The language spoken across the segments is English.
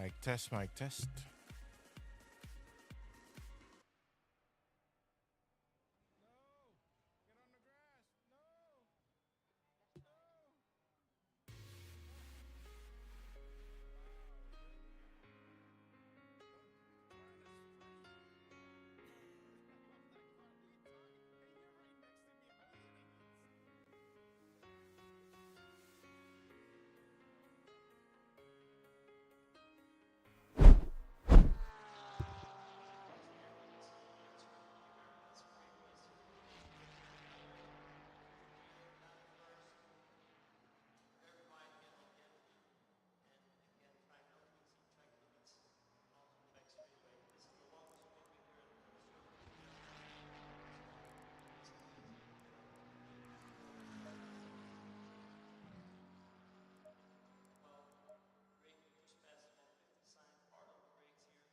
Mic test, mic test.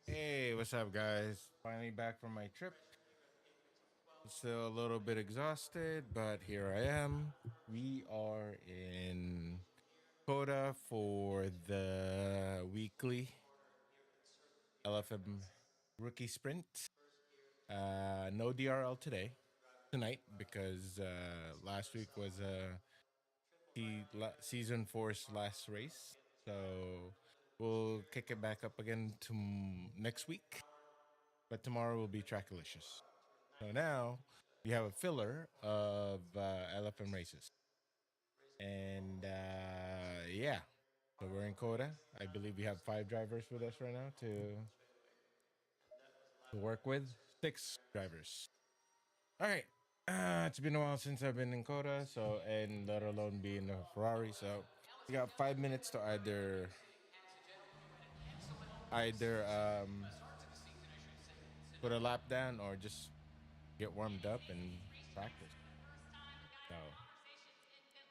Hey, what's up, guys? Finally back from my trip. Still a little bit exhausted, but here I am. We are in Coda for the weekly LFM rookie sprint. No DRL tonight, because last week was season 4's last race. So we'll kick it back up again to next week. But tomorrow will be Trackalicious. So now we have a filler of LFM races. And yeah, so we're in Coda. I believe we have 5 drivers with us right now to work with. 6 drivers. All right. It's been a while since I've been in Coda, so and let alone be in a Ferrari. So we got 5 minutes to either put a lap down or just get warmed up and practice. So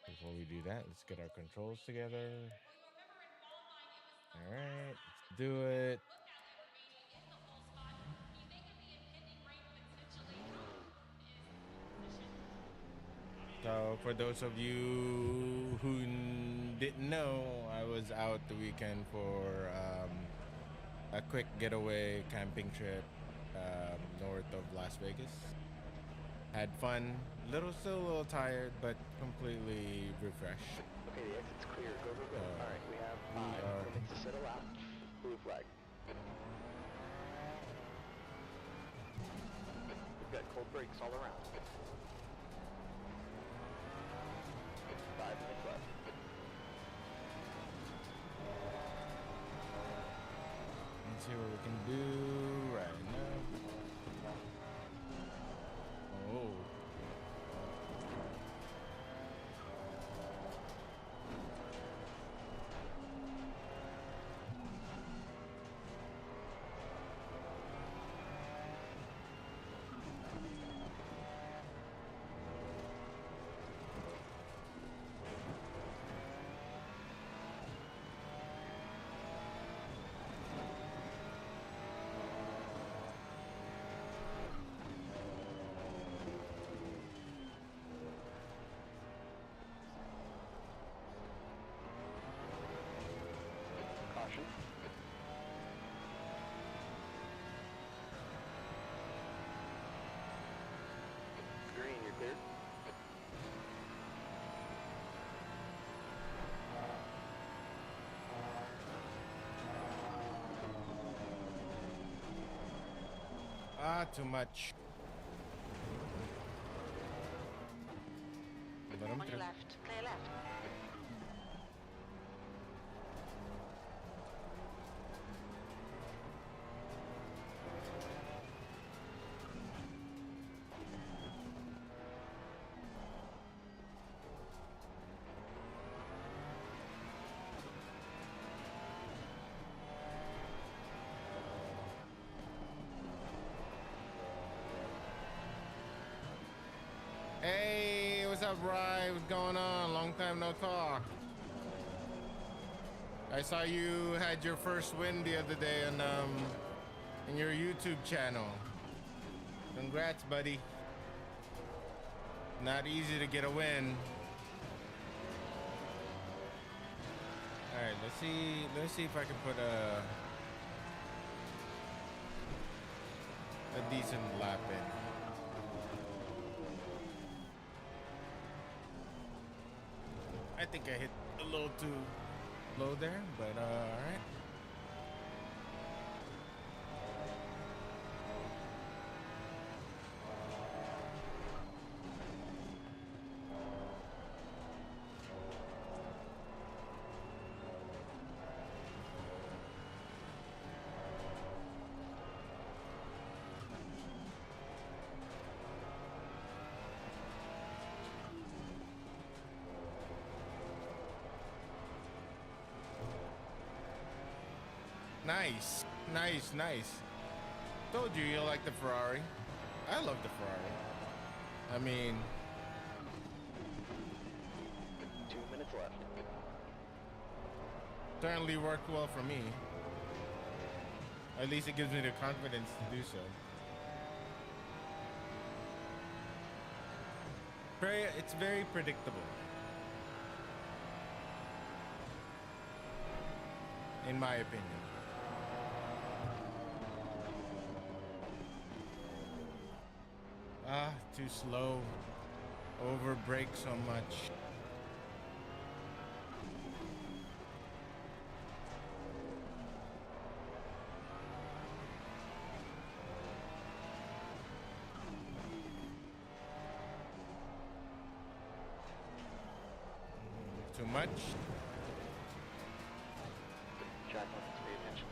before we do that, let's get our controls together. All right, let's do it. So for those of you who didn't know, I was out the weekend for a quick getaway camping trip north of Las Vegas. Had fun. Still a little tired, but completely refreshed. Okay, the exit's clear. Go, go, go. All right, we have 5 minutes to settle out. Blue flag. We've got cold breaks all around. 5 minutes left. Let's see what we can do right now. Oh. Caution. Green, you're clear. Too much. On your left, clear left. Hey, what's up, Rye? What's going on? Long time no talk. I saw you had your first win the other day in your YouTube channel. Congrats, buddy. Not easy to get a win. All right, let's see if I can put a decent lap in. I think I hit a little too low there, but all right. Nice, nice, nice. Told you you like the Ferrari. I love the Ferrari. I mean, 2 minutes left. certainly worked well for me. At least it gives me the confidence to do so. It's very predictable, in my opinion. Ah, too slow. Over brake so much. Too much. Track limits, pay attention.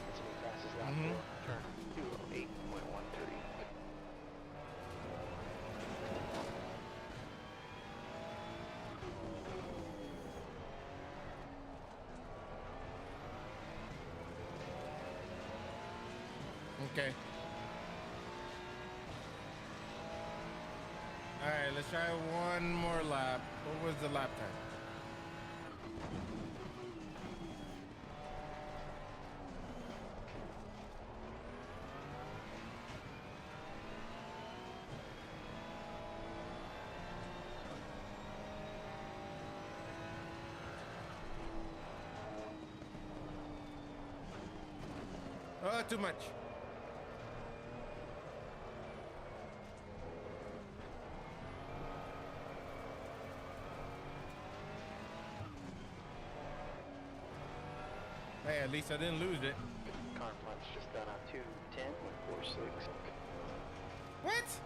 That's what fastest lap for turn 208.13. Okay. All right, let's try one more lap. What was the lap time? Oh, too much. Hey, at least I didn't lose it. Car in front's just done on 210.46. What?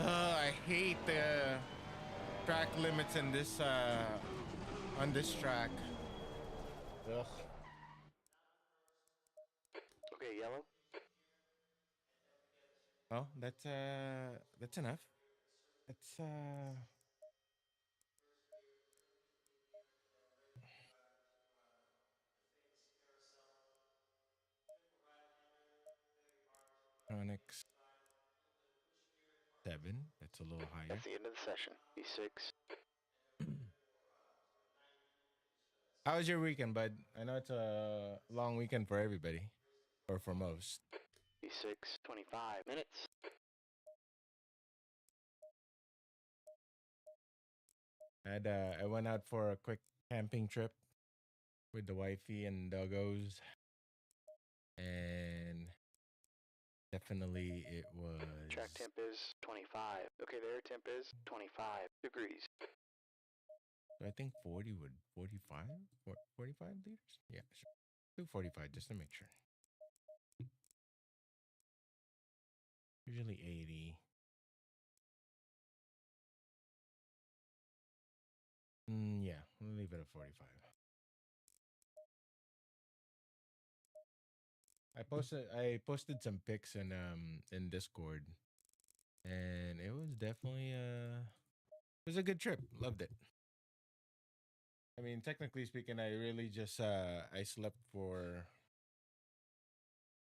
I hate the track limits in this on this track. Ugh. Okay, yellow. Oh, that's enough. It's Onyx 7. That's a little higher. That's the end of the session. B6. How was your weekend, bud? I know it's a long weekend for everybody, or for most. B6, 25 minutes. I went out for a quick camping trip with the wifey and doggos, and definitely it was. Track temp is 25. Okay, the air temp is 25 degrees. I think 40 would 45, 45 liters. Yeah, sure. Do 45 just to make sure. Usually 80. Yeah, we'll leave it at 45. I posted some pics in Discord, and it was definitely it was a good trip. Loved it. I mean, technically speaking, I really just I slept for,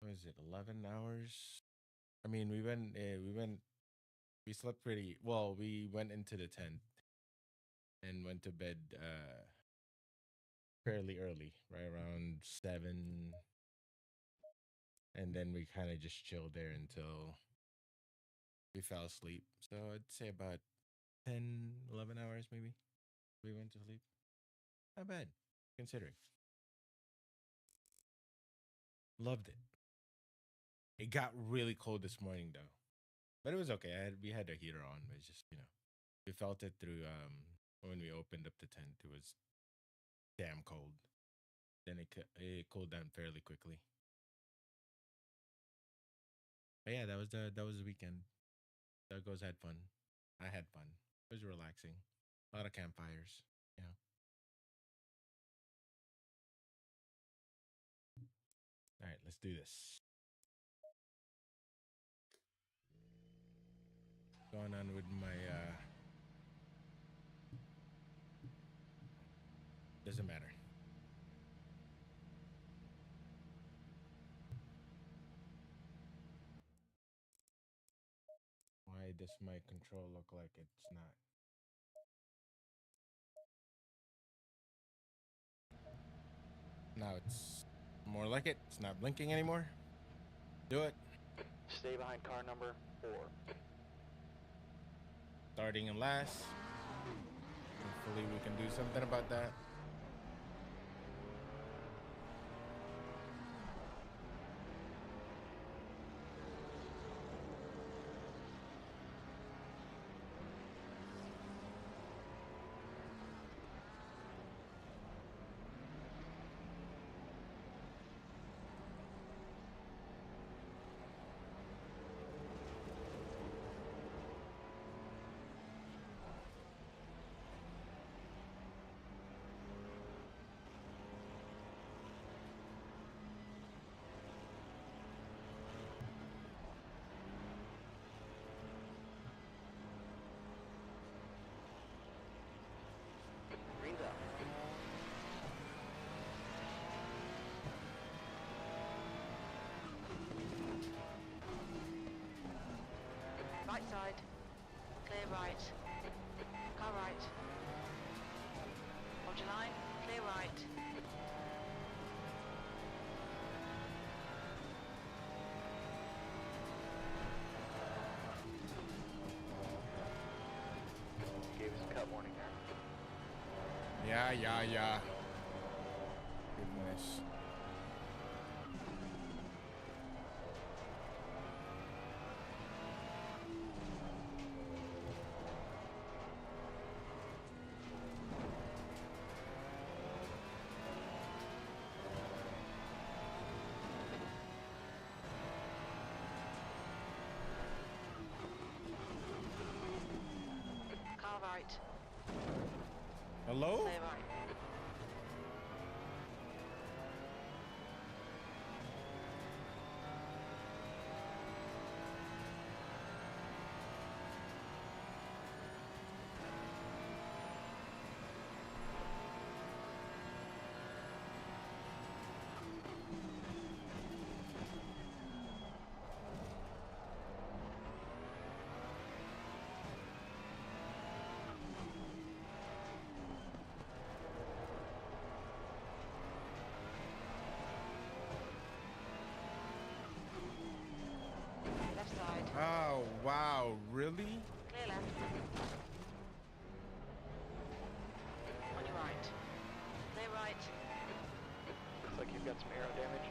what is it, 11 hours. I mean, we slept pretty well. We went into the tent and went to bed fairly early, right around 7, and then we kind of just chilled there until we fell asleep. So I'd say about 10, 11 hours maybe. We went to sleep. Not bad, considering. Loved it. It got really cold this morning though, but it was okay. We had the heater on. But it's just we felt it through when we opened up the tent. It was damn cold. Then it cooled down fairly quickly. But yeah, that was the weekend. Dougos had fun. I had fun. It was relaxing. A lot of campfires. Yeah. All right, let's do this. Going on with my doesn't matter. Why does my control look like it's not? Now it's more like it. It's not blinking anymore. Do it. Stay behind car number 4. Starting in last. Hopefully we can do something about that. Green's out. Right side. Clear right. Car right. Hold your line. Clear right. Gave us a cut warning there. Yeah. Goodness. Car right. Hello? Clear right. Left side. Oh wow, really? Clear left. On your right. Clear right. Looks like you've got some aero damage.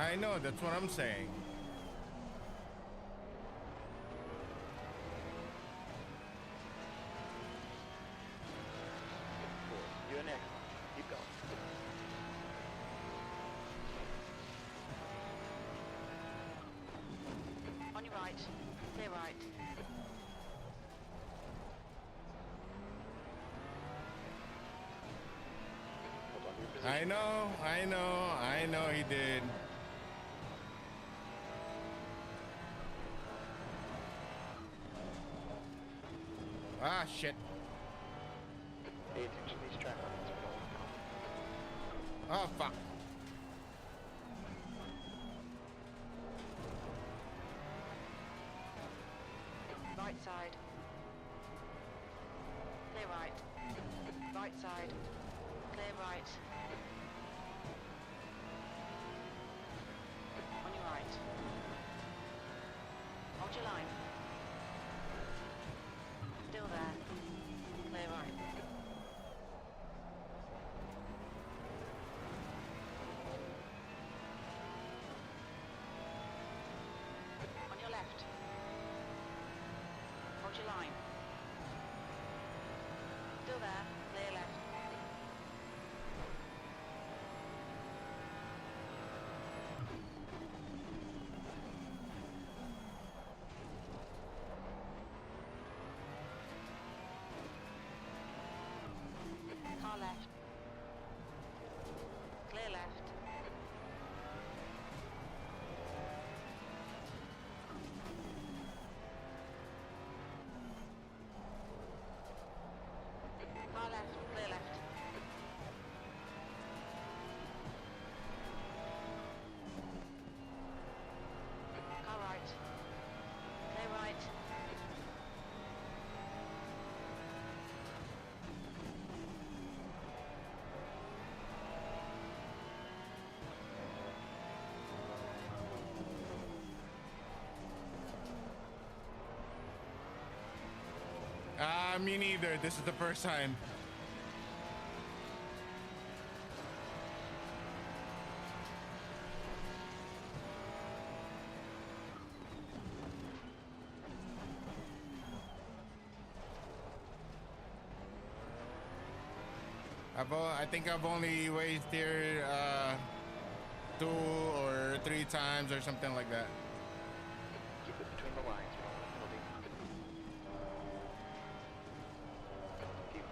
I know, that's what I'm saying. Cool. You're next. Keep going. On your right. Clear right. Hold on to your position. I know he did. Ah, shit. Pay attention to these track lines. Oh, fuck. Right side. Right side. Clear right. On your right. Hold your line. Still there. Clear right. On your left. Hold your line. Still there. Clear left. Car left. Clear left. Car left. Clear left. Car right. Clear right. Me neither. This is the first time. I think I've only raced here 2 or 3 times or something like that. Keep it between the lines. P4.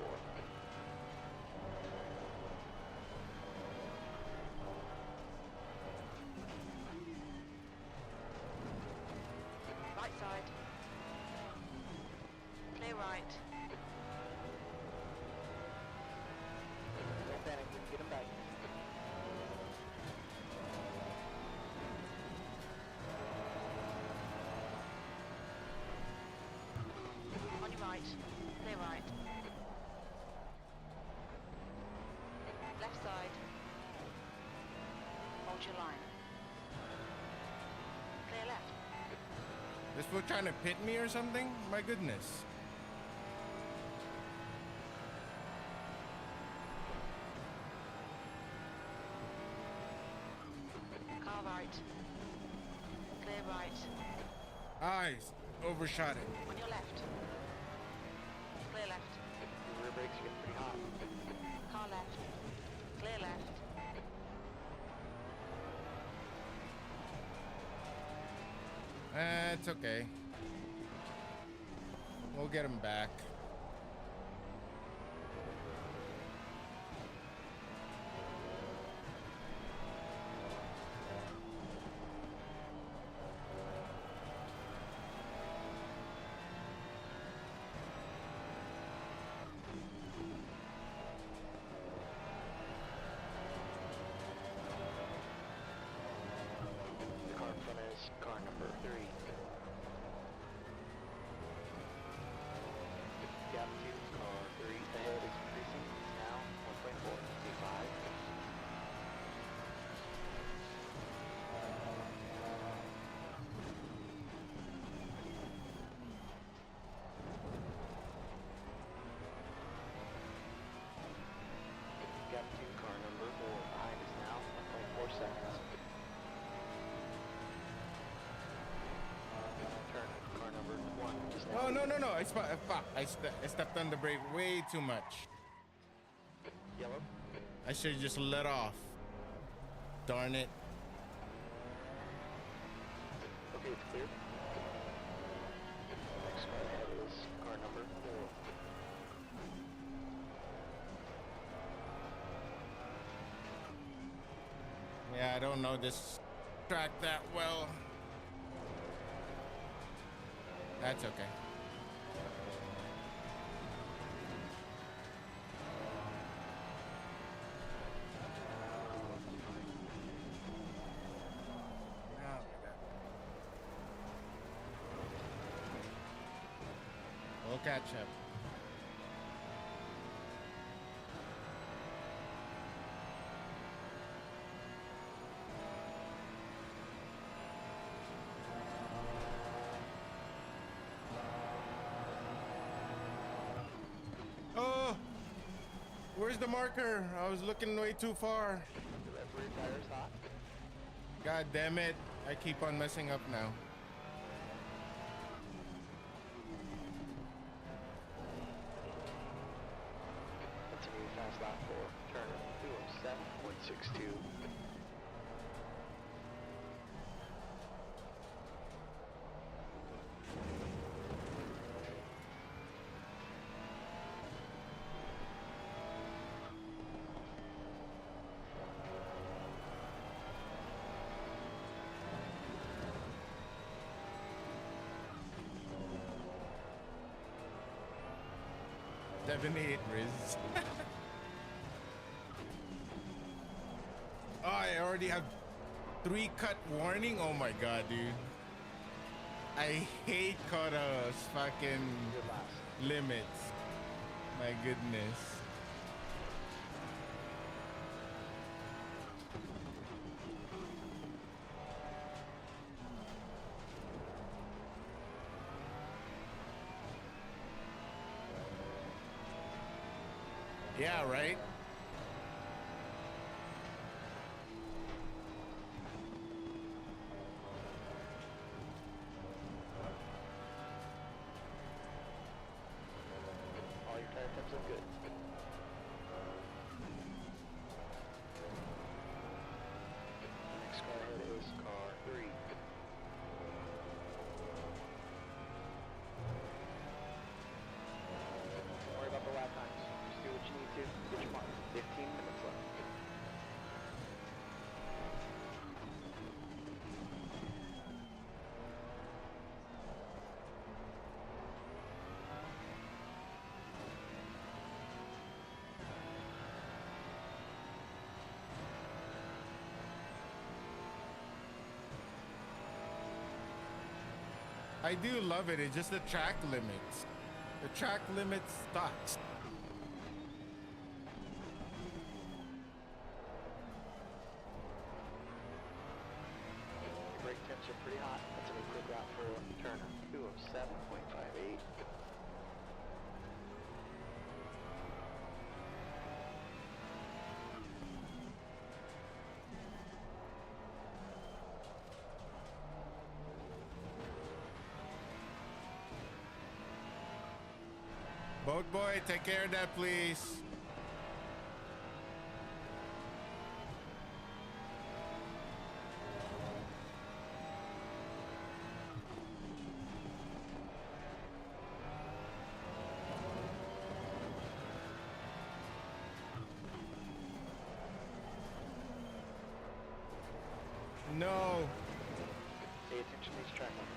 Right side. Clear right. Don't panic. Get him back. On your right. Clear right. Left side. Hold your line. Clear left. This fool trying to pit me or something? My goodness. Car right. Clear right. I overshot it. On your left. Clear left. Your rear brakes are getting pretty hot. Car left. Clear left. It's okay. We'll get him back. The car in front is car number 3. Gap 2, car 3 ahead is increasing. It's now 1.4, C5. Gap 2, car number 4 behind is now 1.4 seconds. Turn car number 1 just now. Oh, no. I stepped on the brake way too much. Yellow. I should have just let off. Darn it. Okay, it's clear. Next car ahead is car number 4. Yeah, I don't know this track that well. That's okay. Now we got- We'll catch up. Where's the marker? I was looking way too far. The left rear tire is hot. God damn it. I keep on messing up now. Continue fast lap for Turner, 207.62. Seven-eight Riz. Oh, I already have 3-cut warning. Oh my god, dude. I hate Kota's fucking Good last. limits. My goodness. Yeah, right? All your tire temps look good. Next car ahead is car 3. Don't worry about the lap times. Just do what you need to. Get your mark. 15 minutes left. I do love it. It's just the track limits. The track limits sucks. Your brake temps are pretty hot. That's a quick lap for Turner, 207.58. Boat boy, take care of that, please. No. Pay attention to these track limits.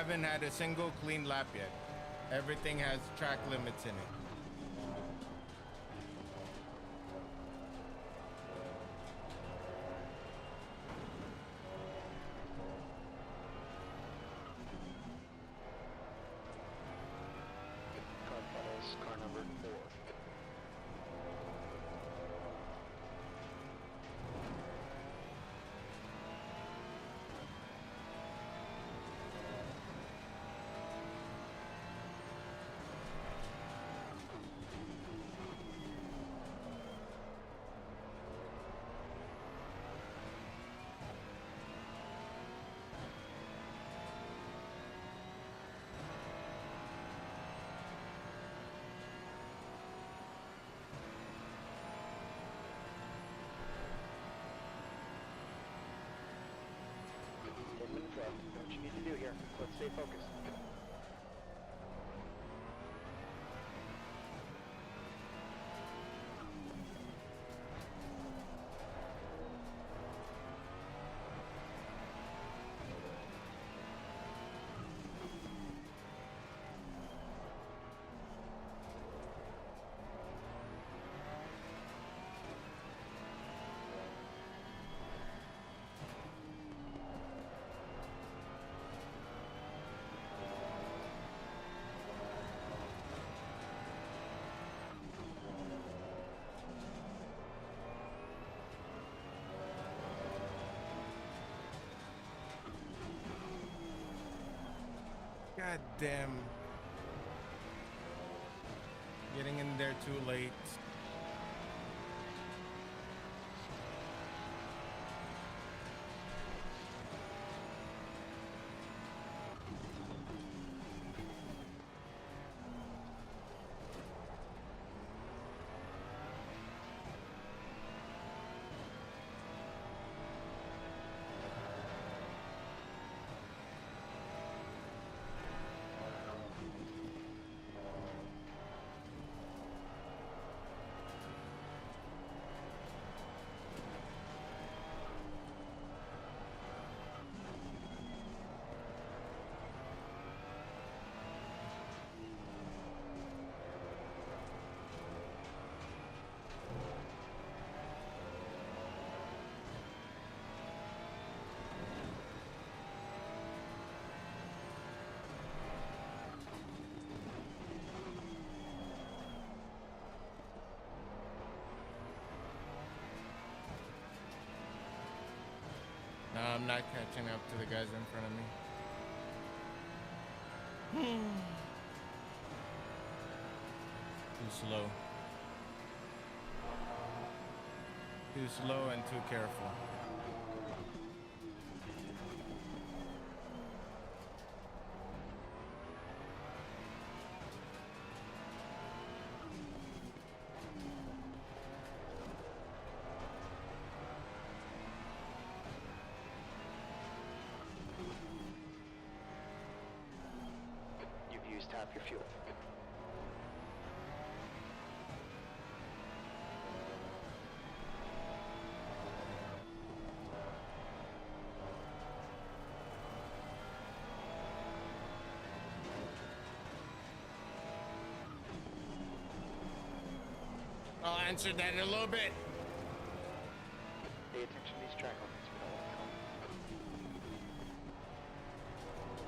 haven't had a single clean lap yet. Everything has track limits in it. Car follows car number 4. Know what you need to do here. Let's stay focused. God damn. Getting in there too late. No, I'm not catching up to the guys in front of me. Too slow. Too slow and too careful. You've used half your fuel. I'll answer that in a little bit. Pay attention to these track limits. We don't want to come.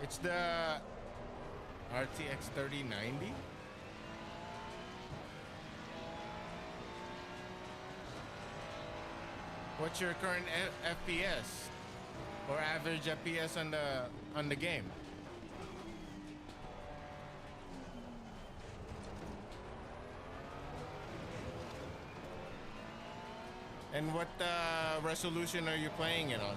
It's the RTX 3090. What's your current FPS or average FPS on the game? And what resolution are you playing it on?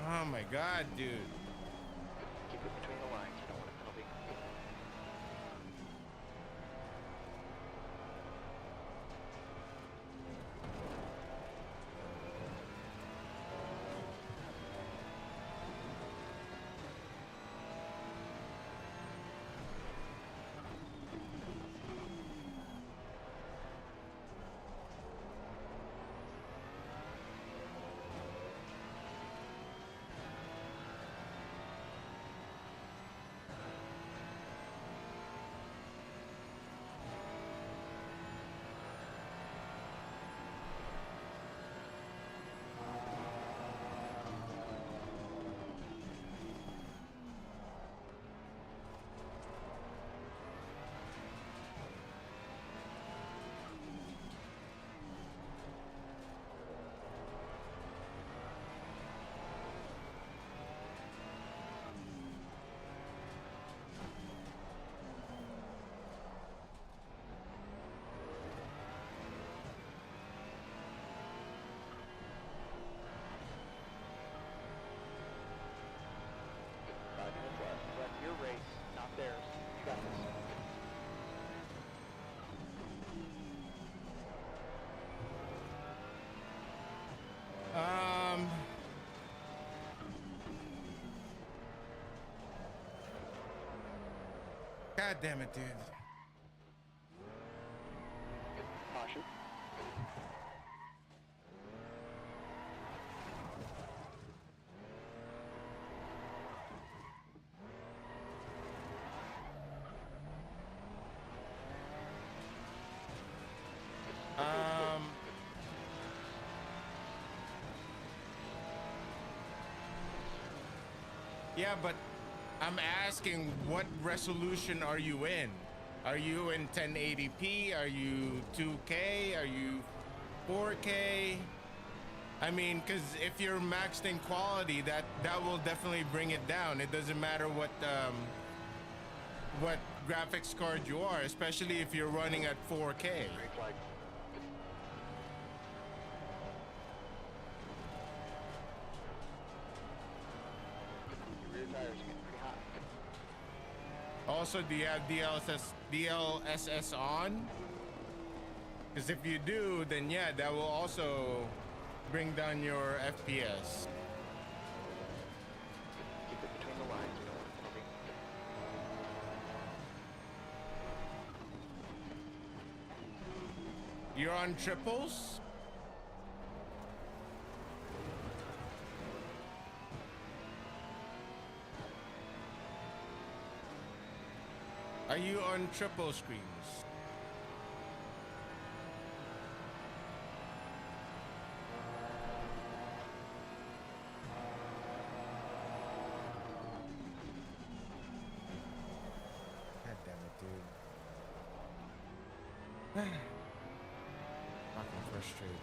Oh my God, dude. Keep it between the lines. We don't want a penalty. God damn it, dude. Caution. Yeah, but I'm asking, what resolution are you in? Are you in 1080p? Are you 2K? Are you 4K? I mean, because if you're maxed in quality, that will definitely bring it down. It doesn't matter what graphics card you are, especially if you're running at 4K. Green flag. Your rear tires are getting pretty hot. Also, do you have DLSS on? Because if you do, then yeah, that will also bring down your FPS. Keep it between the lines. We don't want a penalty. You're on triples? Are you on triple screens? God damn it, dude. Fucking frustrating.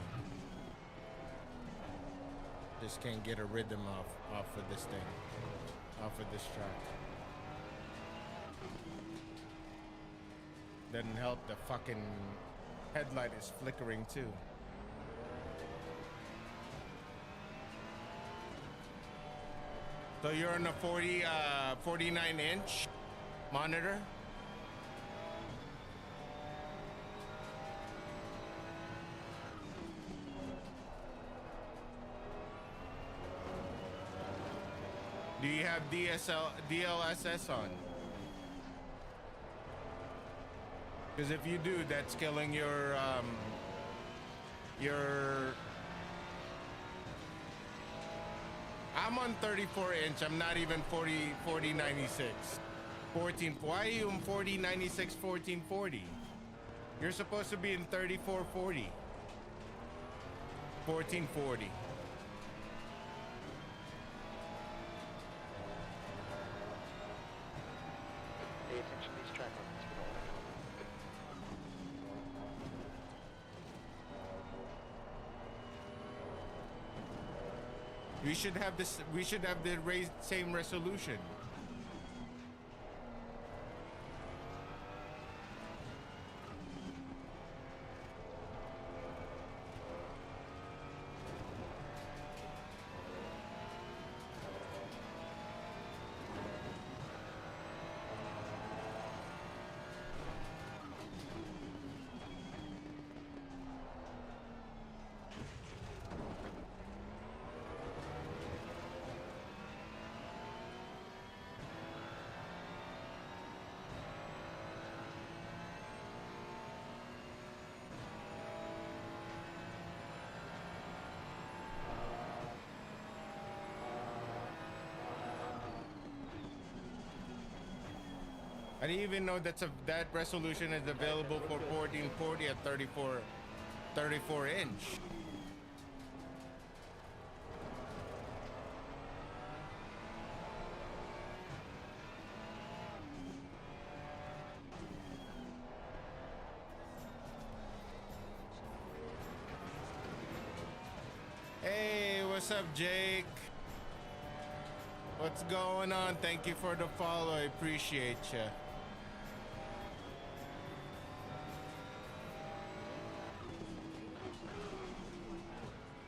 Just can't get a rhythm off of this thing. Off of this track. Doesn't help, the fucking headlight is flickering too. So you're on a 49-inch monitor? Do you have DLSS on? Because if you do, that's killing your I'm on 34-inch. I'm not even 4096. 14. Why are you in 4096 1440? You're supposed to be in 3440. 1440. Pay attention to these track limits. We don't want a penalty. We should have this. We should have the same resolution. I didn't even know that resolution is available for 1440 at 34 inch. Hey, what's up, Jake? What's going on? Thank you for the follow. I appreciate you.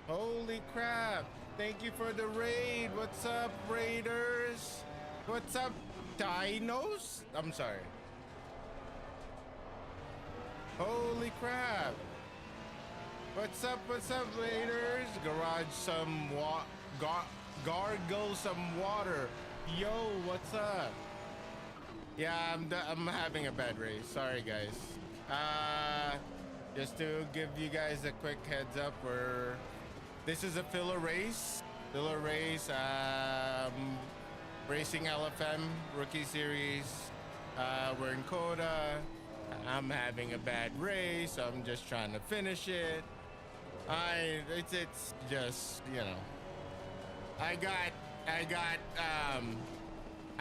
Holy crap. Thank you for the raid. What's up, Raiders? What's up, Dinos? I'm sorry. Holy crap. What's up, Raiders? Garage some gargle some water. Yo, what's up? Yeah, I'm having a bad race. Sorry, guys. Uh, just to give you guys a quick heads up, this is a filler race. Filler race. Racing LFM Rookie Series. We're in Coda. I'm having a bad race. So I'm just trying to finish it. It's just, you know, I got I got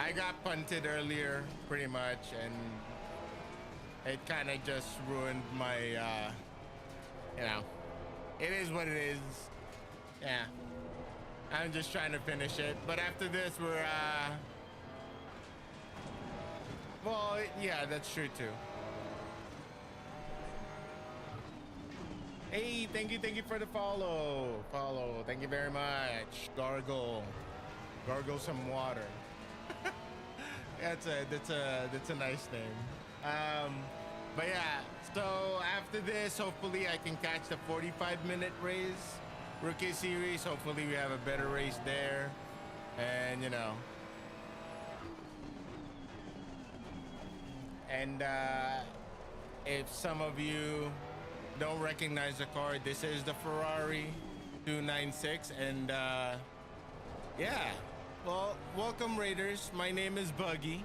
I got punted earlier pretty much, and it kind of just ruined my you know, it is what it is. Yeah. I'm just trying to finish it. But after this we're well, yeah, that's true too. Hey, thank you for the follow. Follow. Thank you very much. Gargle some water. That's a nice name. Um, but yeah, so after this, hopefully I can catch the 45-minute race, rookie series. Hopefully we have a better race there, and you know, and if some of you don't recognize the car, this is the Ferrari 296, and yeah. Well, welcome Raiders. My name is Buggie.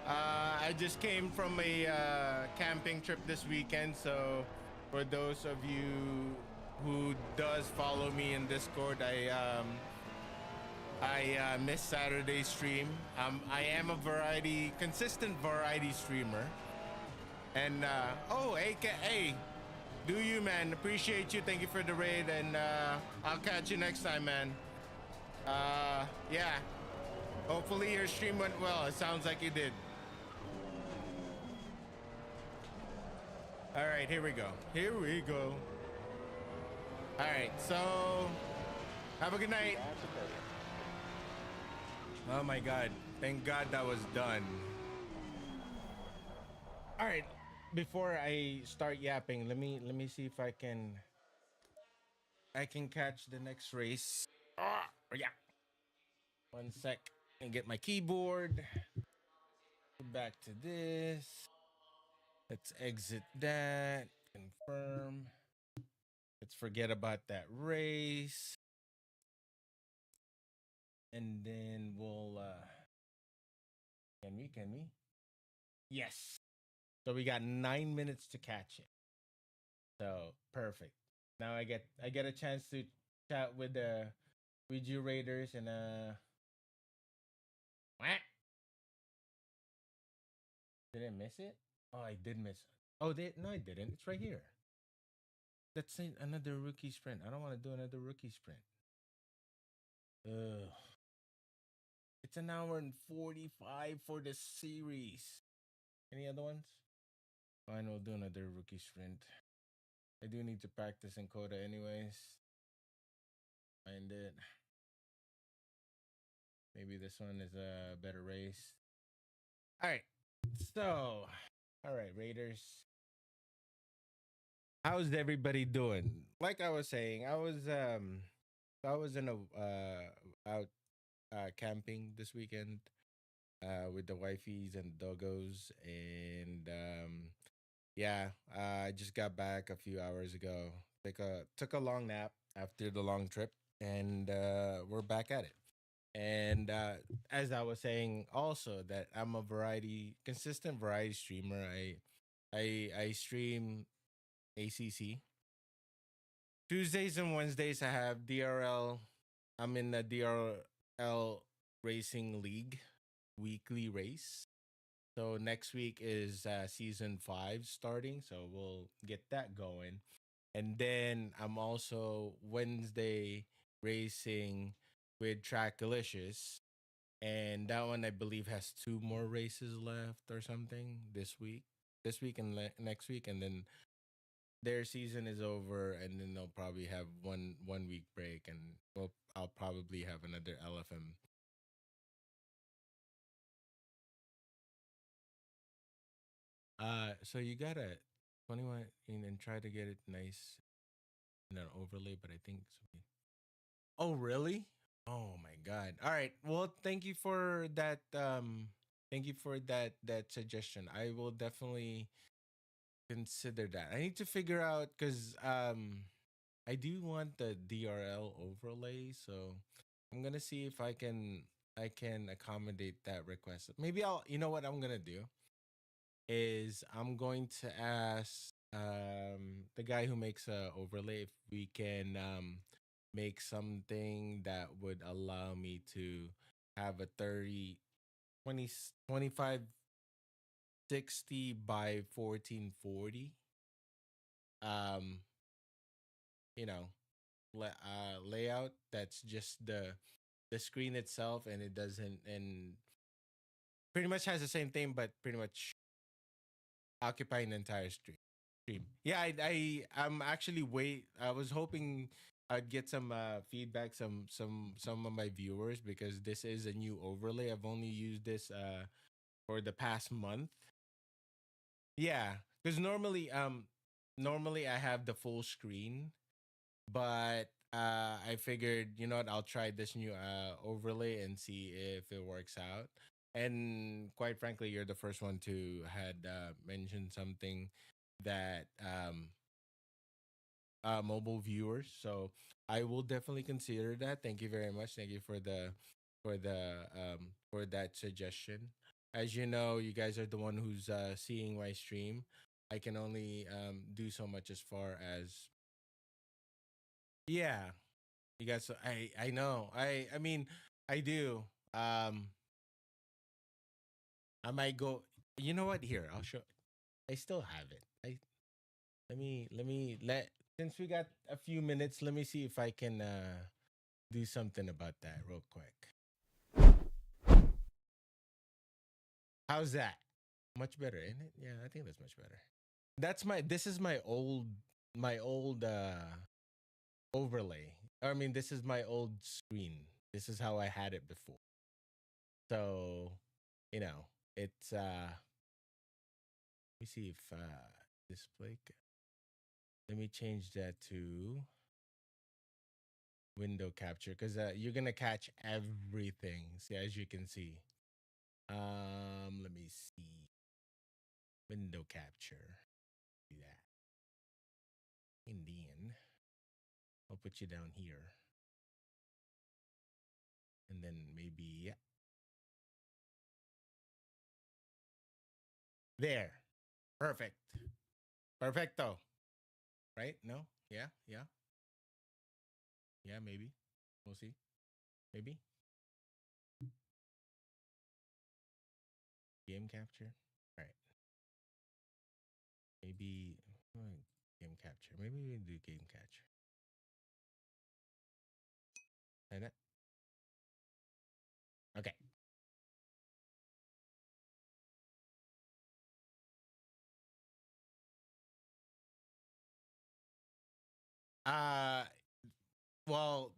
I just came from a camping trip this weekend, so for those of you who does follow me in Discord, I missed Saturday's stream. I am a consistent variety streamer, and oh, hey, do you, man? Appreciate you. Thank you for the raid, and I'll catch you next time, man. Yeah. Hopefully your stream went well. It sounds like you did. All right, here we go. Here we go. All right, so have a good night. Oh my God. Thank God that was done. All right, before I start yapping, let me see if I can catch the next race. Yeah. One sec. And get my keyboard. Back to this. Let's exit that. Confirm. Let's forget about that race. And then we'll can we? Yes. So we got 9 minutes to catch it. So perfect. Now I get a chance to chat with the you Raiders and what? Did I miss it? Oh, I did miss it. Oh, no, I didn't. It's right here. That's another rookie sprint. I don't want to do another rookie sprint. Ugh. It's an hour and 45 for the series. Any other ones? Fine, we'll do another rookie sprint. I do need to practice in Coda anyways. Find it. Maybe this one is a better race. All right. So, all right, Raiders. How's everybody doing? Like I was saying, I was in a out camping this weekend with the wifeys and doggos, and yeah, I just got back a few hours ago. Took a long nap after the long trip, and we're back at it. And as I was saying, also that I'm a consistent variety streamer. I stream ACC Tuesdays and Wednesdays. I have DRL. I'm in the DRL Racing League weekly race. So next week is season 5 starting. So we'll get that going. And then I'm also Wednesday racing with Trackalicious. And that one I believe has 2 more races left or something this week. This week and next week, and then their season is over, and then they'll probably have one week break, and I'll probably have another LFM. So you gotta 21 and try to get it nice in an overlay, but I think so. Oh really? Oh my god! All right. Well, thank you for that. Thank you for that suggestion. I will definitely consider that. I need to figure out because I do want the DRL overlay, so I'm gonna see if I can accommodate that request. Maybe I'll. You know what I'm gonna do is I'm going to ask the guy who makes a overlay if we can make something that would allow me to have a 20 25 60 by 1440 um you know layout that's just the screen itself, and it doesn't, and pretty much has the same thing but pretty much occupying the entire stream. Yeah, I'm actually wait. I was hoping I'd get some feedback, some of my viewers, because this is a new overlay. I've only used this for the past month. Yeah, because normally I have the full screen, but I figured, you know what, I'll try this new overlay and see if it works out. And quite frankly, you're the first one to had mentioned something that mobile viewers. So I will definitely consider that. Thank you very much. Thank you for that suggestion. As you know, you guys are the one who's seeing my stream. I can only do so much as far as, yeah. You guys, I know. I mean, I do. I might go. You know what? Here, I'll show. I still have it. I let since we got a few minutes, let me see if I can do something about that real quick. How's that? Much better, isn't it? Yeah, I think that's much better. That's my this is my old overlay. I mean, this is my old screen. This is how I had it before. So, you know, it's let me see if display let me change that to window capture, because you're gonna catch everything. See, as you can see. Let me see. Window capture. Do that. Indian. I'll put you down here. And then maybe, yeah. There. Perfect. Perfecto. Right? No? Yeah? Yeah? Yeah, maybe. We'll see. Maybe. Game capture. All right. Maybe game capture. Maybe we can do game capture. Like that. Okay. Uh well,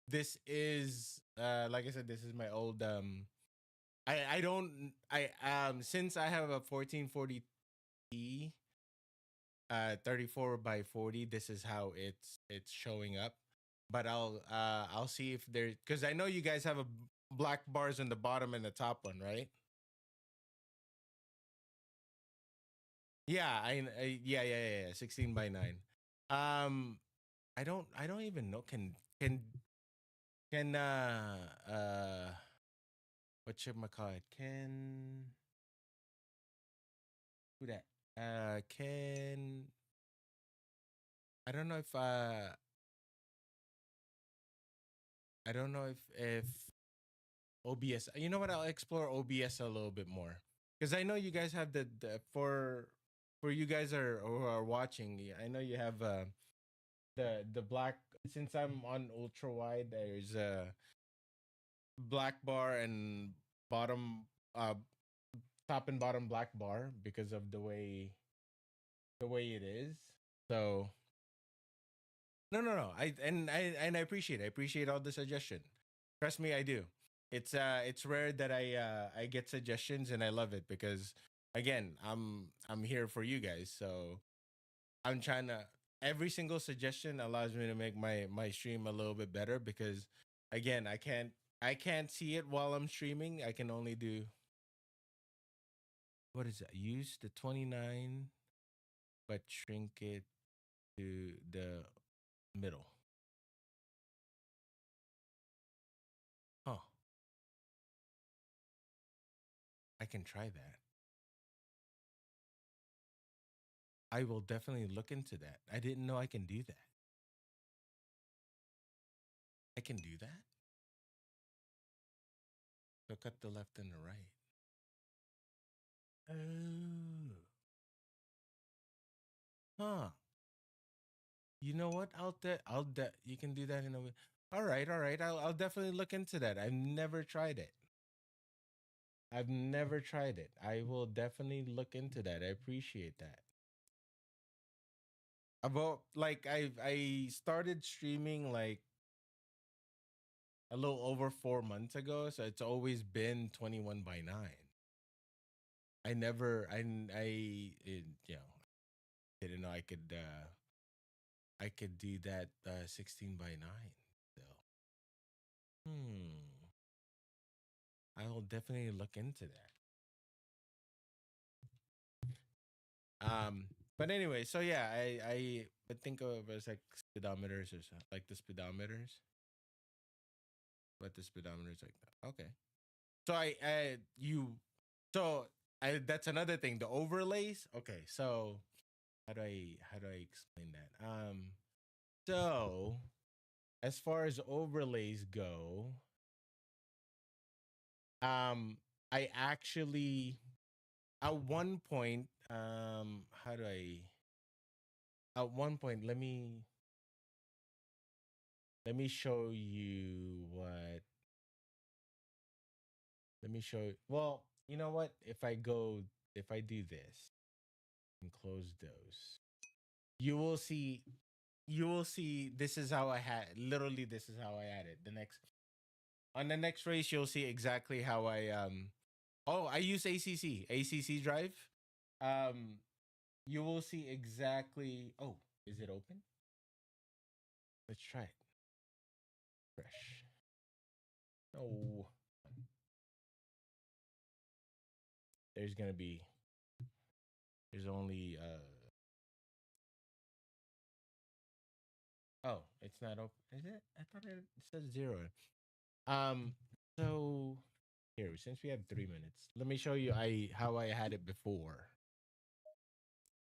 this is like I said, this is my old I don't I since I have a 1440p 34 by 40, this is how it's showing up. But I'll see if there, because I know you guys have a black bars on the bottom and the top one, right? Yeah, yeah, 16 by 9. Um I don't even know, can what should I call it? Can who that? Can I don't know if I don't know if OBS. You know what? I'll explore OBS a little bit more, because I know you guys have the for you guys are who are watching. I know you have the black. Since I'm on ultra wide, there's a black bar and bottom top and bottom black bar because of the way it is. So no, no, no. I appreciate all the suggestion. Trust me, I do. It's rare that I get suggestions, and I love it because again, I'm here for you guys. So I'm trying to, every single suggestion allows me to make my stream a little bit better, because again, I can't see it while I'm streaming. I can only do what is that? Use the 29, but shrink it to the middle. Huh. I can try that. I will definitely look into that. I didn't know I can do that. I can do that? So cut the left and the right. Oh. Huh. You know what? You can do that in a way. All right, all right. I'll definitely look into that. I've never tried it. I've never tried it. I will definitely look into that. I appreciate that. About like I started streaming like a little over 4 months ago, so it's always been 21:9. I never you know, didn't know I could do that 16:9. So I will definitely look into that. But anyway, so yeah, I would think of it as like speedometers or something, like the speedometers. But the speedometers like that. Okay. So I you so I that's another thing. The overlays. Okay, so how do I explain that? So as far as overlays go, um, I actually at one point, how do I? At one point, let me show you what. Let me show. Well, you know what? If I do this and close those, you will see this is how I had literally this is how I had it. On the next race you'll see exactly how I use ACC drive. Um you will see exactly. Oh, is it open? Let's try it. Fresh. Oh, there's going to be there's only oh, it's not open. Is it? I thought it says 0. Um so here, since we have 3 minutes, let me show you how I had it before.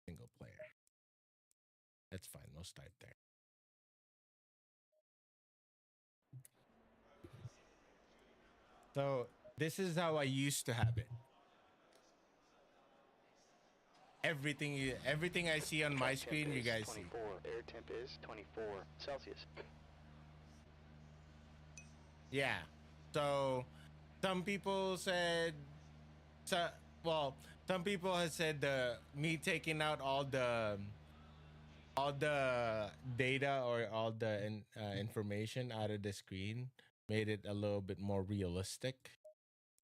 Single player. That's fine. We'll start there. So this is how I used to have it. Everything I see on my Track temp screen, you is guys see. 24. Air temp is 24 Celsius. Yeah. So some people said, so, well, some people have said me taking out all the data or all the information out of the screen made it a little bit more realistic,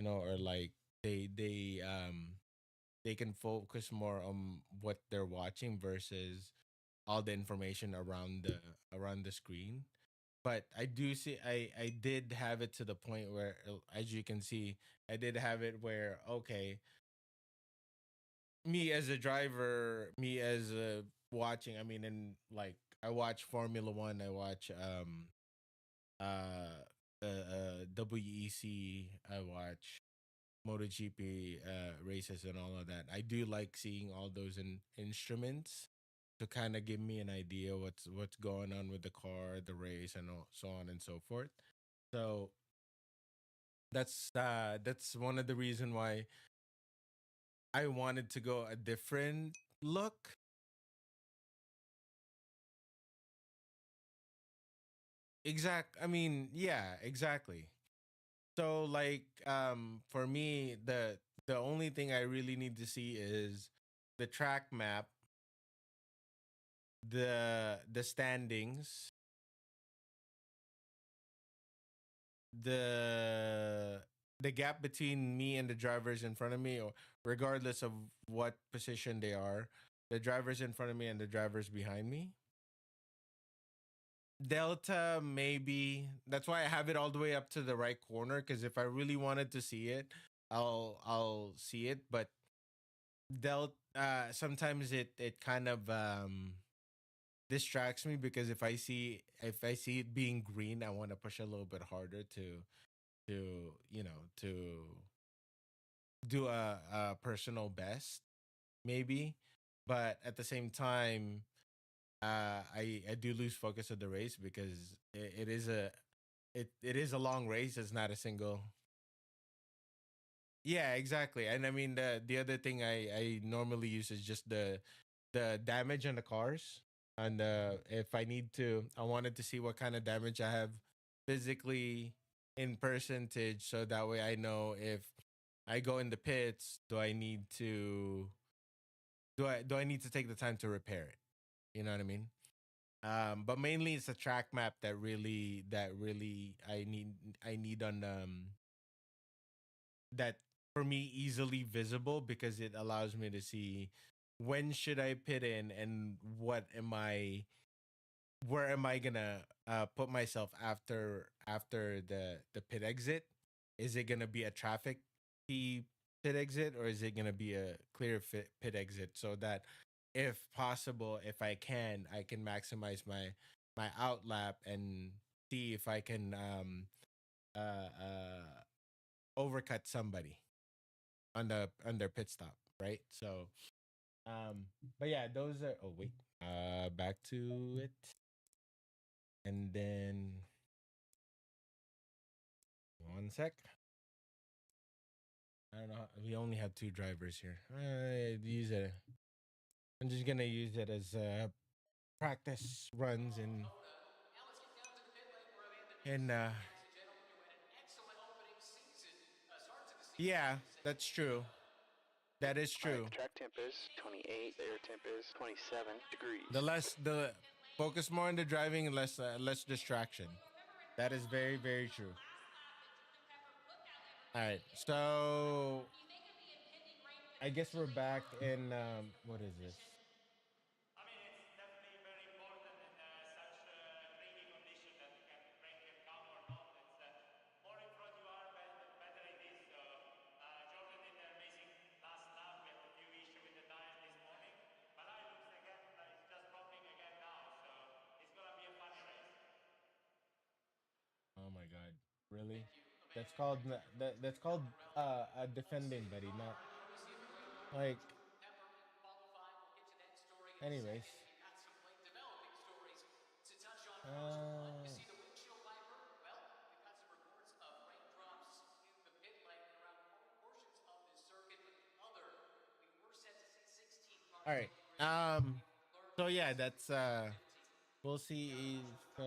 or like they can focus more on what they're watching versus all the information around the screen. But I do see I did have it to the point where, as you can see, I did have it where, okay, me as a driver, me as a watching, I mean, and like I watch Formula One, I watch WEC, I watch MotoGP races and all of that. I do like seeing all those instruments to kind of give me an idea what's going on with the car, the race, and so on and so forth. So that's one of the reason why I wanted to go a different look. I mean, yeah, exactly. So like for me, the only thing I really need to see is the track map, the standings, the the gap between me and the drivers in front of me, or regardless of what position they are, the drivers in front of me and the drivers behind me. Delta, maybe. That's why I have it all the way up to the right corner, because if I really wanted to see it, I'll see it. But dealt sometimes it kind of distracts me because if I see it being green, I want to push a little bit harder to to do a personal best maybe, but at the same time, I do lose focus of the race because it is a long race. It's not a single. Yeah, exactly. And I mean the other thing I normally use is just the damage on the cars. And if I need to, I wanted to see what kind of damage I have physically in percentage, so that way I know if I go in the pits, do I need to take the time to repair it? You know what I mean? But mainly it's a track map that really I need on that for me easily visible because it allows me to see when should I pit in and what am I where am I gonna put myself after the pit exit? Is it gonna be a traffic pit exit or is it gonna be a clear pit exit so that if possible, if I can maximize my outlap and see if I can overcut somebody on their pit stop, right? So but yeah, those are oh wait. Back to it. And then one sec. I don't know. We only have two drivers here. Use it. I'm just gonna use it as practice runs and yeah, that's true. That is Alright, true. the track temp is 28, the air temp is 27 degrees. The focus more on the driving and less distraction. That is very very true. All right, so I guess we're back in what is this? I mean, it's definitely very important in such tricky condition that you can brake and come or not. It's more in front you are, better it is. So Jordan did an amazing last lap. We had a few issues with the tires this morning, but now it looks again like it's just dropping again now. So it's gonna be a funny race. Oh my god, really? That's called that's called defending, buddy. Not like. Anyways, uh, all right. So yeah, that's we'll see if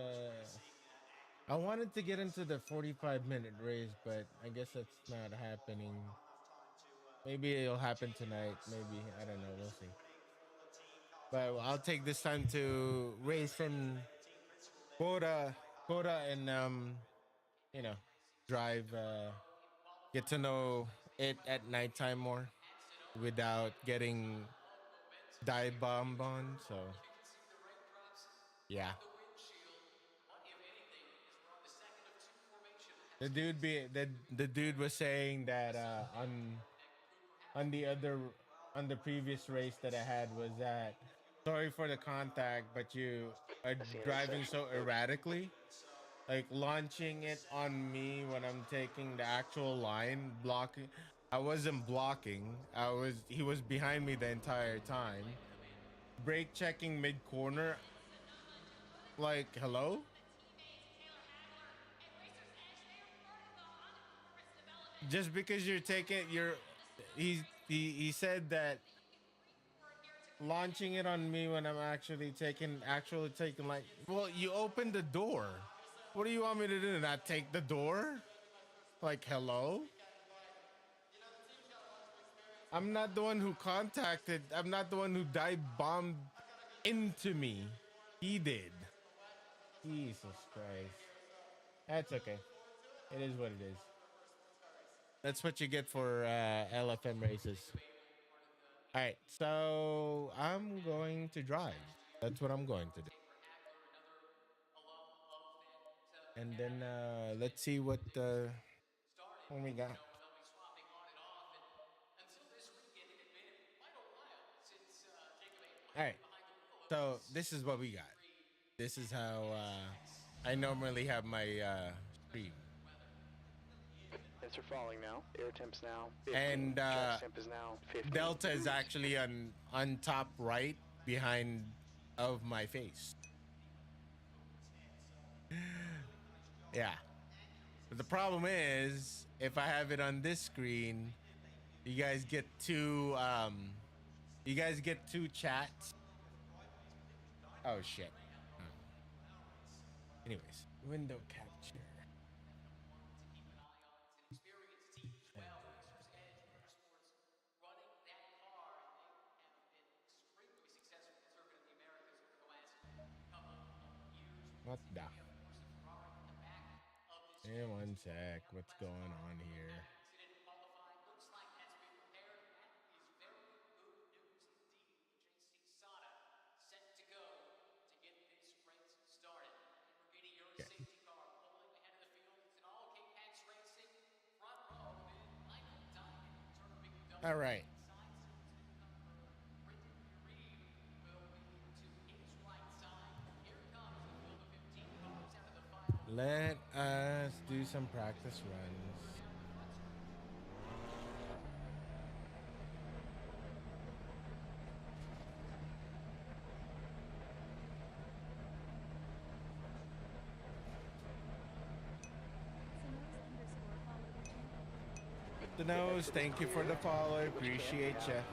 I wanted to get into the 45-minute race, but I guess that's not happening. Maybe it'll happen tonight. Maybe I don't know. We'll see. But I'll take this time to race from quota, quota, and you know, drive. Get to know it at nighttime more without getting dive bomb on. So yeah, the dude was saying that on the other on the previous race that I had was that sorry for the contact, but you are I see an driving intersection so approach. erratically, like launching it on me when I'm taking the actual line blocking. I wasn't blocking. I was he was behind me the entire time. Brake checking mid corner. Like hello? Just because you're taking you're he said that launching it on me when I'm actually taking like well you opened the door. What do you want me to do? Not take the door? Like hello? I'm not the one who contacted. I'm not the one who dive bombed into me. He did. Jesus Christ. That's okay. It is what it is. That's what you get for LFM races. All right. So I'm going to drive. That's what I'm going to do. And then let's see what we got. All right. So this is what we got. This is how I normally have my stream. Winds are falling now. Air temp's now 15. And Track temp is now 15. Delta is actually on top right behind of my face. Yeah. But the problem is if I have it on this screen, you guys get two chats. Oh shit. Oh. Anyways, window capture. What the? Hey, one sec. What's going on here? Okay. All right. Let us do some practice runs. The nose, thank you for the follow. Appreciate you. 9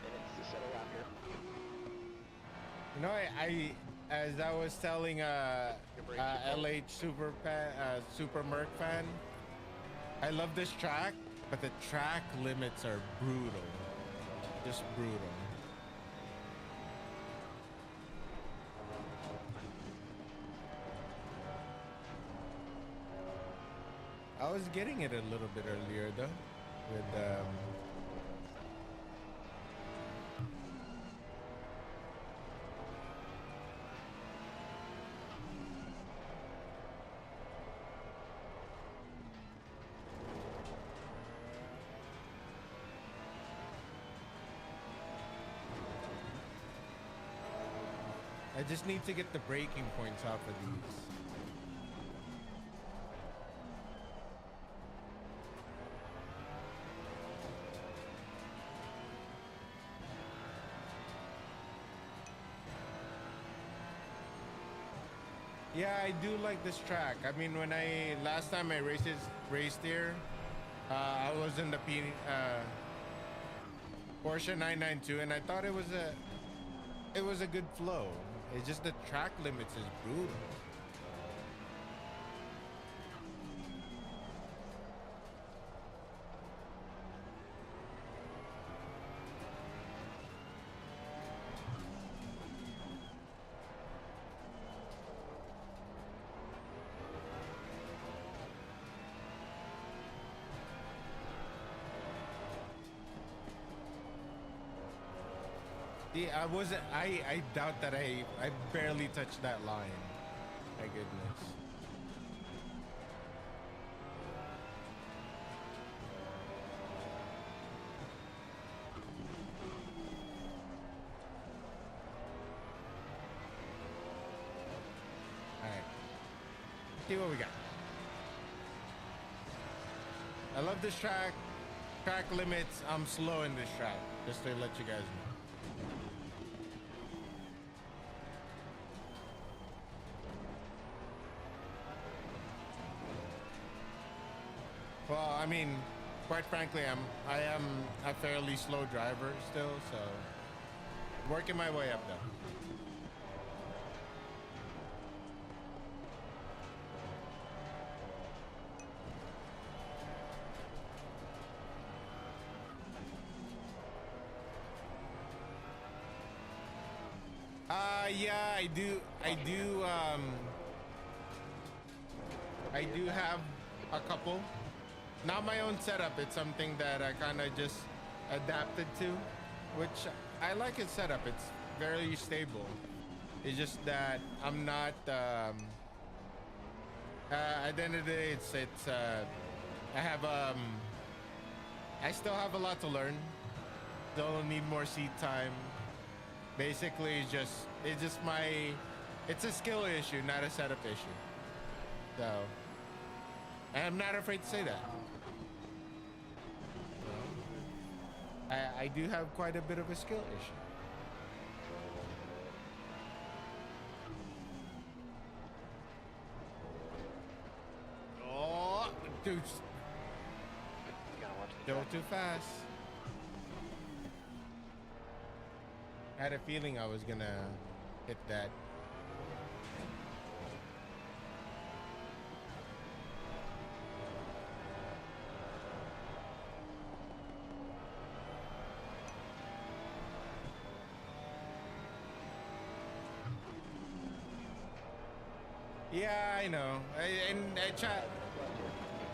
minutes to settle out here. You know, I as I was telling LH Super Merc fan, I love this track, but the track limits are brutal. Just brutal. I was getting it a little bit earlier though, with I just need to get the breaking points off of these. Yeah, I do like this track. I mean, when last time I raced here, I was in the Porsche 992, and I thought it was a good flow. It's just the track limits is brutal. See, I doubt that I barely touched that line. My goodness. All right. See what we got. I love this track. Track limits. I'm slow in this track, just to let you guys know. Well, I mean, quite frankly, I am a fairly slow driver still, so working my way up though. Yeah, I do have a couple. Not my own setup. It's something that I kind of just adapted to, which I like its setup. It's very stable. It's just that I'm not, at the end of the day, I still have a lot to learn. Still need more seat time. Basically, it's just it's a skill issue, not a setup issue. So, and I'm not afraid to say that. I do have quite a bit of a skill issue. Oh, dude, You gotta watch the go track. too fast. I had a feeling I was gonna hit that. Yeah, I know. I try.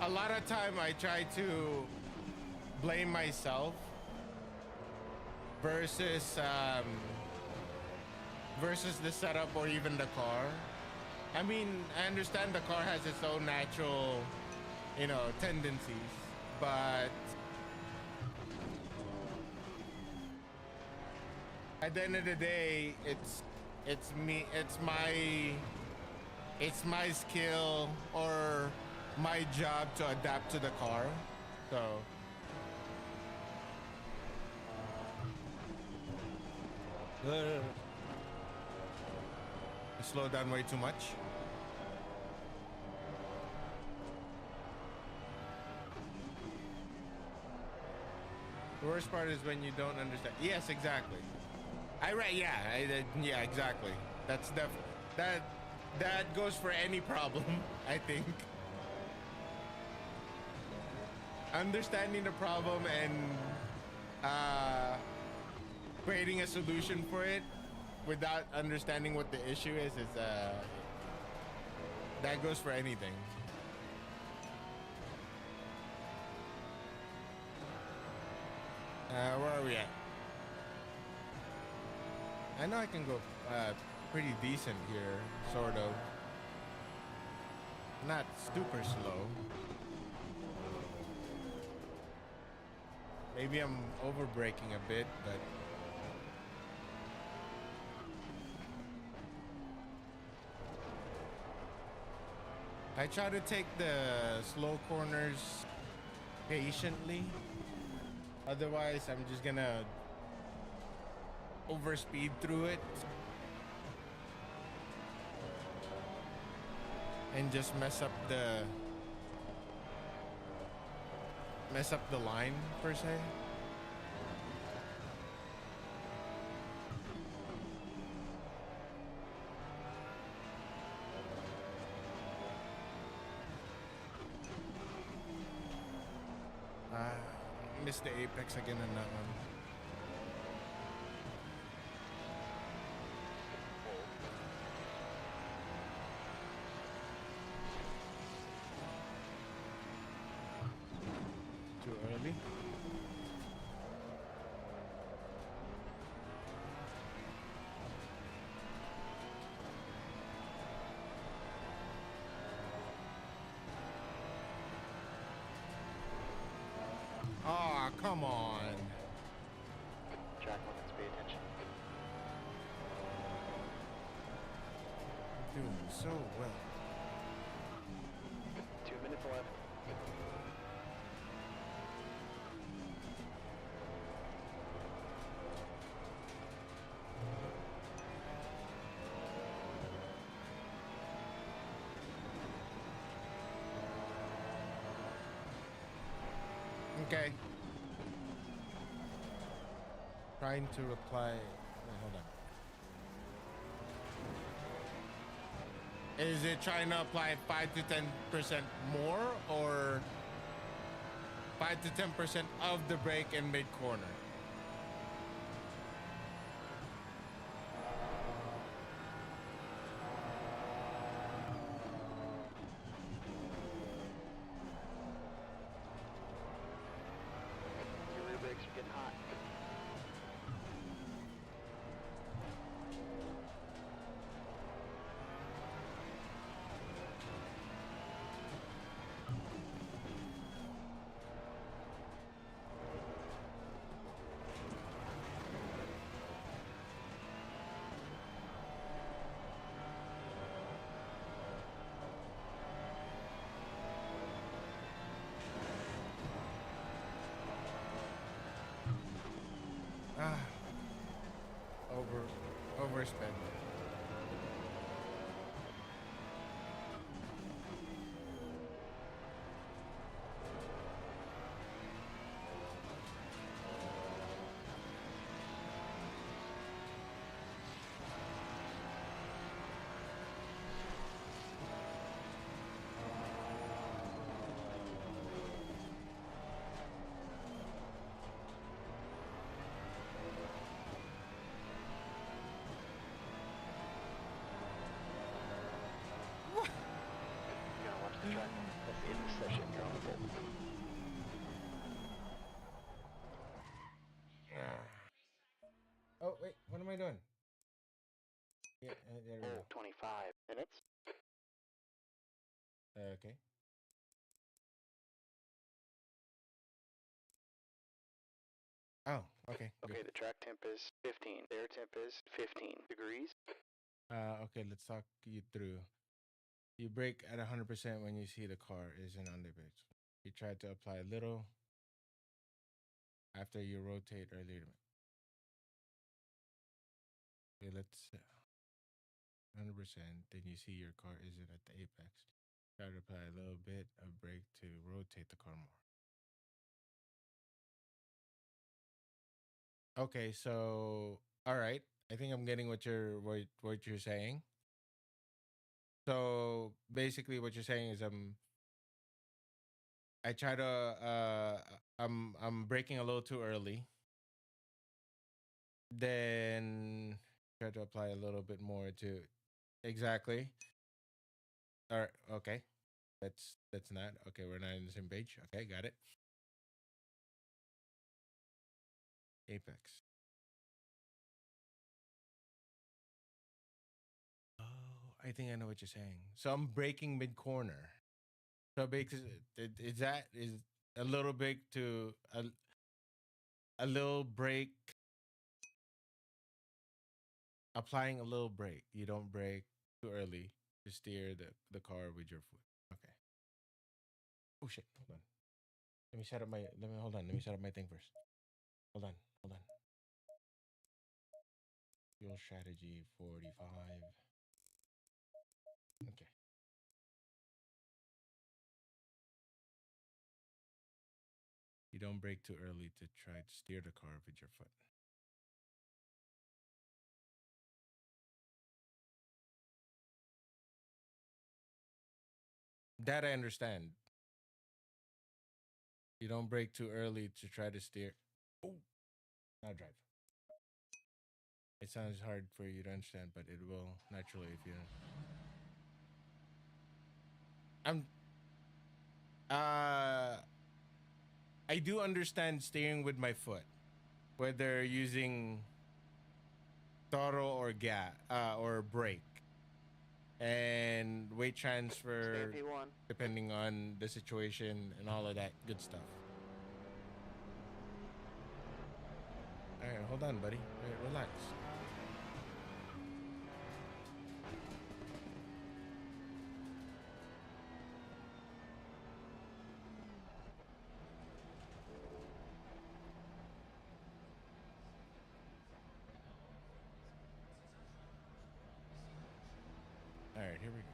A lot of time I try to blame myself versus versus the setup or even the car. I mean, I understand the car has its own natural, tendencies, but at the end of the day, it's me, it's my skill or my job to adapt to the car. So I slowed down way too much. The worst part is when you don't understand. Yes, exactly. Yeah, exactly. That's that goes for any problem, I think. Understanding the problem and creating a solution for it without understanding what the issue is that goes for anything. Where are we at? I know I can go pretty decent here, sort of. Not super slow. Maybe I'm over braking a bit, but I try to take the slow corners patiently. Otherwise, I'm just gonna overspeed through it and just mess up the line per se. Missed the apex again on that one. Too early. Oh, come on. Track limits, pay attention. Doing so well. 2 minutes left. Okay. Trying to reply. Wait, hold on. Is it trying to apply 5 to 10% more or 5 to 10% of the brake in mid corner? Your rear brakes are getting hot. Where's bed? You're gonna watch the track. That's the end of the session. You're on the pole. Oh wait, what am I doing? Yeah, there we Pole go. 25 minutes. Okay. Oh, okay. Good. Okay, the track temp is 15. Air temp is 15 degrees. Okay, let's talk you through. You brake at 100% when you see the car isn't on the brakes. You try to apply a little after you rotate earlier. Okay, let's 100%. Then you see your car isn't at the apex. Try to apply a little bit of brake to rotate the car more. Okay, so all right. I think I'm getting what you're saying. So basically, what you're saying is I try to I'm braking a little too early. Then try to apply a little bit more to exactly. All right. Okay. That's not okay. We're not on the same page. Okay, got it. Apex. Oh, I think I know what you're saying. So I'm braking mid corner. So basically, is a little bit to a little brake, applying a little brake. You don't brake too early to steer the car with your foot. Okay. Oh shit! Hold on. Let me set up my. Let me hold on. Let me set up my thing first. Hold on. Hold on. Fuel strategy 45. Okay. You don't brake too early to try to steer the car with your foot. That I understand. You don't brake too early to try to steer. Oh, now drive. It sounds hard for you to understand, but it will naturally if you. I'm. Uh, I do understand steering with my foot, whether using throttle or or brake, and weight Stay transfer in P1. depending on the situation and all of that good stuff. All right, hold on, buddy. All right, relax. All right, here we go.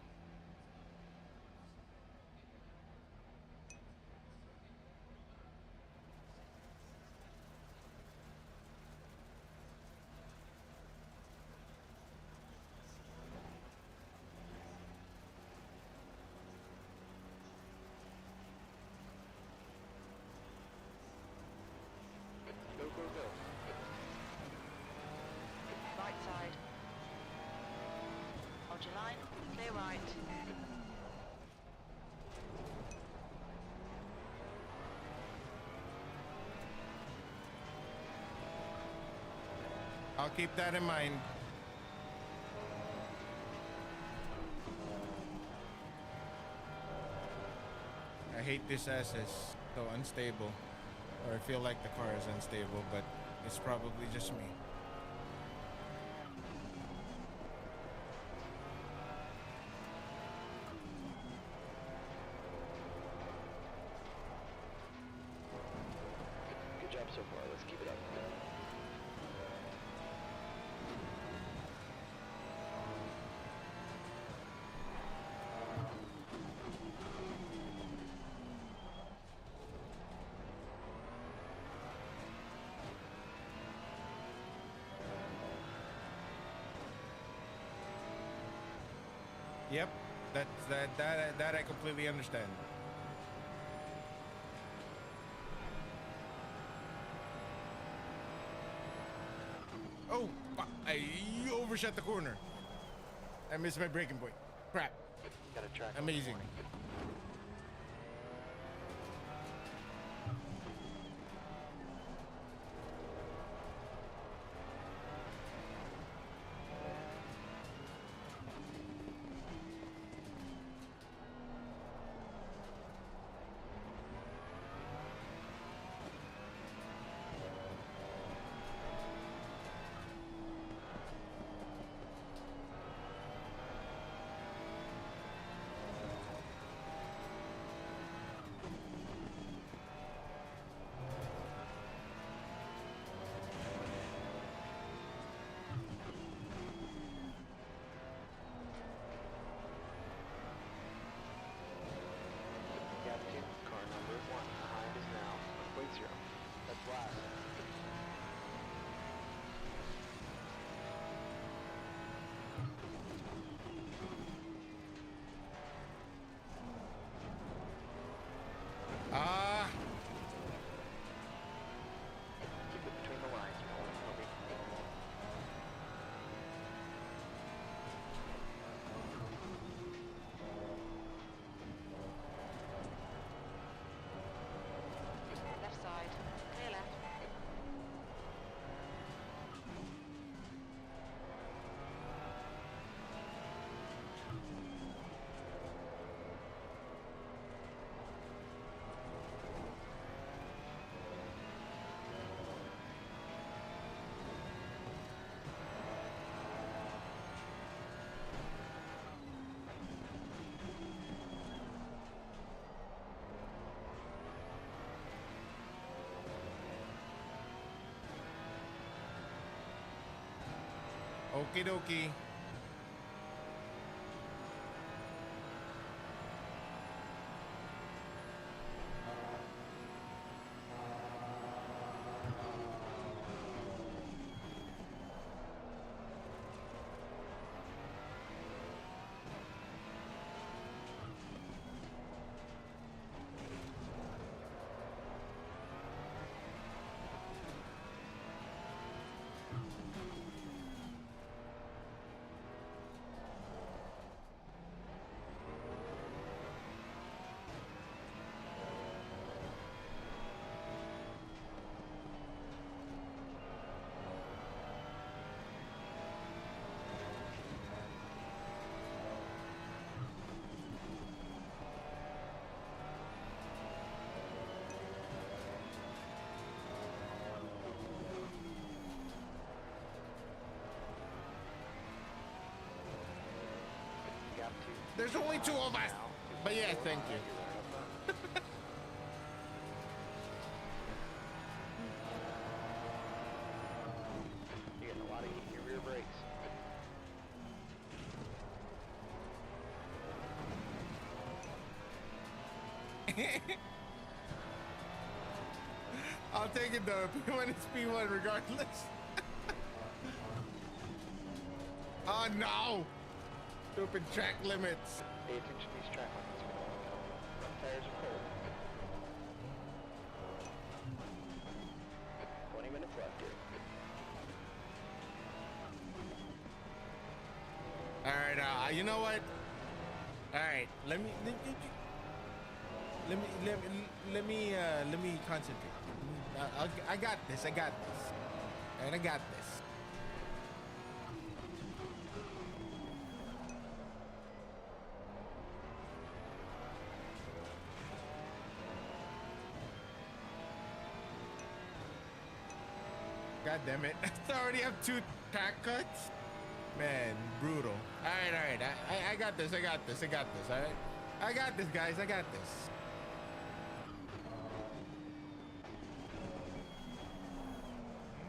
Go, go, go. Right side. Hold your line. Clear right. I'll keep that in mind. I hate this as it's so unstable, or I feel like the car is unstable, but it's probably just me. Good job so far. Let's keep it up. Yep. That I completely understand. Oh, I overshot the corner. I missed my braking point. Crap. Got a track. Amazing. Gap 2, car number 1 behind is now 1.0. That's last. Ah. Keep it between the lines, Toby. Left side. Clear left. Okie dokie. Gap 2. There's only two of us. Now, But yeah, thank you. You're right up front. You're getting a lot of heat in your rear brakes. I'll take it though. P1 is P1 regardless. Oh no! Stupid track limits. Pay attention to these track limits. Front tires are cold. 20 minutes left here. All right, you know what? All right, let me concentrate. I got this. And I got this. God damn it. I already have 2 track cuts. Man, brutal. All right. I got this. All right. I got this, guys. I got this.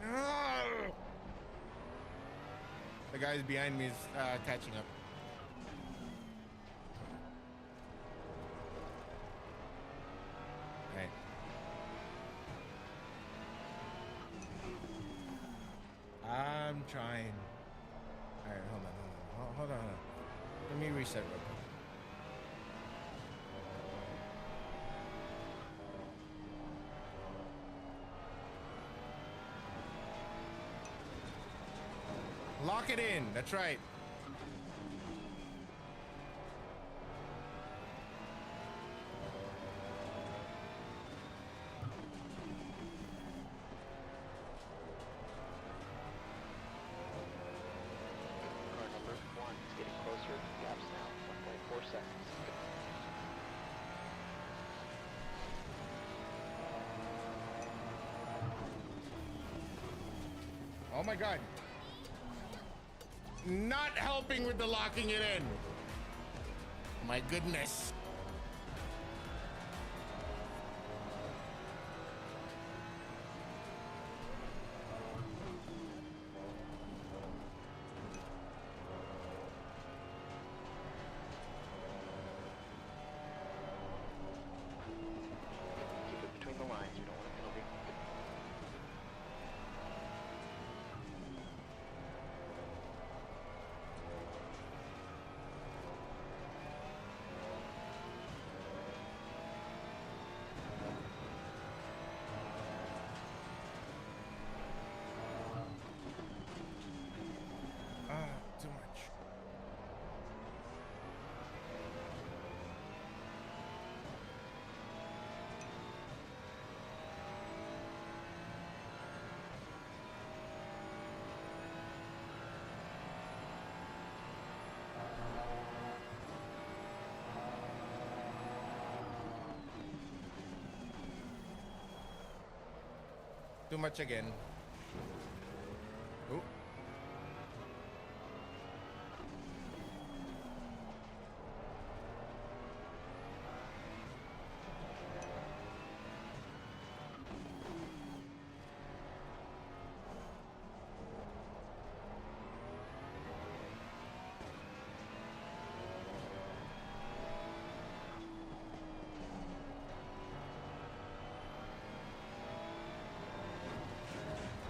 No! The guys behind me is catching up. All right. I'm trying. All right, hold on. Let me reset real quick. Lock it in. That's right. Car number 1 is getting closer. Gaps now 1.4 seconds. Oh my God. Not helping with the locking it in. My goodness. Keep it between the lines. We don't want a penalty. Too much. Too much again. Oh.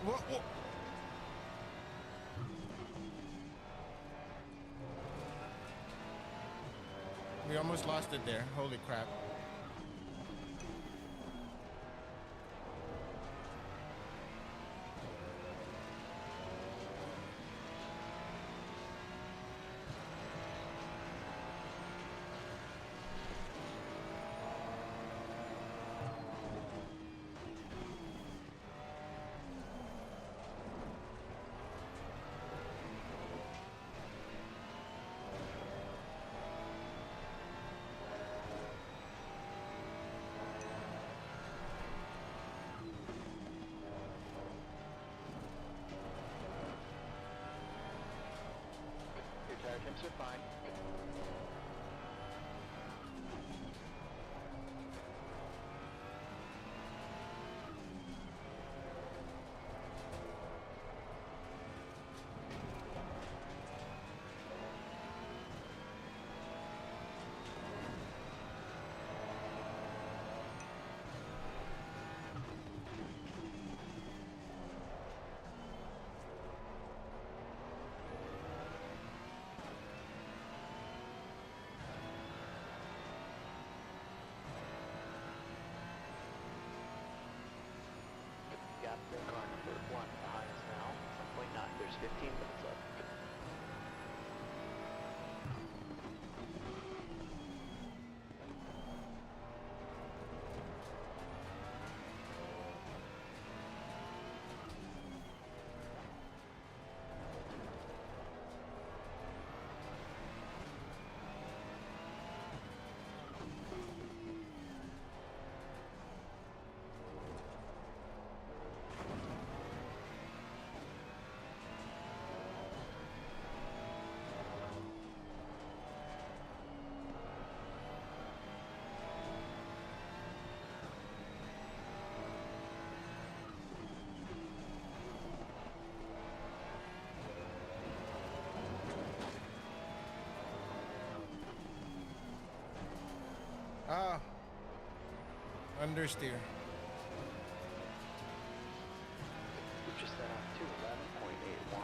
Whoa. We almost lost it there. Holy crap. Your tire temps are fine. Gap in car number 1 behind us now. 1.9. There's 15 minutes left. Understeer. We've just set off to 11.81.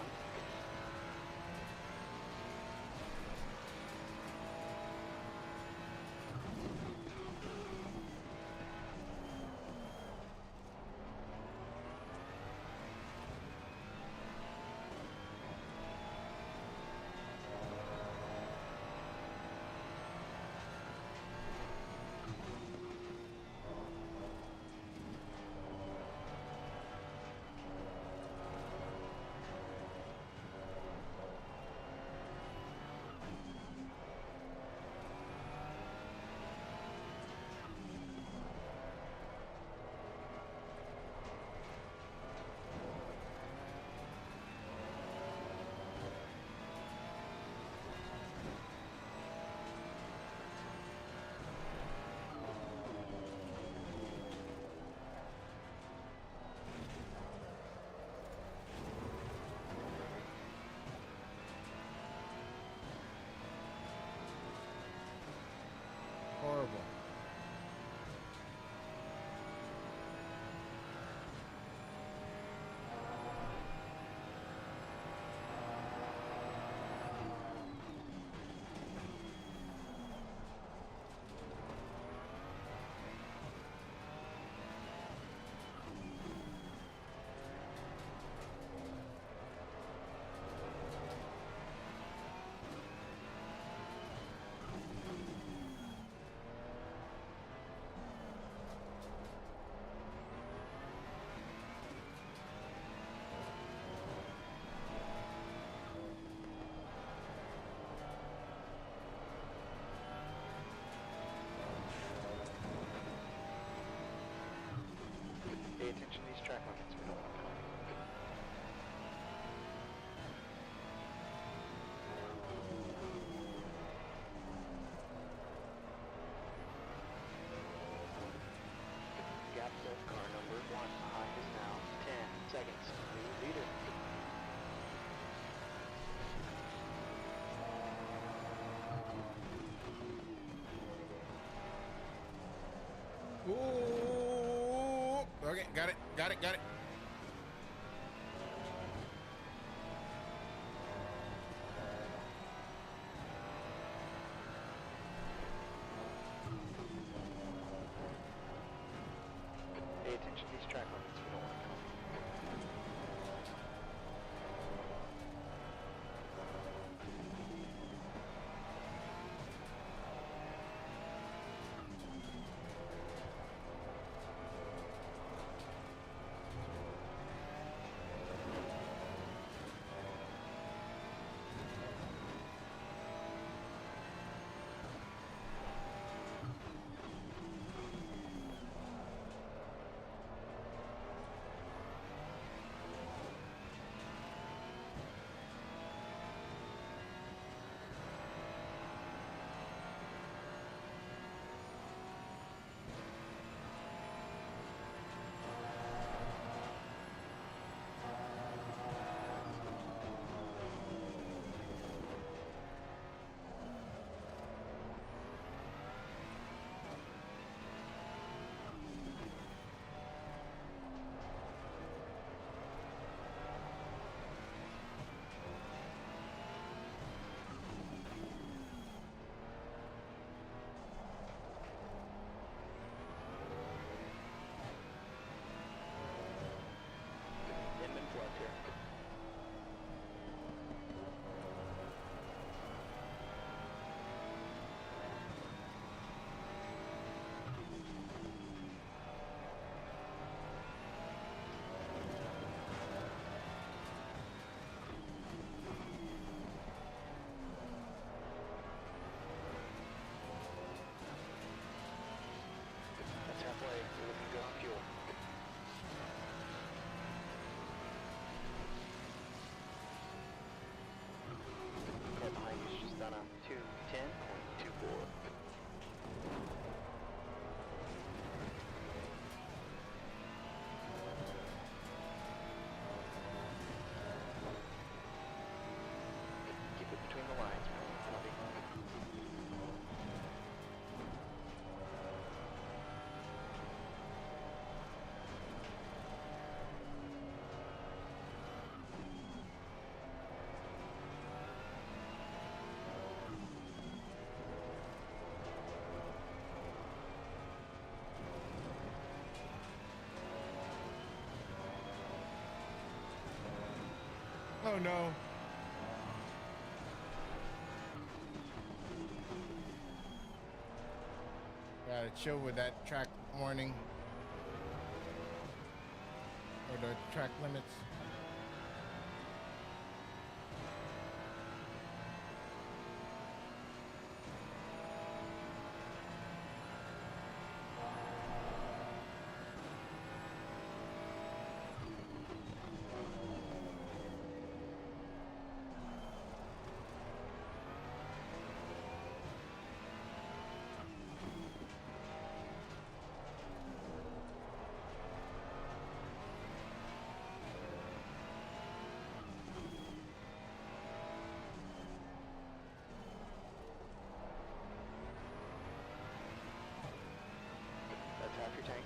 Got it. Pay attention to these track limits. We don't want to come. Inman's left here. That's halfway. We're looking good on fuel. Car behind you's just done a 210.24. Keep it between the lines, Robbie. Oh no. Gotta chill with that track warning. Or the track limits. That's half your tank.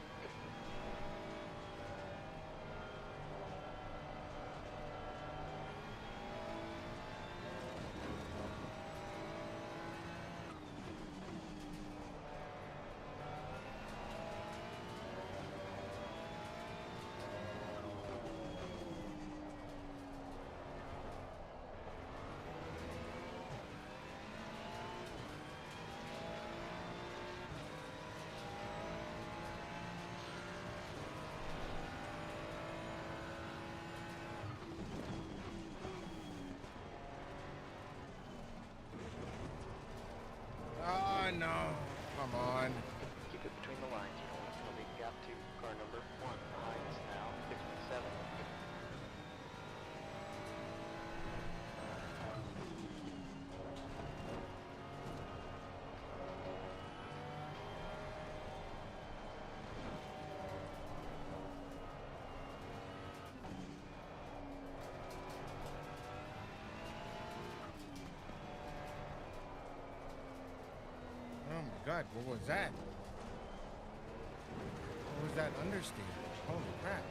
Oh no. Come on. Keep it between the lines. You don't want to come big gap to car number 1 behind us now, 57. Oh my god, what was that? What was that understeer? Holy crap.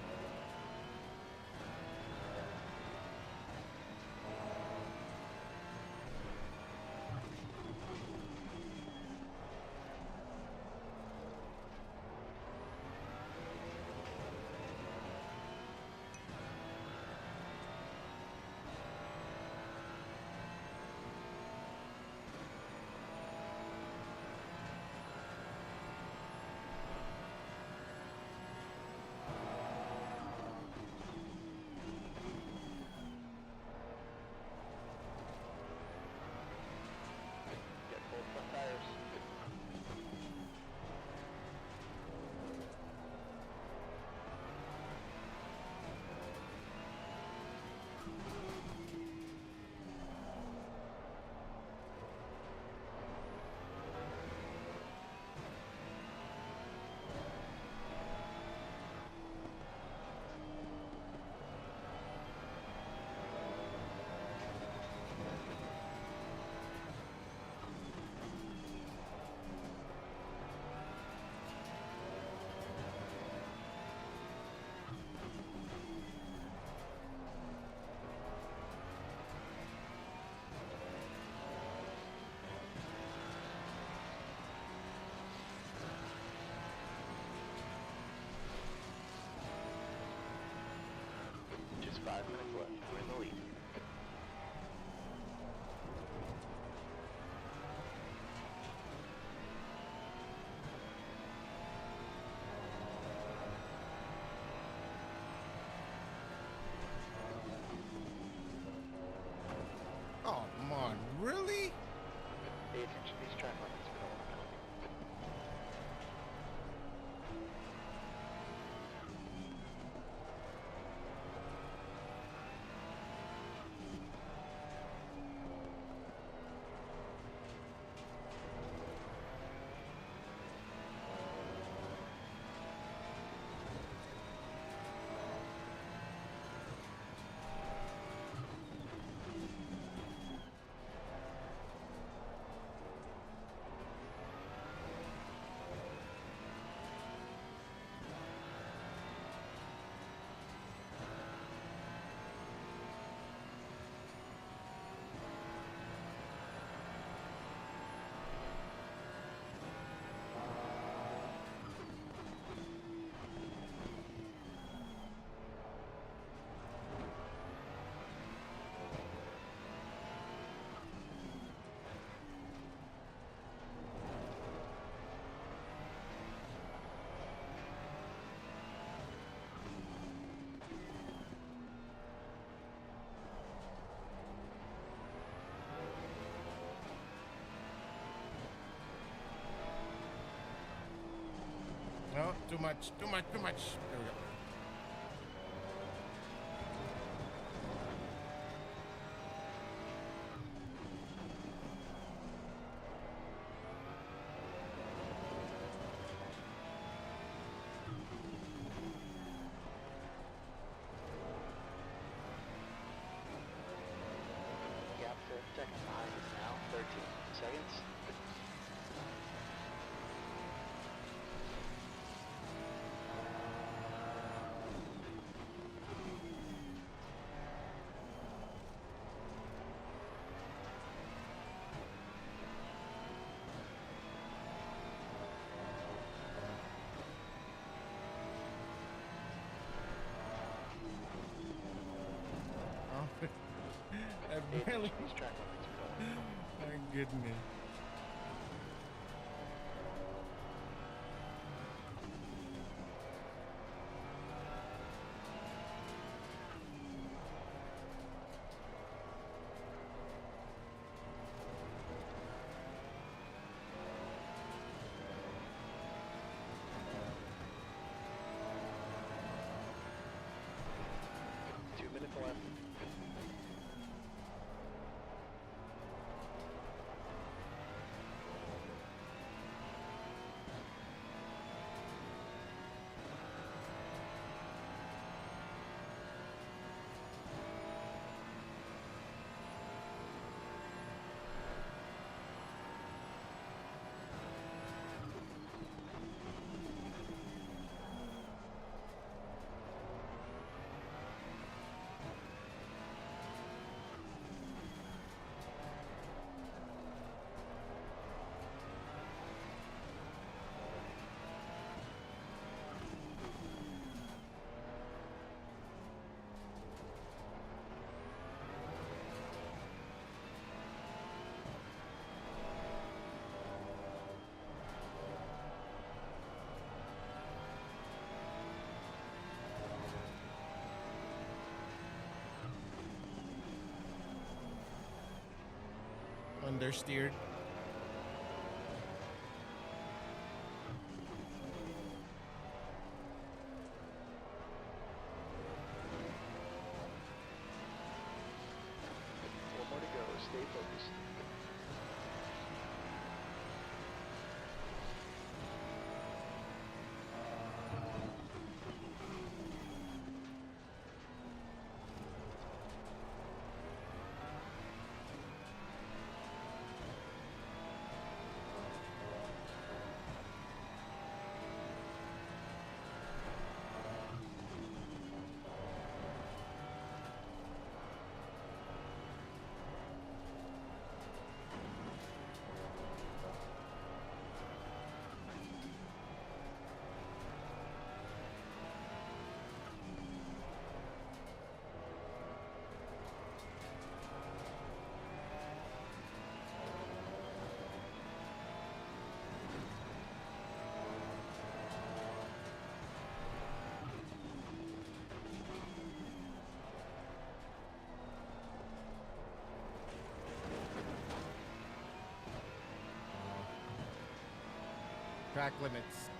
much. Too much. Too much. There we go. Gap for second behind is now 13 seconds. Oh, I Pay barely. attention, these track limits are going. My goodness. Two minutes left. Understeered. One more to go. Stay focused. Track limits.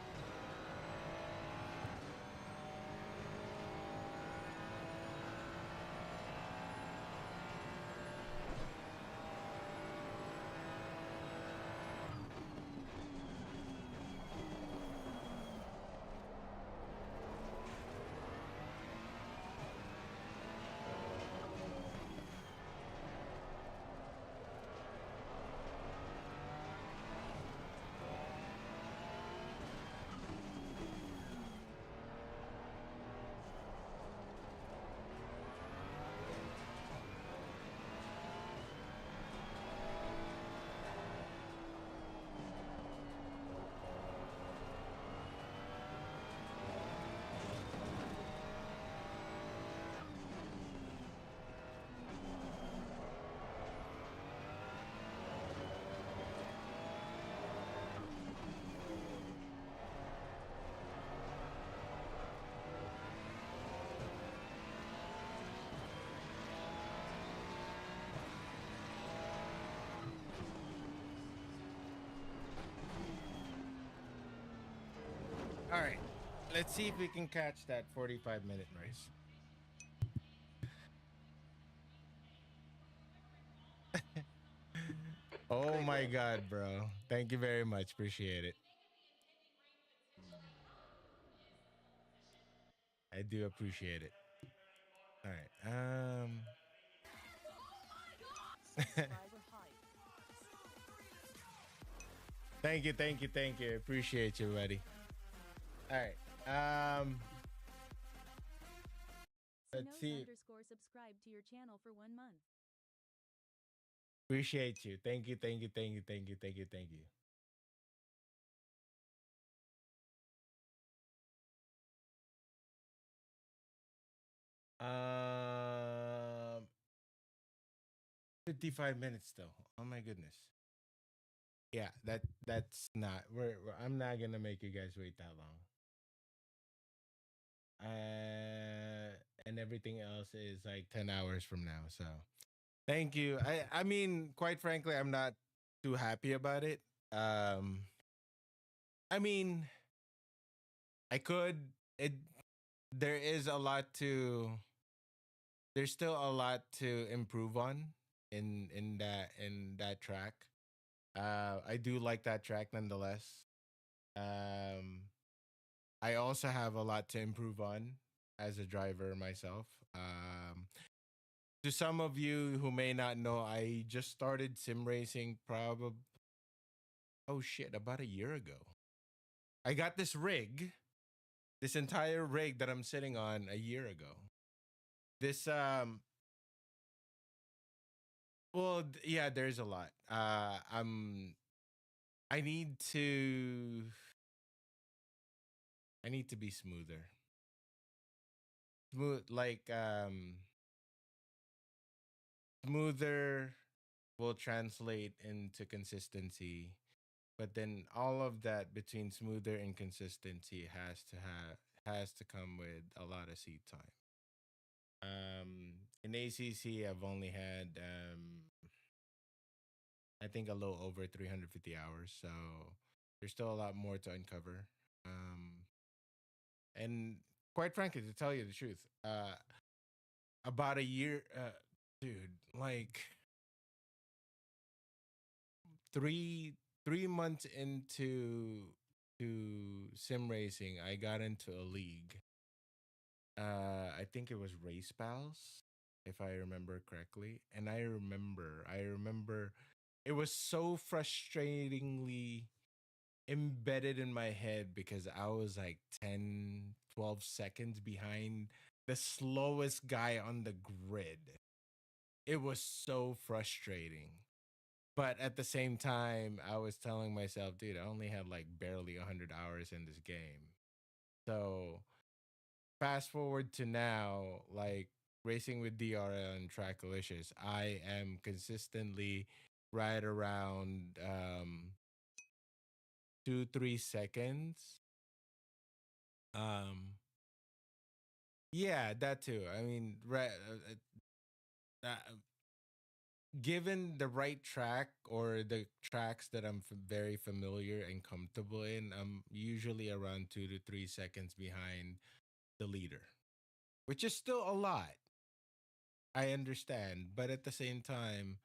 All right. let's see if we can catch that 45-minute race. Oh Great my win. god, bro. Thank you very much. Appreciate it. I do appreciate it. All right. Subscriber hype. Thank you, thank you, thank you. Appreciate you, buddy. All right. Let's Sinode see. underscore subscribe to your channel for 1 month. Appreciate you. Thank you, thank you, thank you, thank you, thank you, thank you. Um 55 minutes still. Oh my goodness. Yeah, that's not I'm not gonna make you guys wait that long. And everything else is like 10 hours from now. So thank you. I mean, quite frankly, I'm not too happy about it. Um I mean, I could it there is a lot to there's still a lot to improve on in that track. I do like that track nonetheless. Um I also have a lot to improve on as a driver myself. To some of you who may not know, I just started sim racing probably oh shit, about a year ago. I got this rig, this entire rig that I'm sitting on a year ago. This yeah, there's a lot. I need to I need to be smoother. Smooth like smoother will translate into consistency, but then all of that between smoother and consistency has to come with a lot of seat time. In ACC, I've only had I think a little over 350 hours, so there's still a lot more to uncover. And quite frankly, to tell you the truth, about a year, dude, like three months to sim racing, I got into a league. I think it was Race Pals, if I remember correctly. And I remember it was so frustratingly embedded in my head because I was like 10, 12 seconds behind the slowest guy on the grid. It was so frustrating. But at the same time, I was telling myself, dude, I only had like barely 100 hours in this game. So fast forward to now, like racing with DRL and Trackalicious, I am consistently right around 2 3 seconds. Um, yeah, that too. I mean, right. Given the right track or the tracks that I'm very familiar and comfortable in, I'm usually around 2 to 3 seconds behind the leader, which is still a lot. I understand, but at the same time,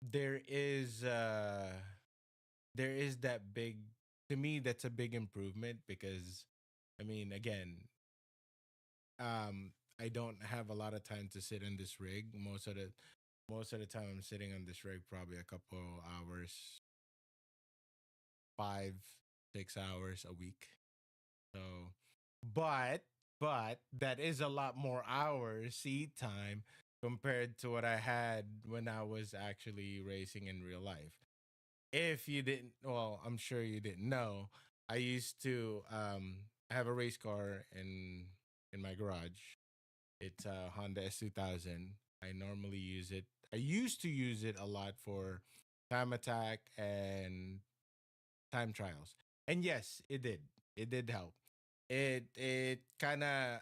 there is uh there is that big to me that's a big improvement because I mean again, I don't have a lot of time to sit in this rig. Most of the time I'm sitting on this rig probably a couple hours, 5 6 hours a week. So but but that is a lot more hours seat time compared to what I had when I was actually racing in real life. If you didn't, well, I'm sure you didn't know, I used to have a race car in my garage. It's a Honda S2000. I normally use it. I used to use it a lot for time attack and time trials. And yes, it did. It did help. It kind of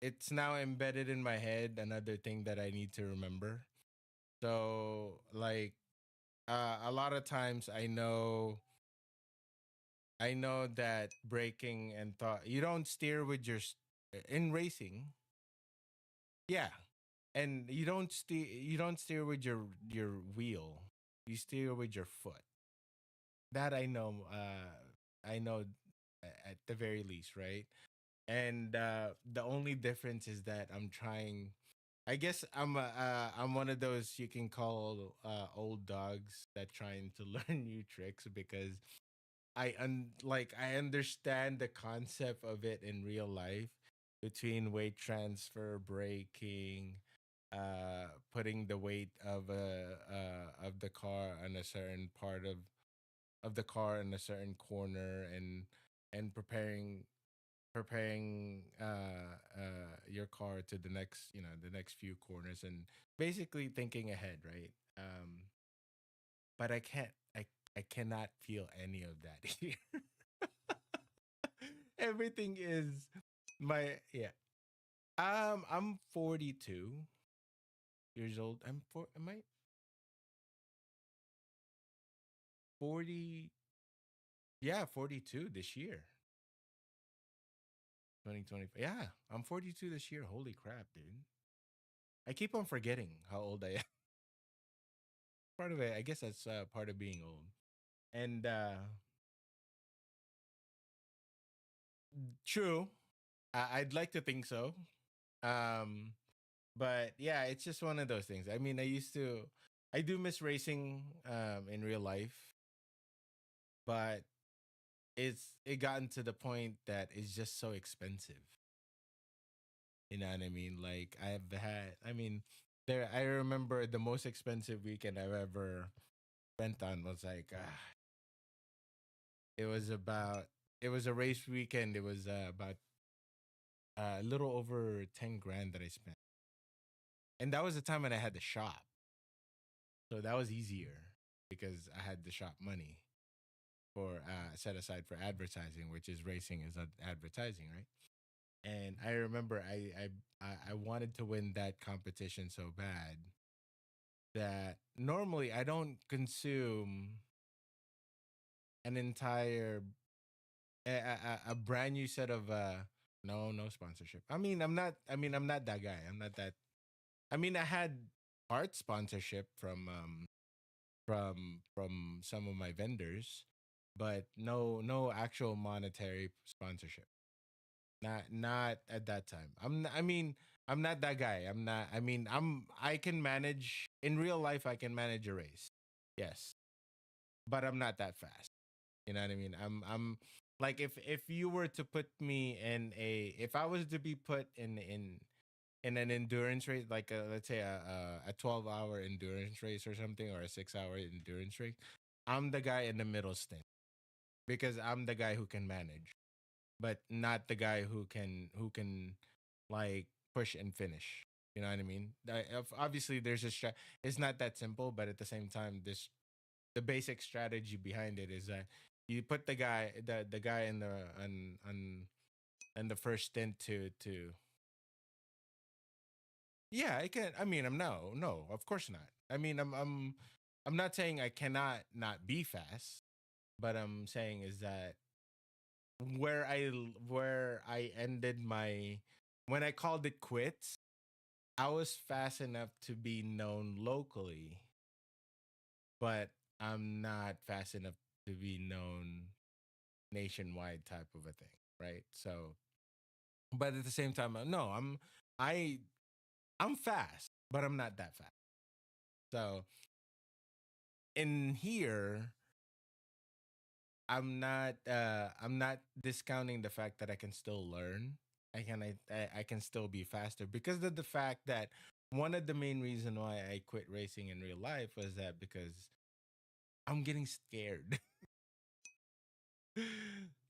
it's now embedded in my head, another thing that I need to remember. So like a lot of times I know I know that braking and thought you don't steer with your in racing. Yeah, and you don't steer with your wheel. You steer with your foot. That I know. I know at the very least, right? And the only difference is that I'm trying. I guess I'm one of those you can call old dogs that trying to learn new tricks because I understand the concept of it in real life between weight transfer, braking, putting the weight of the car on a certain part of the car in a certain corner and preparing your car to the next the next few corners and basically thinking ahead, right? But I cannot feel any of that here. Everything is my yeah. I'm 42 years old. Am I 40? Yeah, 42 this year. 2020. Yeah, I'm 42 this year. Holy crap, dude. I keep on forgetting how old I am. Part of it, I guess that's part of being old. And true. I'd like to think so. Um but yeah, it's just one of those things. I mean, I do miss racing in real life, but it gotten to the point that it's just so expensive. You know what I mean? Like I mean, there I remember the most expensive weekend I've ever went on was like it was about it was a race weekend. It was about a little over 10 grand that I spent. And that was the time when I had the shop. So that was easier because I had the shop money for set aside for advertising, which is racing is advertising, right? And I remember I wanted to win that competition so bad that normally I don't consume an entire a brand new set of no sponsorship. I'm not that guy. I'm not that. I mean I had art sponsorship from some of my vendors, but no actual monetary sponsorship. Not at that time. I mean, I'm not that guy. I'm not. I mean, I can manage in real life. I can manage a race. Yes, but I'm not that fast. You know what I mean? I'm like if you were to put me in a if I was to be put in an endurance race like let's say a 12-hour endurance race or something or a 6-hour endurance race, I'm the guy in the middle stint because I'm the guy who can manage but not the guy who can like push and finish. You know what I mean? Obviously, there's a it's not that simple, but at the same time, this the basic strategy behind it is that you put the guy in the on the first stint to yeah. I can. I mean, I'm no, of course not. I mean, I'm not saying I cannot not be fast, but I'm saying is that where I ended my when I called it quits, I was fast enough to be known locally, but I'm not fast enough to be known nationwide type of a thing, right? So, but at the same time, no, I I'm fast, but I'm not that fast. So, in here, I'm not discounting the fact that I can still learn. I can still be faster because of the fact that one of the main reason why I quit racing in real life was that because I'm getting scared.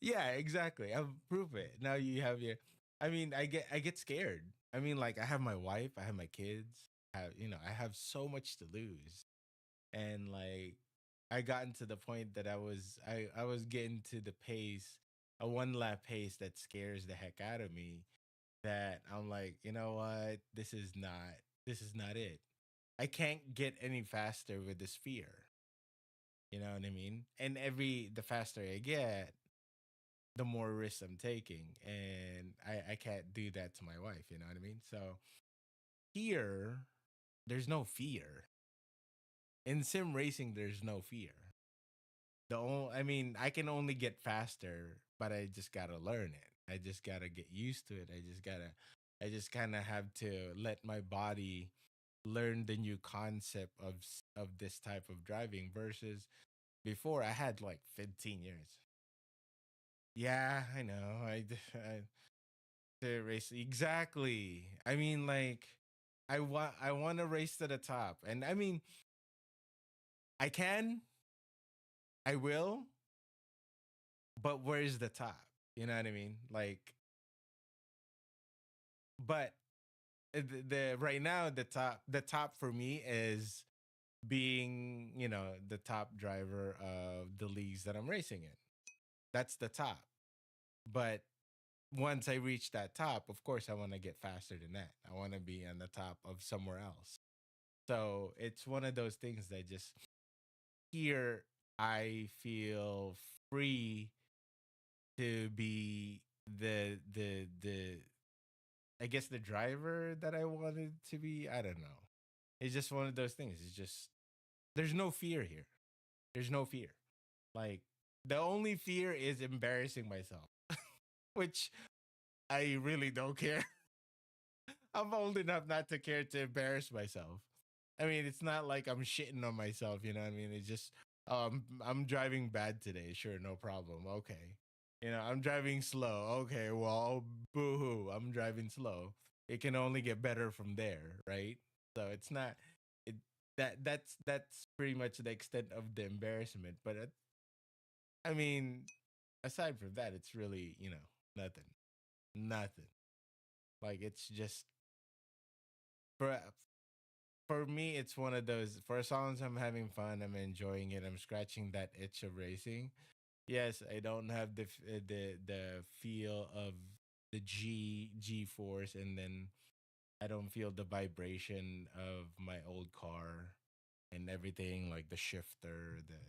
Yeah, exactly. I've proved it. Now you have your I mean, I get scared. I mean, like I have my wife, I have my kids, I have so much to lose. And like I gotten to the point that I was getting to the pace, a one lap pace that scares the heck out of me. That I'm like, you know what? This is not it. I can't get any faster with this fear. You know what I mean? And the faster I get, the more risks I'm taking, and I can't do that to my wife. You know what I mean? So here, there's no fear in sim racing. There's no fear. I mean, I can only get faster, but I just gotta learn it. I just gotta get used to it. I just kind of have to let my body learn the new concept of this type of driving versus before I had like 15 years. Yeah, I know. I to race exactly. I mean, like, I want to race to the top, and I mean, I can, I will, but where's the top? You know what I mean? Like, but the right now the top for me is being, you know, the top driver of the leagues that I'm racing in. That's the top. But once I reach that top, of course I want to get faster than that. I want to be on the top of somewhere else. So it's one of those things that just here I feel free to be the I guess the driver that I wanted to be. I don't know. It's just one of those things. It's just there's no fear here. There's no fear. Like the only fear is embarrassing myself, which I really don't care. I'm old enough not to care to embarrass myself. I mean, it's not like I'm shitting on myself, you know what I mean? It's just I'm driving bad today. Sure, no problem. Okay. You know, I'm driving slow. Okay, well, boo-hoo. I'm driving slow. It can only get better from there, right? So it's not it that's pretty much the extent of the embarrassment, but I mean, aside from that, it's really, you know, nothing. Nothing. Like it's just for for me, it's one of those. For as long as I'm having fun, I'm enjoying it. I'm scratching that itch of racing. Yes, I don't have the feel of the G force, and then I don't feel the vibration of my old car and everything, like the shifter, the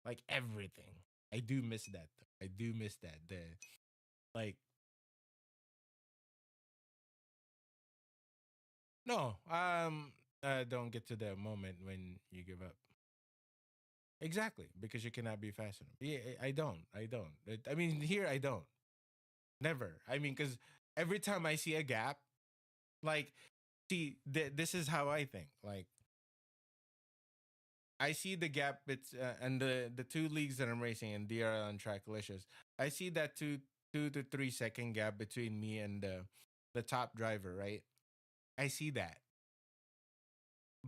like everything. I do miss that. Though. I do miss that. The like no, don't get to that moment when you give up. Exactly, because you cannot be fast enough. Yeah, I don't. I don't. I mean, here I don't. Never. I mean, because every time I see a gap, like, see, this is how I think. Like, I see the gap. It's and the two leagues that I'm racing in, DRL and Tracklicious. I see that 2 to 3 second gap between me and the top driver. Right. I see that.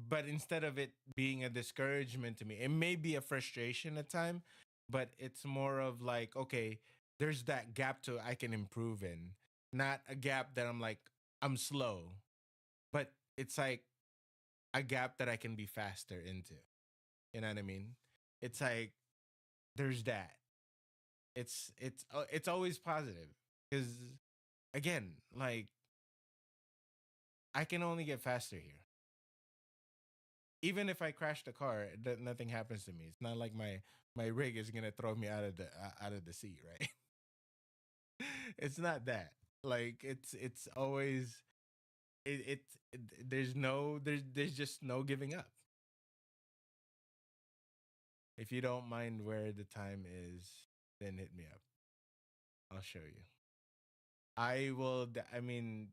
But instead of it being a discouragement to me, it may be a frustration at time, but it's more of like, okay, there's that gap to I can improve in, not a gap that I'm like I'm slow, but it's like a gap that I can be faster into. You know what I mean? It's like there's that. It's always positive because again, like I can only get faster here. Even if I crash the car, nothing happens to me. It's not like my rig is gonna throw me out of the seat, right? It's not that. Like it's always there's no there's just no giving up. If you don't mind where the time is, then hit me up. I'll show you. I will. I mean,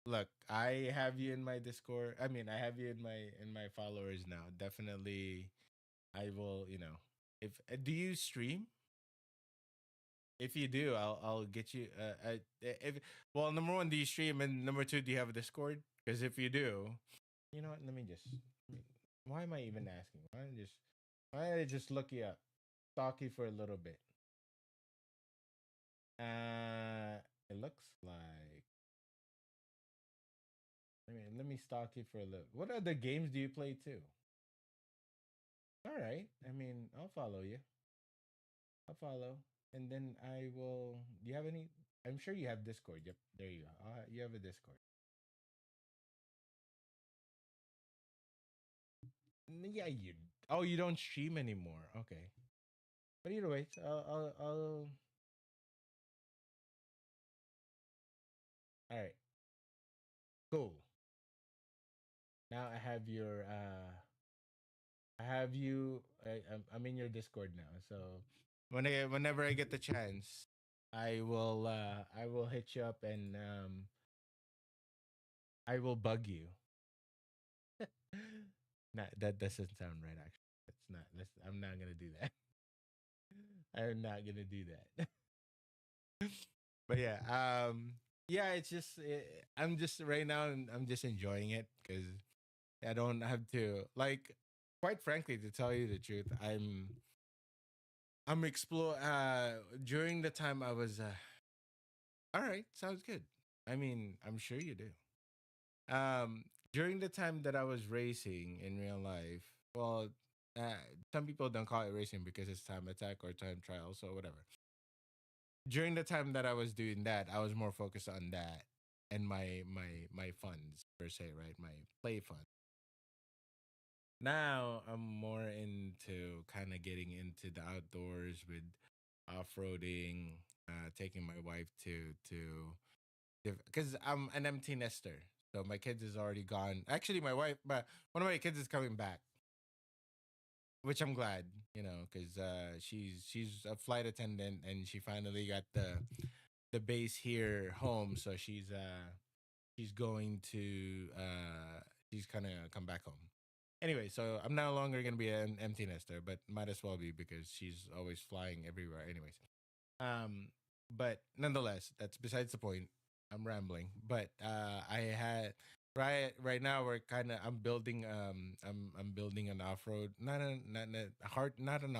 look, I have you in my Discord. I mean, I have you in my followers now. Definitely, I will. You know, if do you stream? If you do, I'll get you. If well, number one, do you stream, and number two, do you have a Discord? Because if you do, you know what? Let me just. Why am I even asking? Why don't I just look you up, stalk you for a little bit. It looks like. Let me stalk you for a little. What other games do you play too? All right. I mean, I'll follow you. I'll follow, and then I will. Do you have any? I'm sure you have Discord. Yep, there you go. You have a Discord. Yeah, you. Oh, you don't stream anymore. Okay. But either way, I'll. All right. Cool. Now I have you. I'm in your Discord now. So whenever I get the chance, I will hit you up and I will bug you. Not that doesn't sound right. Actually, that's not. I'm not gonna do that. I'm not gonna do that. But yeah, yeah. It's just I'm just right now. I'm just enjoying it because I don't have to like. Quite frankly, to tell you the truth, I'm explore. During the time I was. All right, sounds good. I mean, I'm sure you do. During the time that I was racing in real life, well, uh, some people don't call it racing because it's time attack or time trial, so whatever. During the time that I was doing that, I was more focused on that and my funds per se, right? My play fund. Now I'm more into kind of getting into the outdoors with off-roading, taking my wife to because I'm an empty nester. So my kids is already gone. Actually, my wife, but one of my kids is coming back, which I'm glad, because she's a flight attendant and she finally got the base here home. So she's going to she's gonna come back home. Anyway, so I'm no longer gonna be an empty nester, but might as well be because she's always flying everywhere. Anyways, um, but nonetheless, that's besides the point. I'm rambling, but I had right now we're kind of I'm building an off road, not a hard not an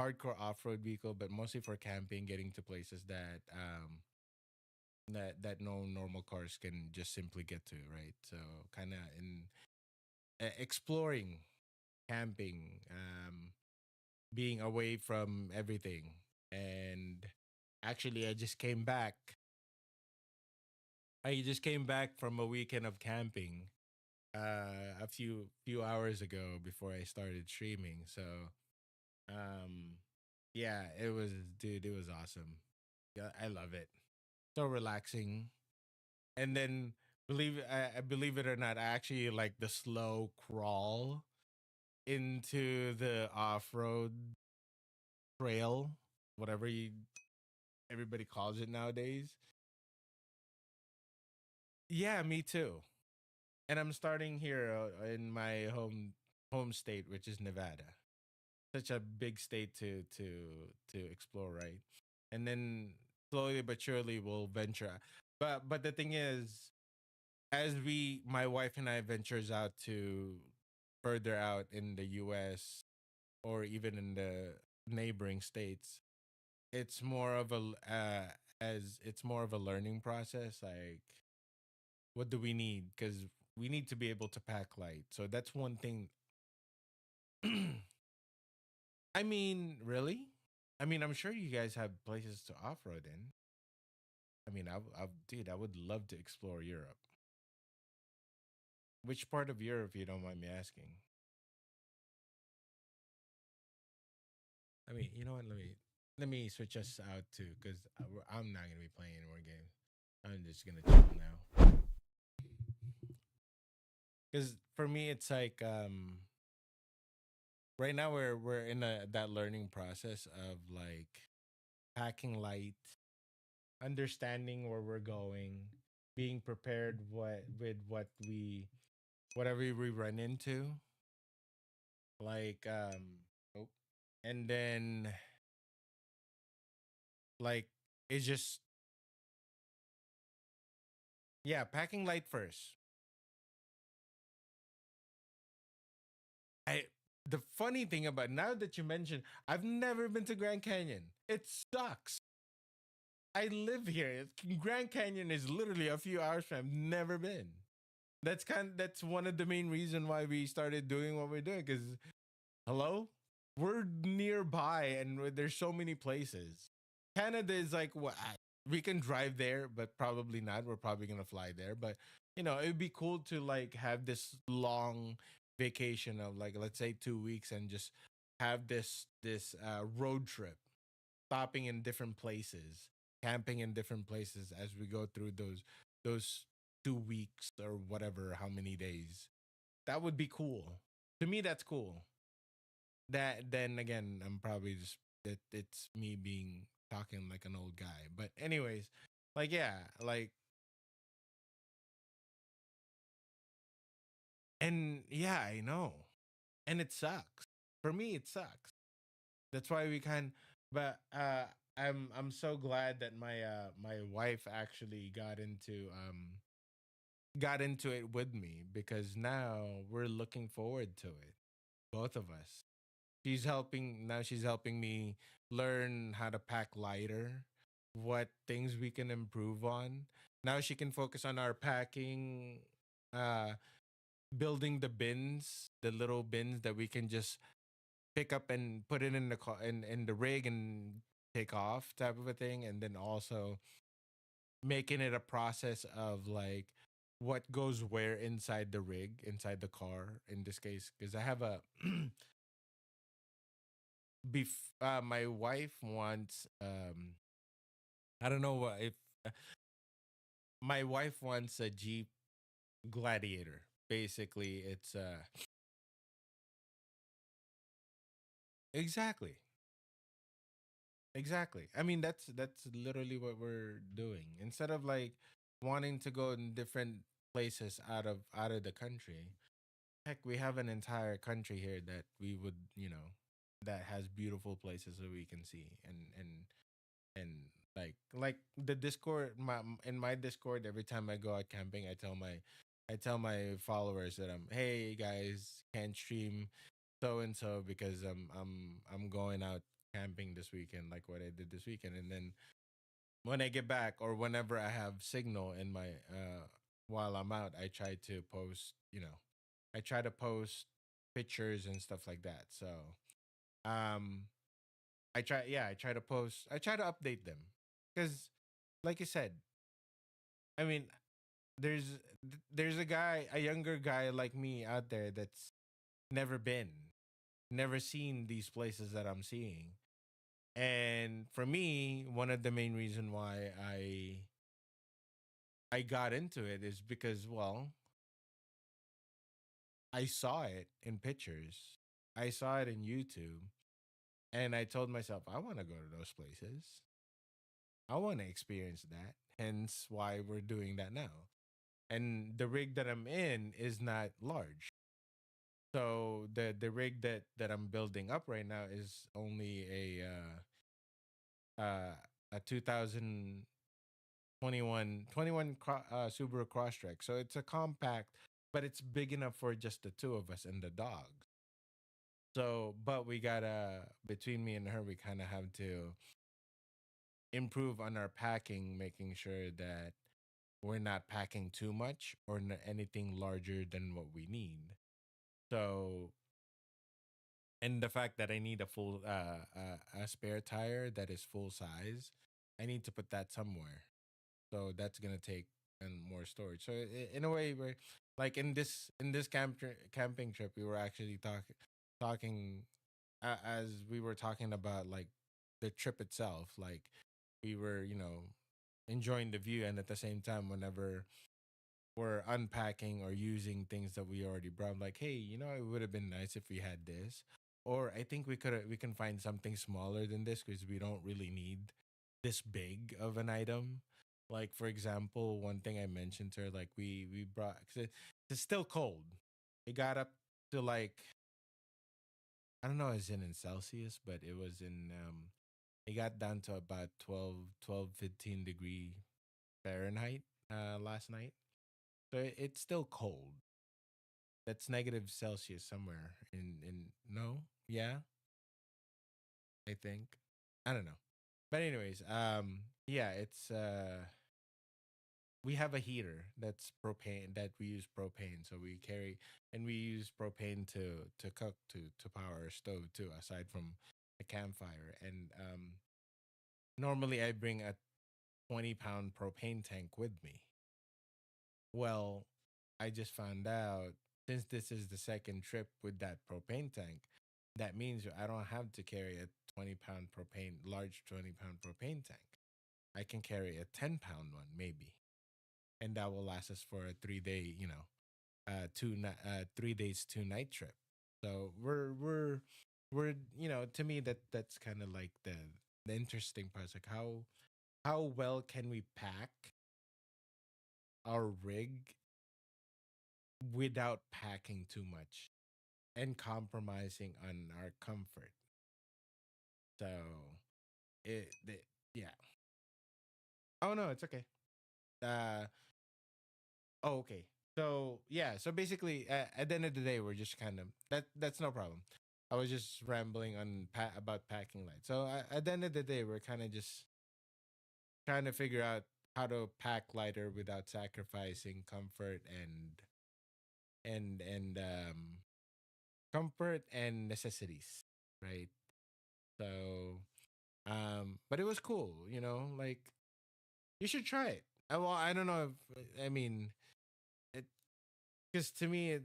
hardcore off road vehicle, but mostly for camping, getting to places that no normal cars can just simply get to, right? So kind of in exploring, camping, being away from everything, and actually I just came back from a weekend of camping a few hours ago before I started streaming. So um yeah, it was dude, it was awesome. Yeah, I love it. So relaxing. And then I believe it or not, I actually like the slow crawl into the off-road trail, whatever everybody calls it nowadays. Yeah, me too. And I'm starting here in my home state, which is Nevada. Such a big state to explore, right? And then slowly but surely we'll venture out. But the thing is, as my wife and I ventures out to further out in the US or even in the neighboring states, it's more of a as it's more of a learning process. Like, what do we need? Because we need to be able to pack light. So that's one thing. I mean, really? I mean, I'm sure you guys have places to off road in. I mean, dude, I would love to explore Europe. Which part of Europe, if you don't mind me asking? I mean, you know what? Let me switch us out too, because I'm not gonna be playing any more games. I'm just gonna chill now. Because for me, it's like right now we're in that learning process of like packing light, understanding where we're going, being prepared with whatever we run into, like oh, and then like it's just yeah, packing light first. I The funny thing about now that you mentioned, I've never been to Grand Canyon. It sucks. I live here. Grand Canyon is literally a few hours from. I've never been. That's one of the main reason why we started doing what we're doing. Because hello, we're nearby and there's so many places. Canada is like what we can drive there, but probably not. We're probably gonna fly there, but it'd be cool to like have this long vacation of like let's say 2 weeks and just have this road trip, stopping in different places, camping in different places as we go through those. those 2 weeks or whatever, how many days. That would be cool. To me, that's cool. That then again, I'm probably just it's me being talking like an old guy. But anyways, like yeah, like and yeah, I know. And it sucks. For me it sucks. That's why we can but I'm so glad that my wife actually got into it with me because now we're looking forward to it. Both of us. She's helping me learn how to pack lighter, what things we can improve on. Now she can focus on our packing, uh building the bins, the little bins that we can just pick up and put it in the in the rig and take off type of a thing, and then also making it a process of like what goes where inside the rig, inside the car in this case, because I have a my wife wants I don't know what if uh, my wife wants a Jeep Gladiator. Basically, it's exactly. Exactly. I mean, that's literally what we're doing. Instead of like wanting to go in different places out of the country, heck, we have an entire country here that we would, that has beautiful places that we can see and like the Discord in my Discord every time I go out camping, I tell my followers that hey guys, can't stream so and so because I'm going out camping this weekend like what I did this weekend, and then when I get back or whenever I have signal in my while I'm out, I try to post, I try to post pictures and stuff like that. So um I try to post, I try to update them because like you said, I mean, there's there's a guy, a younger guy like me out there that's never been, never seen these places that I'm seeing. And for me, one of the main reason why I got into it is because, well, I saw it in pictures. I saw it in YouTube and I told myself I want to go to those places. I want to experience that. Hence why we're doing that now. And the rig that I'm in is not large. So the rig that I'm building up right now is only a 2021 Subaru Crosstrek. So it's a compact, but it's big enough for just the two of us and the dog. So, but we gotta between me and her, we kind of have to improve on our packing, making sure that we're not packing too much or anything larger than what we need. So, and the fact that I need a full a spare tire that is full size, I need to put that somewhere. So that's gonna take and more storage. So in a way, we're like in this camping trip, we were actually talking as we were talking about like the trip itself. Like we were, enjoying the view, and at the same time, whenever we're unpacking or using things that we already brought, I'm like, hey, it would have been nice if we had this. Or I think we can find something smaller than this because we don't really need this big of an item. Like for example, one thing I mentioned to her, like we brought 'cause it's still cold. It got up to like I don't know, is it in Celsius, but it was in it got down to about 15 degree Fahrenheit last night. So it's still cold. That's negative Celsius somewhere in no, yeah, I think. I don't know. But anyways, yeah, it's we have a heater that's propane that we use propane. So we carry and we use propane to cook to power our stove too, aside from a campfire. And normally I bring a 20-pound propane tank with me. Well, I just found out since this is the second trip with that propane tank, that means I don't have to carry a 20-pound large 20-pound propane tank. I can carry a 10-pound one, maybe. and that will last us for a 3 day, 3 days 2 night trip. So we're to me that's kind of like the interesting part. It's like how well can we pack our rig without packing too much and compromising on our comfort. So yeah. Oh no, it's okay. Uh oh, okay. So yeah, so basically, at the end of the day, we're just kind of that's no problem. I was just rambling on about packing light. So at the end of the day, we're kind of just trying to figure out how to pack lighter without sacrificing comfort and comfort and necessities, right? So but it was cool, like you should try it. Well, I don't know if I mean it, because to me,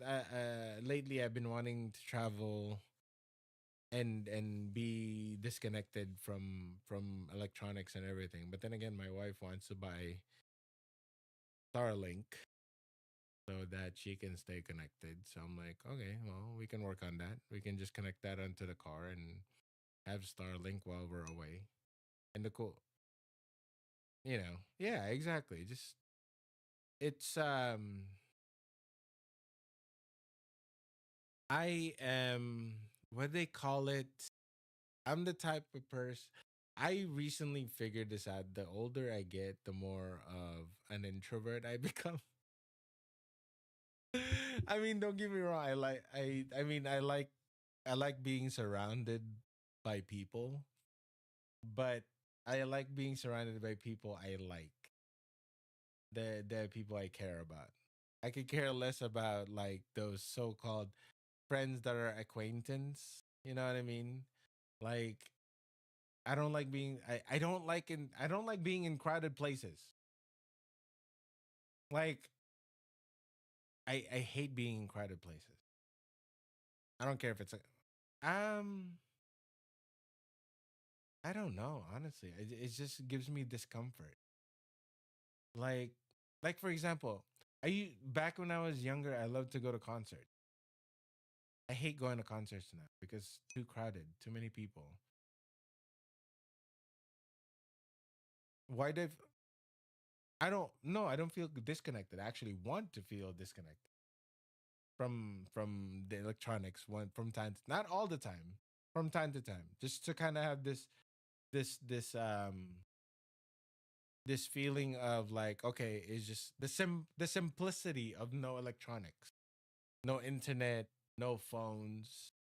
lately I've been wanting to travel and be disconnected from electronics and everything. But then again, my wife wants to buy Starlink so that she can stay connected. So I'm like, okay, well, we can work on that. We can just connect that onto the car and have Starlink while we're away. And the cool, yeah, exactly. Just it's I am what they call it. I'm the type of person. I recently figured this out. The older I get, the more of an introvert I become. I mean, don't get me wrong. I mean, I like being surrounded by people, but I like being surrounded by people I like. The people I care about. I could care less about like those so-called friends that are acquaintance. You know what I mean? Like I don't like being in crowded places. Like I hate being in crowded places. I don't care if it's I don't know, honestly. It just gives me discomfort. Like like for example, I back when I was younger, I loved to go to concerts. I hate going to concerts now because too crowded, too many people. Why did I don't no, I don't feel disconnected. I actually want to feel disconnected from the electronics one from time to, not all the time, from time to time. Just to kind of have this this feeling of like, okay, it's just the simplicity of no electronics, no internet, no phones,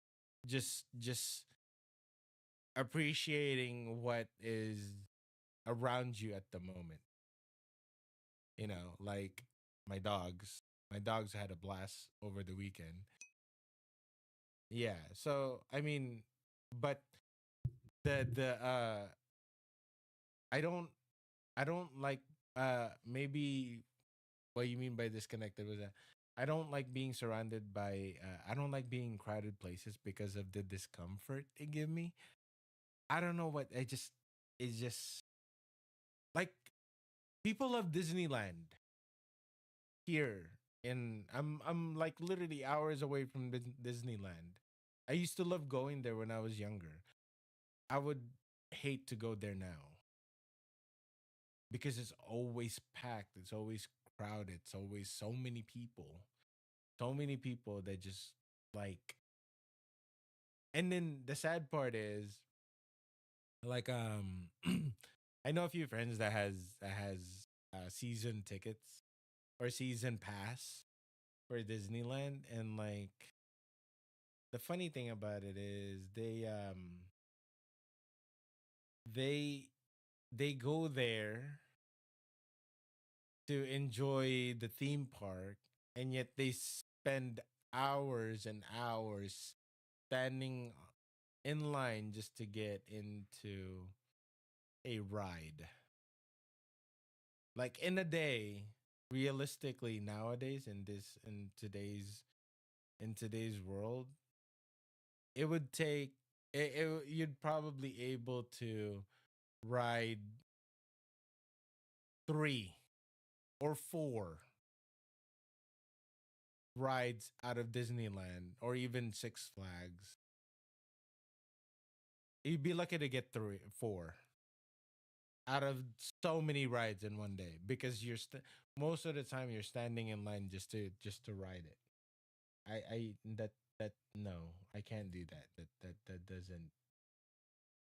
just appreciating what is around you at the moment. Like my dogs. My dogs had a blast over the weekend. Yeah. So I mean, but the I don't I don't like maybe what you mean by disconnected was that I don't like being surrounded by I don't like being in crowded places because of the discomfort it give me. I don't know what it's just like people of Disneyland here in I'm like literally hours away from Disneyland. I used to love going there when I was younger. I would hate to go there now because it's always packed, it's always crowded, it's always so many people. So many people that just like and then the sad part is like I know a few friends that has season tickets or season pass for Disneyland, and like the funny thing about it is they they go there to enjoy the theme park, and yet they spend hours and hours standing in line just to get into a ride. Like in a day, realistically nowadays in today's world, it would take you'd probably able to ride 3. or 4 rides out of Disneyland or even Six Flags, you'd be lucky to get 4 out of so many rides in one day because most of the time you're standing in line just to ride it. I that no, I can't do that. That doesn't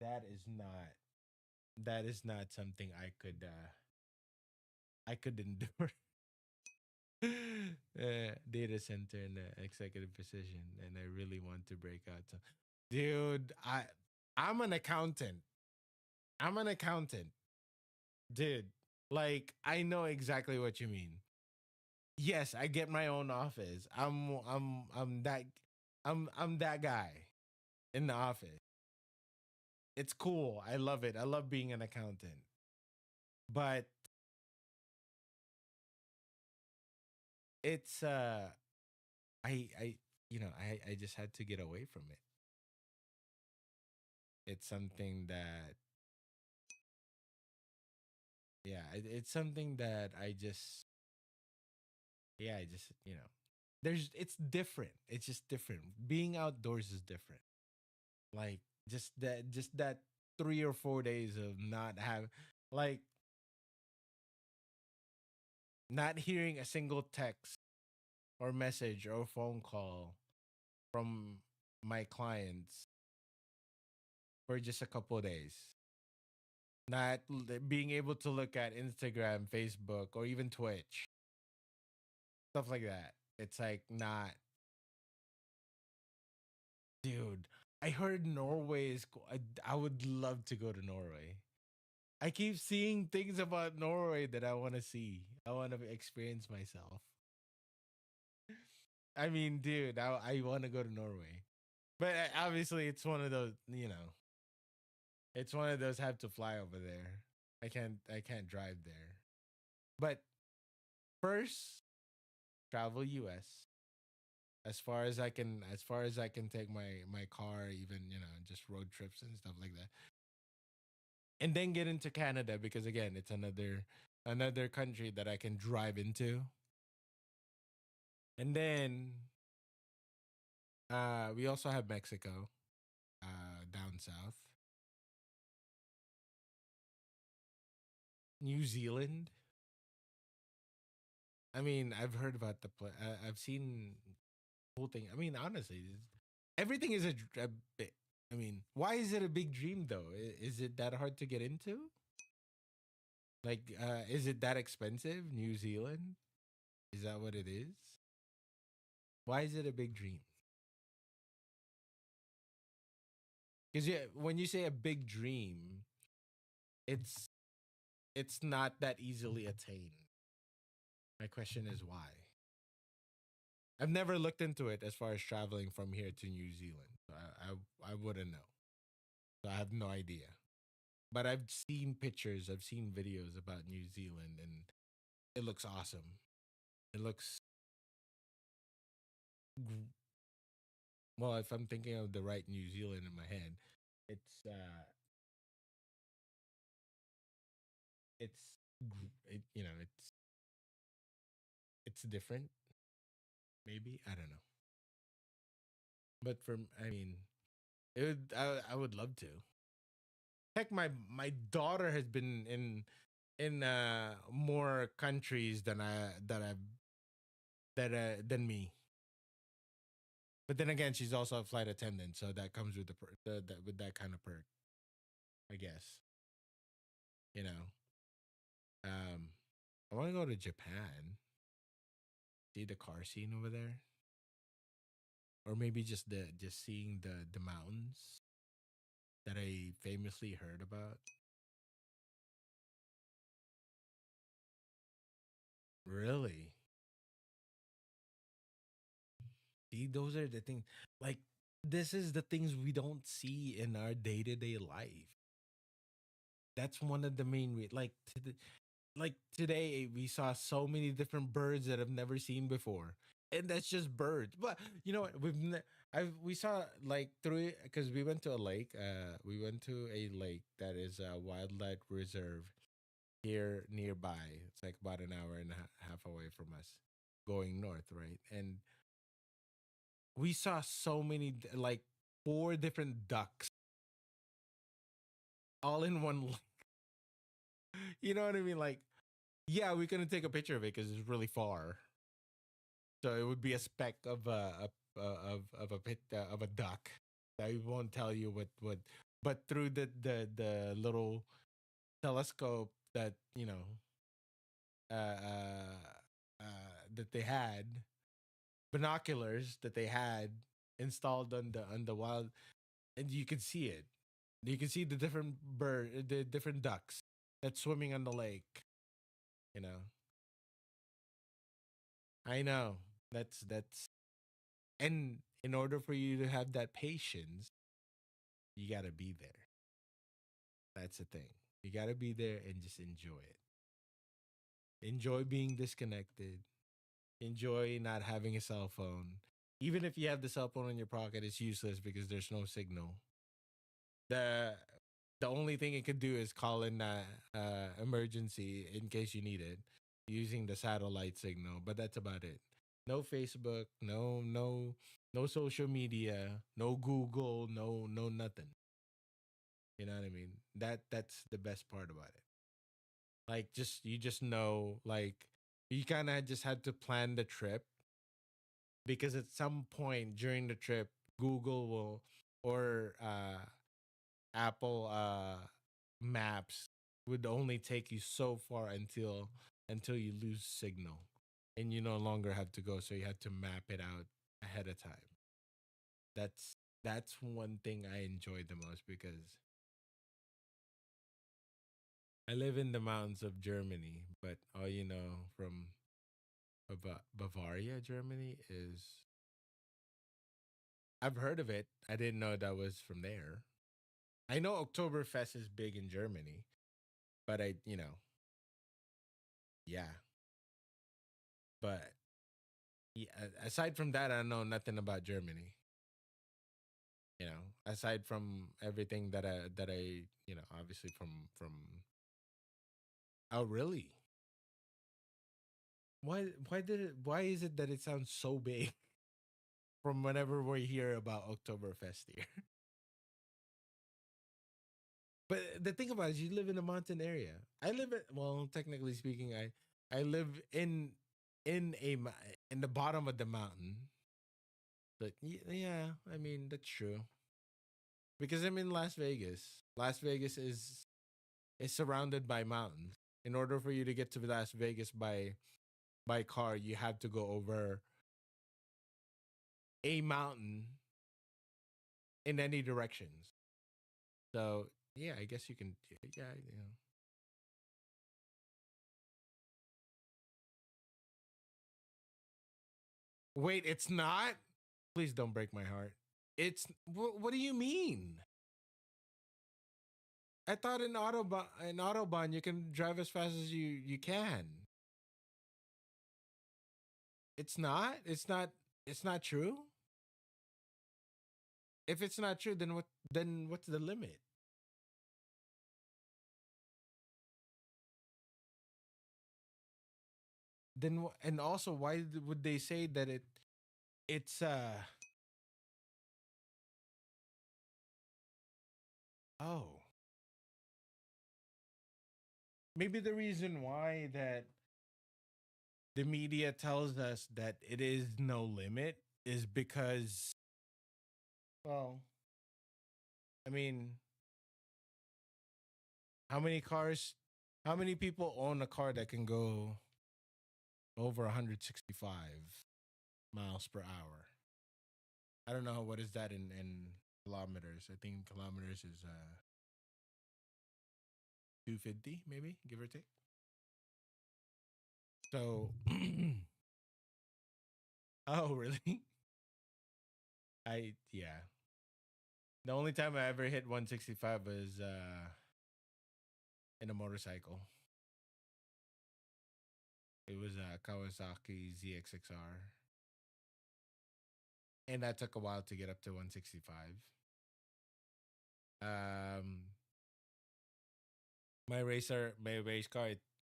that is not something I could endure. Data center in the executive position, and I really want to break out. So, dude, I'm an accountant. I'm an accountant, dude. Like I know exactly what you mean. Yes, I get my own office. I'm that guy in the office. It's cool. I love it. I love being an accountant. But it's I I just had to get away from it. It's something that yeah, it's something that I just yeah, I just, there's it's different. It's just different. Being outdoors is different. Like just that 3 or 4 days of not have like not hearing a single text or message or phone call from my clients for just a couple of days. Not being able to look at Instagram, Facebook, or even Twitch, stuff like that. It's like not, dude. I heard Norway is. I would love to go to Norway. I keep seeing things about Norway that I want to see. I want to experience myself. I mean, dude, I want to go to Norway, but obviously it's one of those. It's one of those have to fly over there. I can't drive there. But first, travel US as far as I can take my car, even just road trips and stuff like that, and then get into Canada because again it's another country that I can drive into, and then we also have Mexico down south, New Zealand. I mean, I've heard about I've seen cool thing. I mean, honestly, everything is a bit. I mean, why is it a big dream though? Is it that hard to get into? Like, is it that expensive? New Zealand? Is that what it is? Why is it a big dream? Because yeah, when you say a big dream, it's it's not that easily attained. My question is why. I've never looked into it as far as traveling from here to New Zealand. So I wouldn't know. So I have no idea. But I've seen pictures, I've seen videos about New Zealand, and it looks awesome. It looks well. If I'm thinking of the right New Zealand in my head, it's it's it's different. Maybe I don't know, but I mean, I would love to. Heck, my daughter has been in more countries than me. But then again, she's also a flight attendant, so that comes with with that kind of perk, I guess. You know, um, I want to go to Japan, see the car scene over there, or maybe just seeing the mountains that I famously heard about. Really, see, those are the things. Like, this is the things we don't see in our day to day life. That's one of the main like today we saw so many different birds that I've never seen before, and that's just birds. But you know what? We saw like three because we went to a lake. We went to a lake that is a wildlife reserve, here nearby. It's like about an hour and a half away from us, going north, right? And we saw so many, like four different ducks, all in one. You know what I mean? Like, yeah, we couldn't take a picture of it because it's really far. So it would be a speck of a pit of a duck. I won't tell you what, but through the little telescope that uh, that they had, binoculars that they had installed on the wild, and you could see it. You can see the different the different ducks that's swimming on the lake. You know, I know that's and in order for you to have that patience, you got to be there. That's the thing. You got to be there and just enjoy it. Enjoy being disconnected. Enjoy not having a cell phone. Even if you have the cell phone in your pocket, it's useless because there's no signal. The the only thing it could do is call in emergency in case you need it using the satellite signal, but that's about it. No Facebook, no social media, no Google, no nothing. You know what I mean? That's the best part about it. Like just you just know like you kind of just had to plan the trip because at some point during the trip Google will or Apple maps would only take you so far until you lose signal and you no longer have to go, so you have to map it out ahead of time. That's one thing I enjoy the most because I live in the mountains of Germany, but all you know from Bavaria, Germany is I've heard of it. I didn't know that was from there. I know Oktoberfest is big in Germany, but yeah. But yeah, aside from that, I know nothing about Germany. Aside from everything that I obviously from. Oh, really? Why is it that it sounds so big from whenever we hear about Oktoberfest here? But the thing about it is, you live in a mountain area. I live in well, technically speaking, I live in a in the bottom of the mountain. But yeah, I mean that's true because I'm in Las Vegas. Las Vegas is surrounded by mountains. In order for you to get to Las Vegas by car, you have to go over a mountain in any directions. So yeah, I guess you can. Yeah. Wait, it's not. Please don't break my heart. It's what do you mean? I thought in autobahn you can drive as fast as you can. It's not. It's not. It's not true. If it's not true, then what? Then what's the limit? And also why would they say that it's oh, maybe the reason why that the media tells us that it is no limit is because, well, I mean, how many cars, how many people own a car that can go over 165 miles per hour? I don't know what is that in kilometers. I think kilometers is 250 maybe, give or take. So oh, really? I yeah. The only time I ever hit 165 was in a motorcycle. It was a Kawasaki ZX6R, and that took a while to get up to 165. Um, my race car,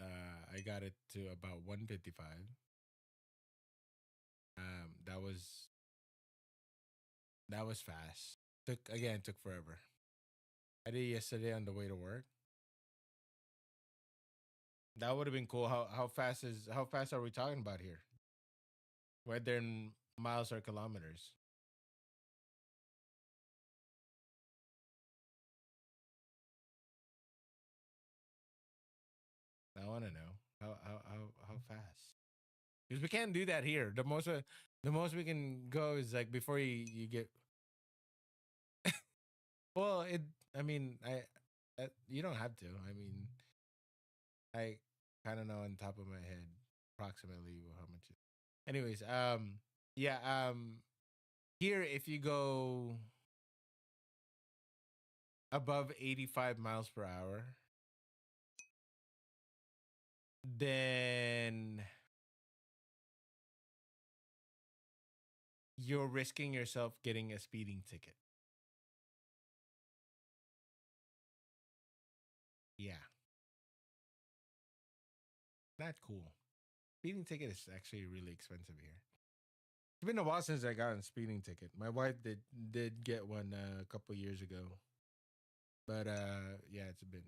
I got it to about 155. That was fast. Took forever. I did it yesterday on the way to work. That would have been cool. How fast are we talking about here? Whether in miles or kilometers? I want to know how fast, because we can't do that here. The most we can go is like before you get. Well, it. I mean, you don't have to. I mean, I kind of know on top of my head approximately how much. Anyways, yeah, here if you go above 85 miles per hour, then you're risking yourself getting a speeding ticket. Yeah, not cool. Speeding ticket is actually really expensive here. It's been a while since I got a speeding ticket. My wife did get one a couple years ago, but yeah, it's been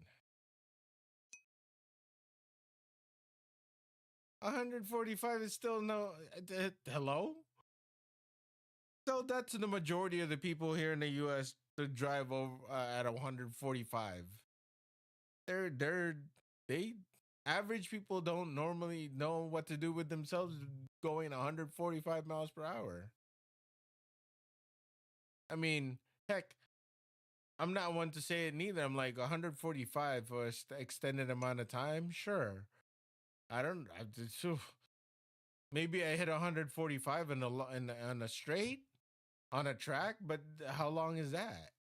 145 is still no. Hello. So that's the majority of the people here in the U.S. to drive over at 145. They're they average people don't normally know what to do with themselves going 145 miles per hour. I mean, heck, I'm not one to say it neither. I'm like 145 for a extended amount of time. Sure, I don't. Maybe I hit 145 in on a straight on a track, but how long is that?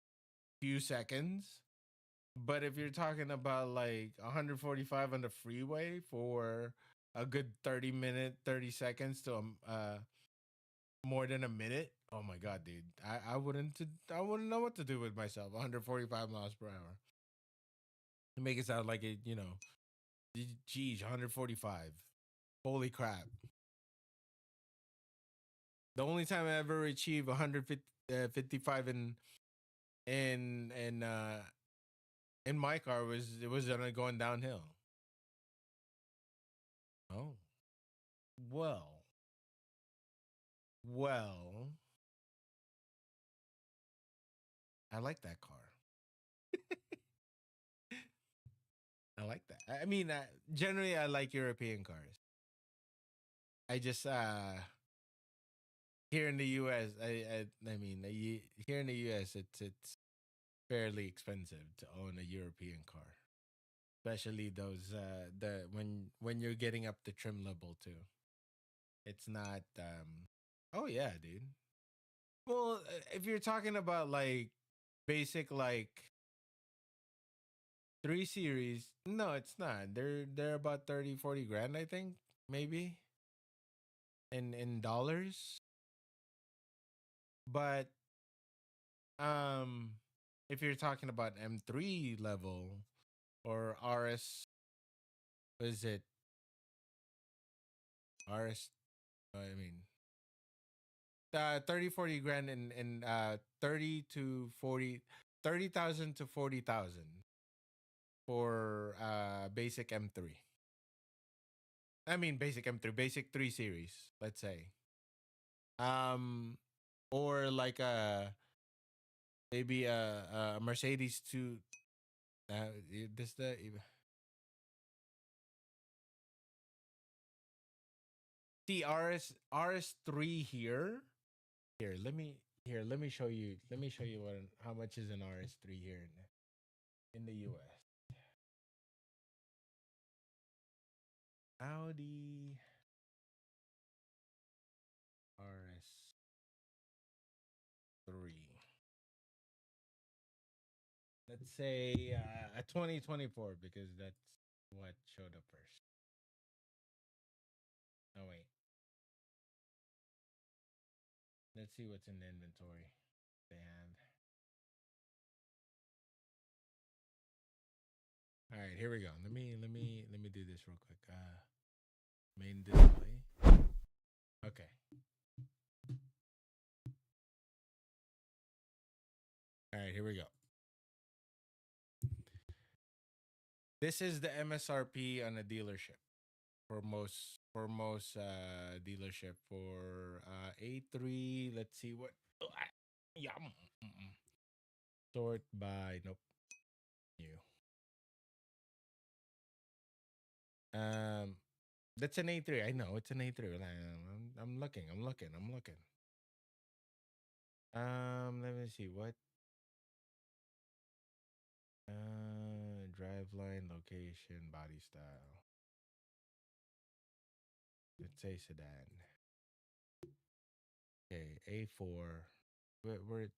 Few seconds. But if you're talking about like 145 on the freeway for a good 30 seconds to more than a minute, oh my god, dude, I wouldn't know what to do with myself. 145 miles per hour. To make it sound like it, geez, 145. Holy crap! The only time I ever achieved 155 in in uh in my car was going downhill. Oh well, well, I like that car. I like that. I mean, generally, I like European cars. I just here in the U.S. I mean, here in the U.S. It's fairly expensive to own a European car, especially those the when you're getting up the trim level too. It's not. Oh yeah, dude. Well, if you're talking about like basic like 3 series, no, it's not. They're about 30-40 grand, I think, maybe in dollars. But um, if you're talking about M3 level or RS, what is it RS? I mean, 30-40 grand in 30 to 40, 30,000 to 40,000 for basic M3. I mean basic M3, basic 3 series, let's say. Um, or like maybe a Mercedes two. This the See RS3 here. Let me show you. Let me show you how much is an RS3 here in the US. Audi RS3. Let's say a 2024 because that's what showed up first. Oh wait. Let's see what's in the inventory they have. All right, here we go. Let me do this real quick. Main display. Okay. All right, here we go. This is the MSRP on a dealership for most dealership for A3. Let's see what. Yeah. Sort by nope. New. Um, that's an A3. I know it's an A3. I'm looking. I'm looking. I'm looking. Let me see what. Drive line, location, body style. Let's say sedan. Okay, A4. We're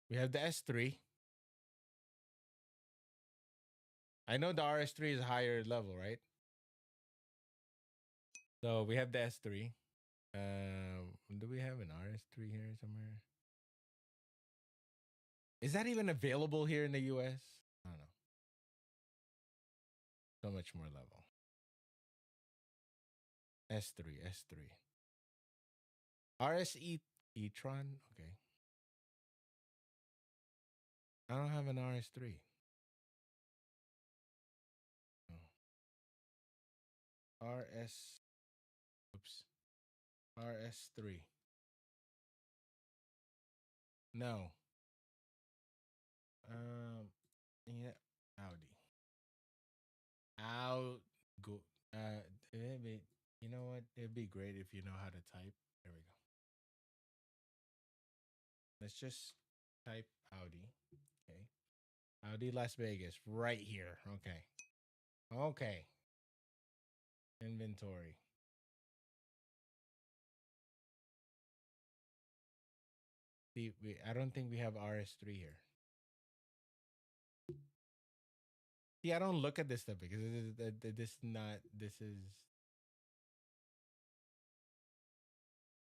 we have the S3. I know the RS3 is higher level, right? So we have the S3. Do we have an RS3 here somewhere? Is that even available here in the US? I don't know. So much more level. S3, S3. RSE e-tron. Okay. I don't have an RS3. No. RS. Oops. RS3. No. Um. Yeah. Audi. Out. Go. You know what? It'd be great if you know how to type. There we go. Let's just type Audi. Okay. Audi Las Vegas right here. Okay. Okay. Inventory. See, I don't think we have RS3 here. See, I don't look at this stuff because this is not. This is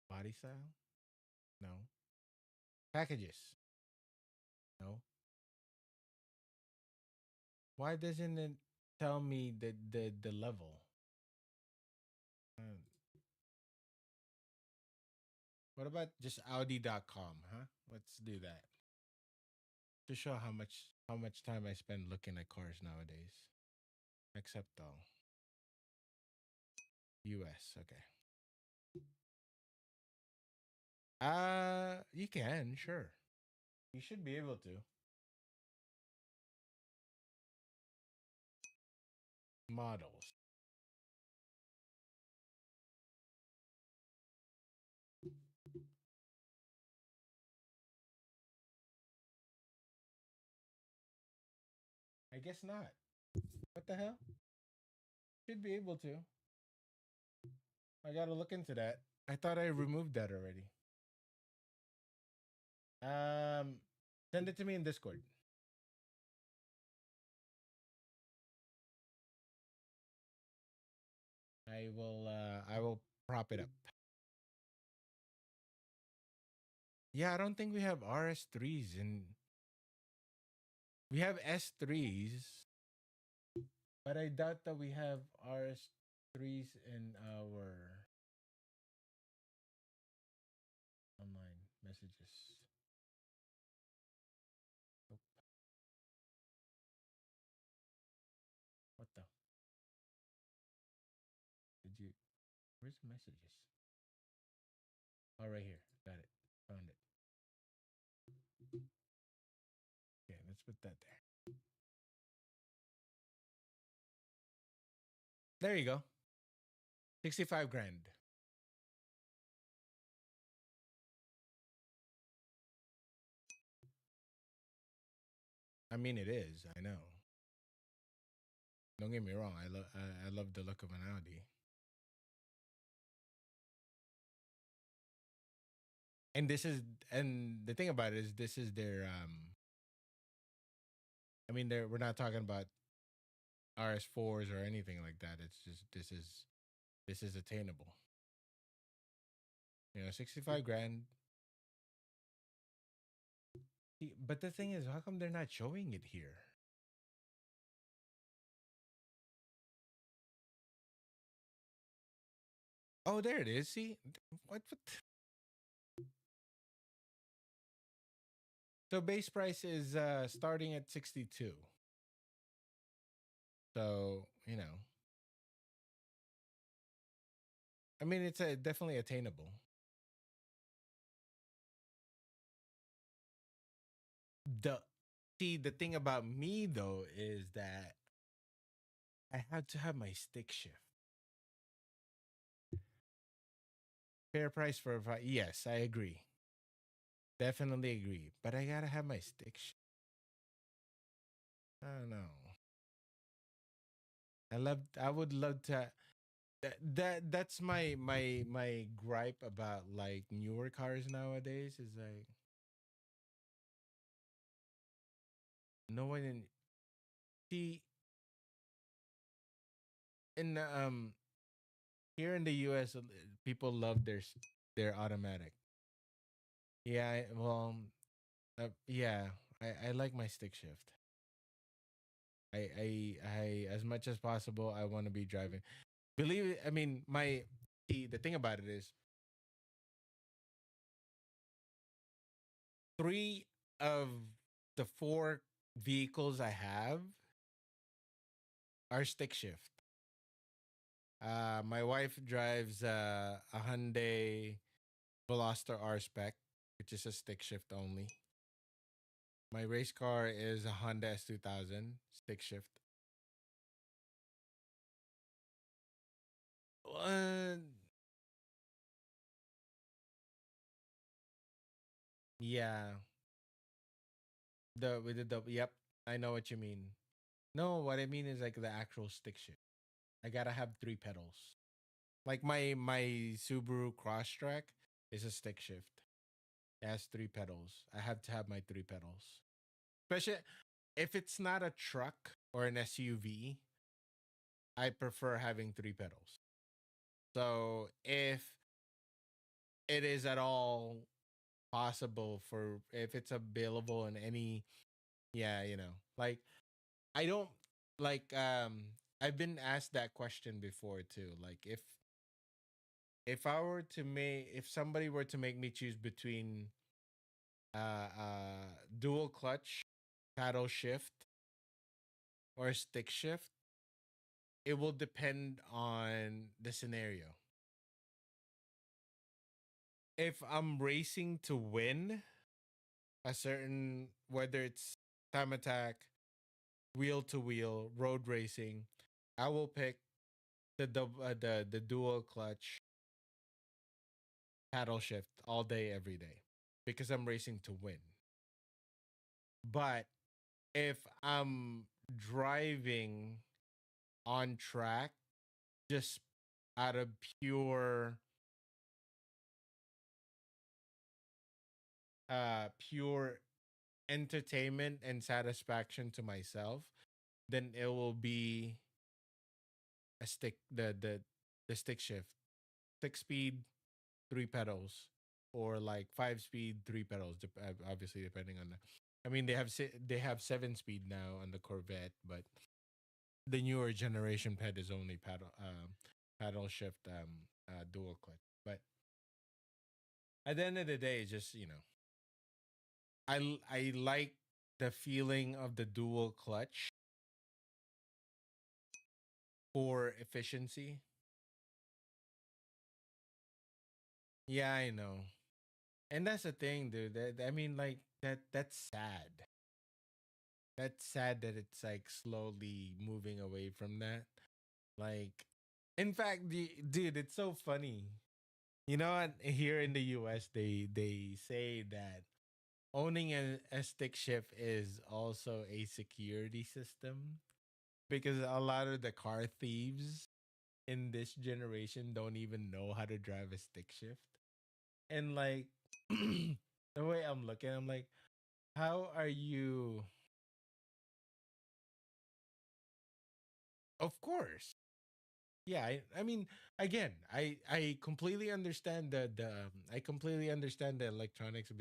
body style. No. Packages. No. Why doesn't it tell me the level? Uh, what about just Audi.com, huh? Let's do that to show how much time I spend looking at cars nowadays. Except though, US. Okay. You can sure. You should be able to. Models. I guess not. What the hell? Should be able to. I gotta look into that. I thought I removed that already. Um, Send it to me in Discord. I will prop it up. Yeah, I don't think we have RS3s and we have S3s, but I doubt that we have RS3s in our online messages. Nope. What the? Did you? Where's the messages? Oh, right here. Got it. Found it. Okay, let's put that there. There you go. 65 grand. I mean, it is. I know. Don't get me wrong. I love the look of an Audi. And this is and the thing about it is this is their I mean we're not talking about RS4s or anything like that. It's just this is attainable. 65 grand. But the thing is, how come they're not showing it here? Oh, there it is. See, what? So base price is starting at 62. So I mean, it's definitely attainable. The See, the thing about me though is that I had to have my stick shift. Fair price for yes, I agree. Definitely agree. But I gotta have my stick shift. I don't know. I would love to that's my gripe about like newer cars nowadays is like no one in see in here in the US people love their automatic. Yeah, well yeah, I like my stick shift. I as much as possible I want to be driving. Believe it, I mean my the thing about it is three of the four vehicles I have are stick shift. My wife drives a Hyundai Veloster R Spec, which is a stick shift only. My race car is a Honda S2000 stick shift. Uh, yeah, the with the yep, I know what you mean. No, what I mean is like the actual stick shift. I gotta have three pedals. Like my Subaru Crosstrek is a stick shift. It has three pedals. I have to have my three pedals. Especially if it's not a truck or an SUV, I prefer having three pedals. So if it is at all possible for if it's available in any yeah, like I don't like I've been asked that question before too. Like if I were to make if somebody were to make me choose between dual clutch, paddle shift, or stick shift, it will depend on the scenario. If I'm racing to win a certain whether it's time attack, wheel to wheel, road racing, I will pick the dual clutch paddle shift all day every day because I'm racing to win. But if I'm driving on track just out of pure entertainment and satisfaction to myself, then it will be a stick the stick shift. 6 speed, three pedals, or like 5 speed, three pedals. Obviously, depending on the. I mean, they have 7 speed now on the Corvette, but the newer generation ped is only paddle shift dual clutch. But at the end of the day, it's just I like the feeling of the dual clutch for efficiency. Yeah, I know. And that's the thing, dude. I mean, like that's sad. That's sad that it's like slowly moving away from that. Like, in fact, dude, it's so funny. You know, here in the U.S., they say that owning a stick shift is also a security system because a lot of the car thieves in this generation don't even know how to drive a stick shift. And like the way I'm looking, I'm like, how are you? Of course. Yeah, I mean, again, I completely understand I completely understand the electronics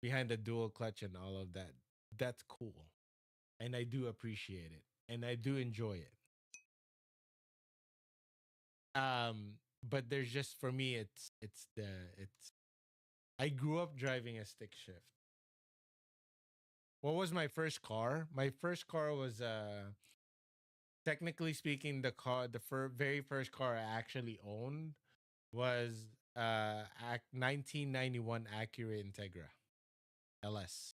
behind the dual clutch and all of that. That's cool, and I do appreciate it, and I do enjoy it. but there's just for me, it's I grew up driving a stick shift. What was my first car? My first car was technically speaking, the very first car I actually owned was 1991 Acura Integra LS.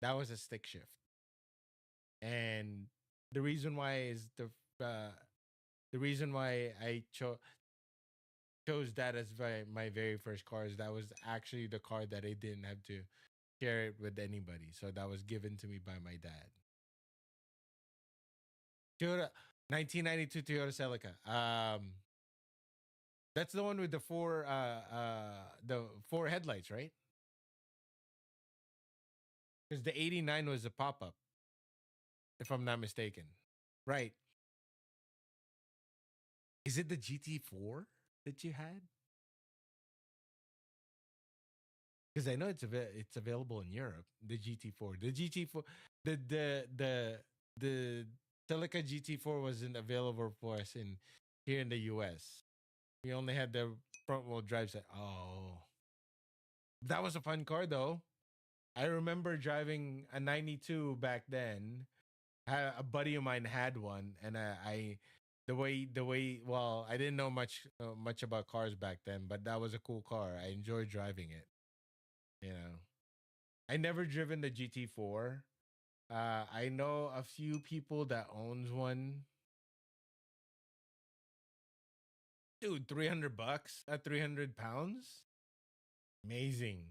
That was a stick shift, and the reason why is uh, the reason why I chose that as my very first car is that was actually the car that I didn't have to share it with anybody. So that was given to me by my dad. Toyota 1992 Toyota Celica. That's the one with the four headlights, right? Because the 89 was a pop up, if I'm not mistaken. Right. Is it the GT4 that you had? Because I know it's available in Europe. The GT4, the Celica GT4 wasn't available for us in here in the US. We only had the front wheel drive set. Oh, that was a fun car though. I remember driving a 92 back then. A buddy of mine had one, and I the way well, I didn't know much about cars back then, but that was a cool car. I enjoyed driving it. You know, I never driven the GT4. I know a few people that owns one. Dude, $300 at 300 pounds. Amazing.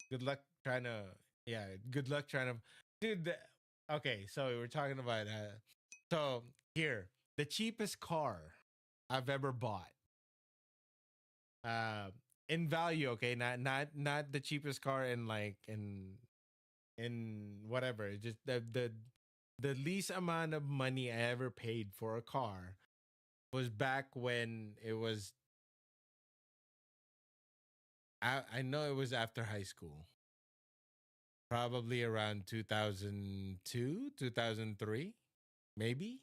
Good luck trying to. Yeah, good luck trying to. Dude, okay, so we're talking about. So here, the cheapest car I've ever bought. Uh, in value, okay, not the cheapest car in like in whatever. Just the least amount of money I ever paid for a car was back when it was. I know it was after high school, probably around 2002, 2003, maybe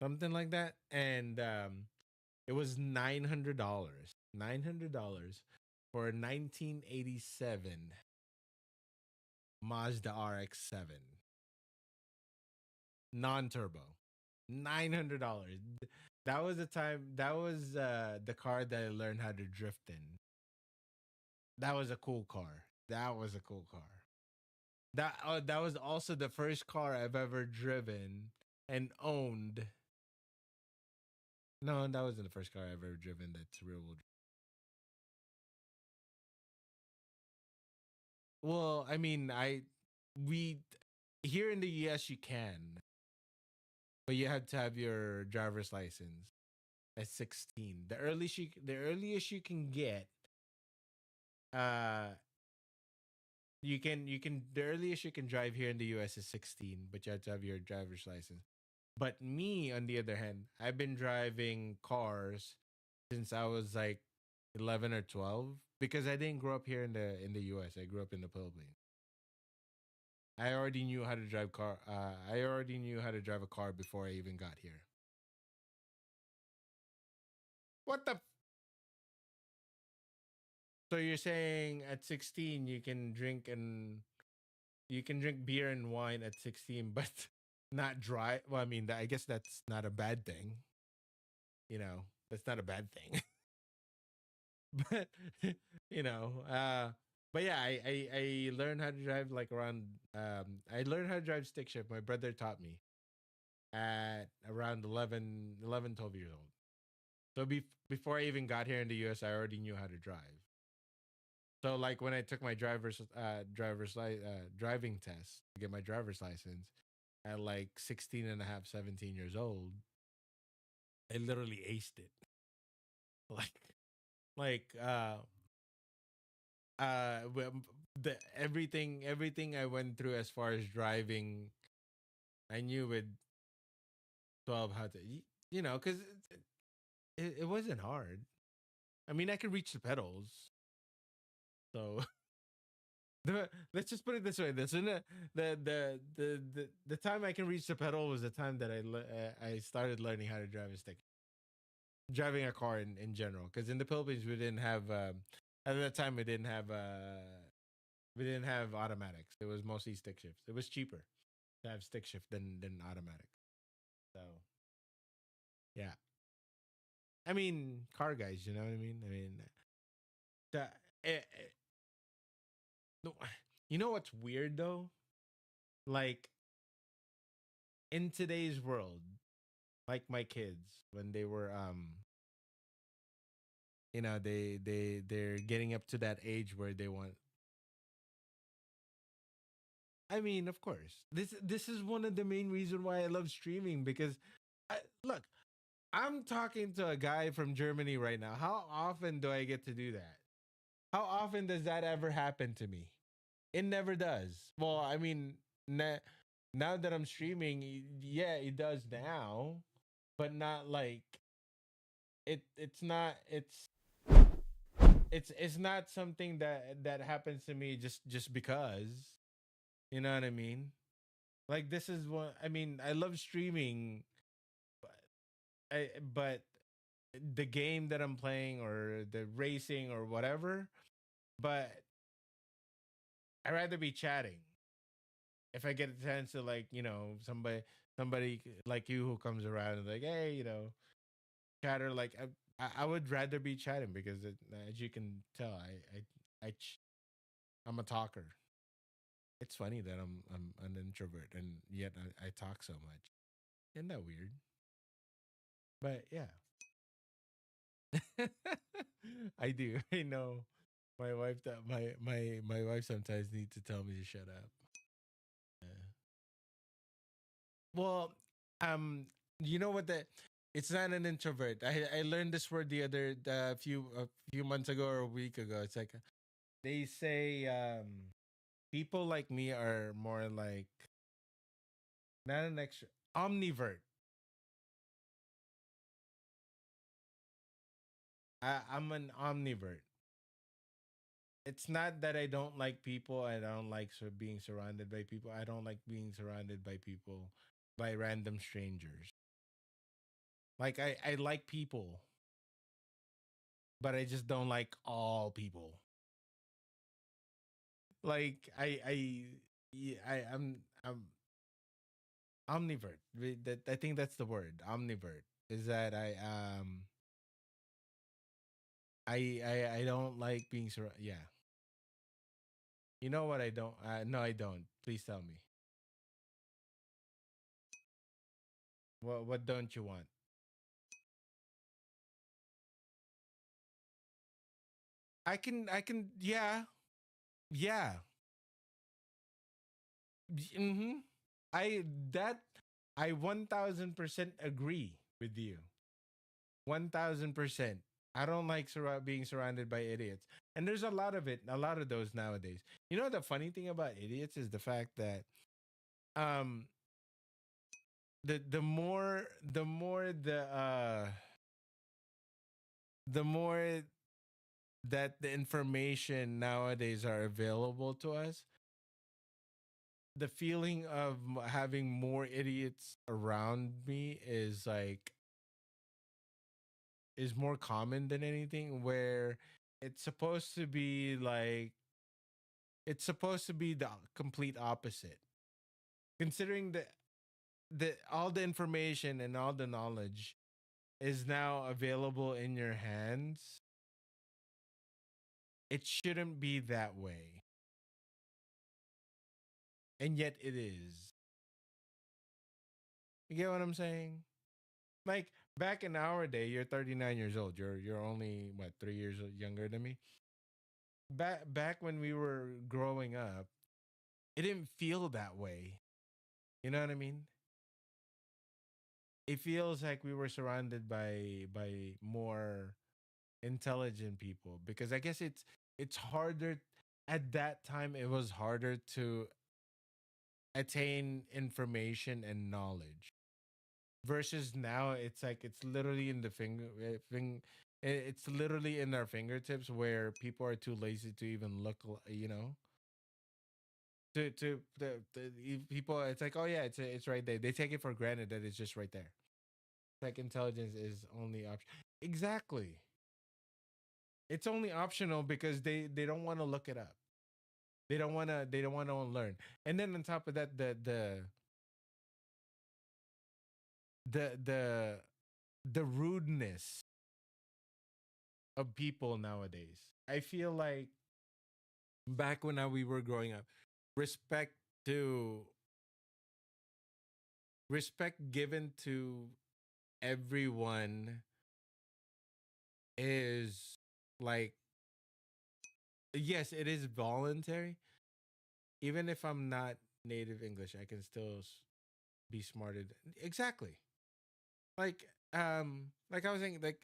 something like that, and it was $900, $900 for a 1987 Mazda RX-7 non-turbo. $900. That was the time. That was the car that I learned how to drift in. That was a cool car. That was a cool car. That was also the first car I've ever driven and owned. No, that wasn't the first car I've ever driven. That's real wheel. Well, I mean, we here in the US you can, but you have to have your driver's license at 16. The earliest you can get, uh you can the earliest you can drive here in the US is 16, but you have to have your driver's license. But me, on the other hand, I've been driving cars since I was like 11 or 12 because I didn't grow up here in the US. I grew up in the Philippines. I already knew how to drive car. I already knew how to drive a car before I even got here. What the? So you're saying at 16 you can drink beer and wine at 16, but not dry. Well, I mean, I guess that's not a bad thing. That's not a bad thing. But you know, uh, but yeah, I learned how to drive like around. I learned how to drive stick shift. My brother taught me at around 12 years old. So before I even got here in the US, I already knew how to drive. So like when I took my driving test to get my driver's license at like 16 and a half, 17 years old, I literally aced it. Like like the everything I went through as far as driving, I knew with 12 how to cuz it wasn't hard. I mean, I could reach the pedals. So let's just put it this way. The time I can reach the pedal was the time that I started learning how to drive a stick. driving a car in general. Because in the Philippines, we didn't have at that time we didn't have automatics. It was mostly stick shifts. It was cheaper to have stick shift than automatic. So yeah, I mean car guys. You know what I mean? I mean the, eh, eh, no, you know what's weird though? Like in today's world, like my kids when they were they're getting up to that age where they want. I mean, of course, this is one of the main reason why I love streaming because look, I'm talking to a guy from Germany right now. How often do I get to do that? How often does that ever happen to me? It never does. Well, I mean, now that I'm streaming, yeah, it does now, but not like it's not it's not something that happens to me just because. You know what I mean? Like this is what I mean. I love streaming, but the game that I'm playing or the racing or whatever, but I'd rather be chatting. If I get a chance to like, somebody like you who comes around and like, hey, chatter like I would rather be chatting because as you can tell, I'm a talker. It's funny that I'm an introvert and yet I talk so much. Isn't that weird? But yeah. I do. I know. My wife that my wife sometimes needs to tell me to shut up. Yeah. Well, um, you know what the it's not an introvert. I learned this word a few months ago or a week ago. It's like they say people like me are more like not an extra omnivert. I'm an omnivert. It's not that I don't like people. I don't like being surrounded by people. I don't like being surrounded by people, by random strangers. Like I like people, but I just don't like all people. Like I'm omnivert. I think that's the word. Omnivert is that I don't like being surrounded. Yeah, you know what I don't. No, I don't. Please tell me. What don't you want? I can yeah yeah. Mm-hmm. I that I 1000% agree with you. 1000%. I don't like being surrounded by idiots. And there's a lot of it, a lot of those nowadays. You know the funny thing about idiots is the fact that um the more that the information nowadays are available to us, the feeling of having more idiots around me is more common than anything where it's supposed to be like it's supposed to be the complete opposite considering the all the information and all the knowledge is now available in your hands. It shouldn't be that way, and yet it is. You get what I'm saying? Like back in our day, you're 39 years old. You're only what 3 years younger than me. Back when we were growing up, it didn't feel that way. You know what I mean? It feels like we were surrounded by more intelligent people because I guess it's harder at that time. It was harder to attain information and knowledge versus now. It's like it's literally in the it's literally in our fingertips where people are too lazy to even look. People. It's like oh yeah, it's right there. They take it for granted that it's just right there. Like intelligence is only option. Exactly. It's only optional because they don't want to look it up. They don't want to learn. And then on top of that, the the rudeness of people nowadays. I feel like back when we were growing up, respect to respect given to everyone is like, yes, it is voluntary. Even if I'm not native English, I can still be smarted. Exactly. Like I was saying, like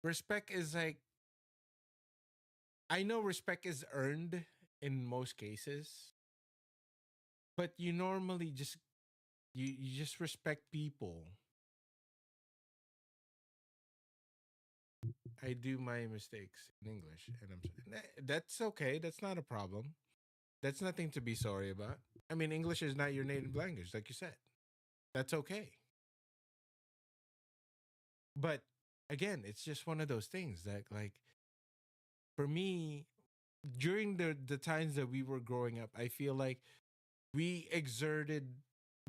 respect is like, I know respect is earned in most cases, but you normally just you just respect people. I do my mistakes in English, and that's okay. That's not a problem. That's nothing to be sorry about. I mean, English is not your native language, like you said. That's okay. But again, it's just one of those things that, like, for me, during the times that we were growing up, I feel like we exerted,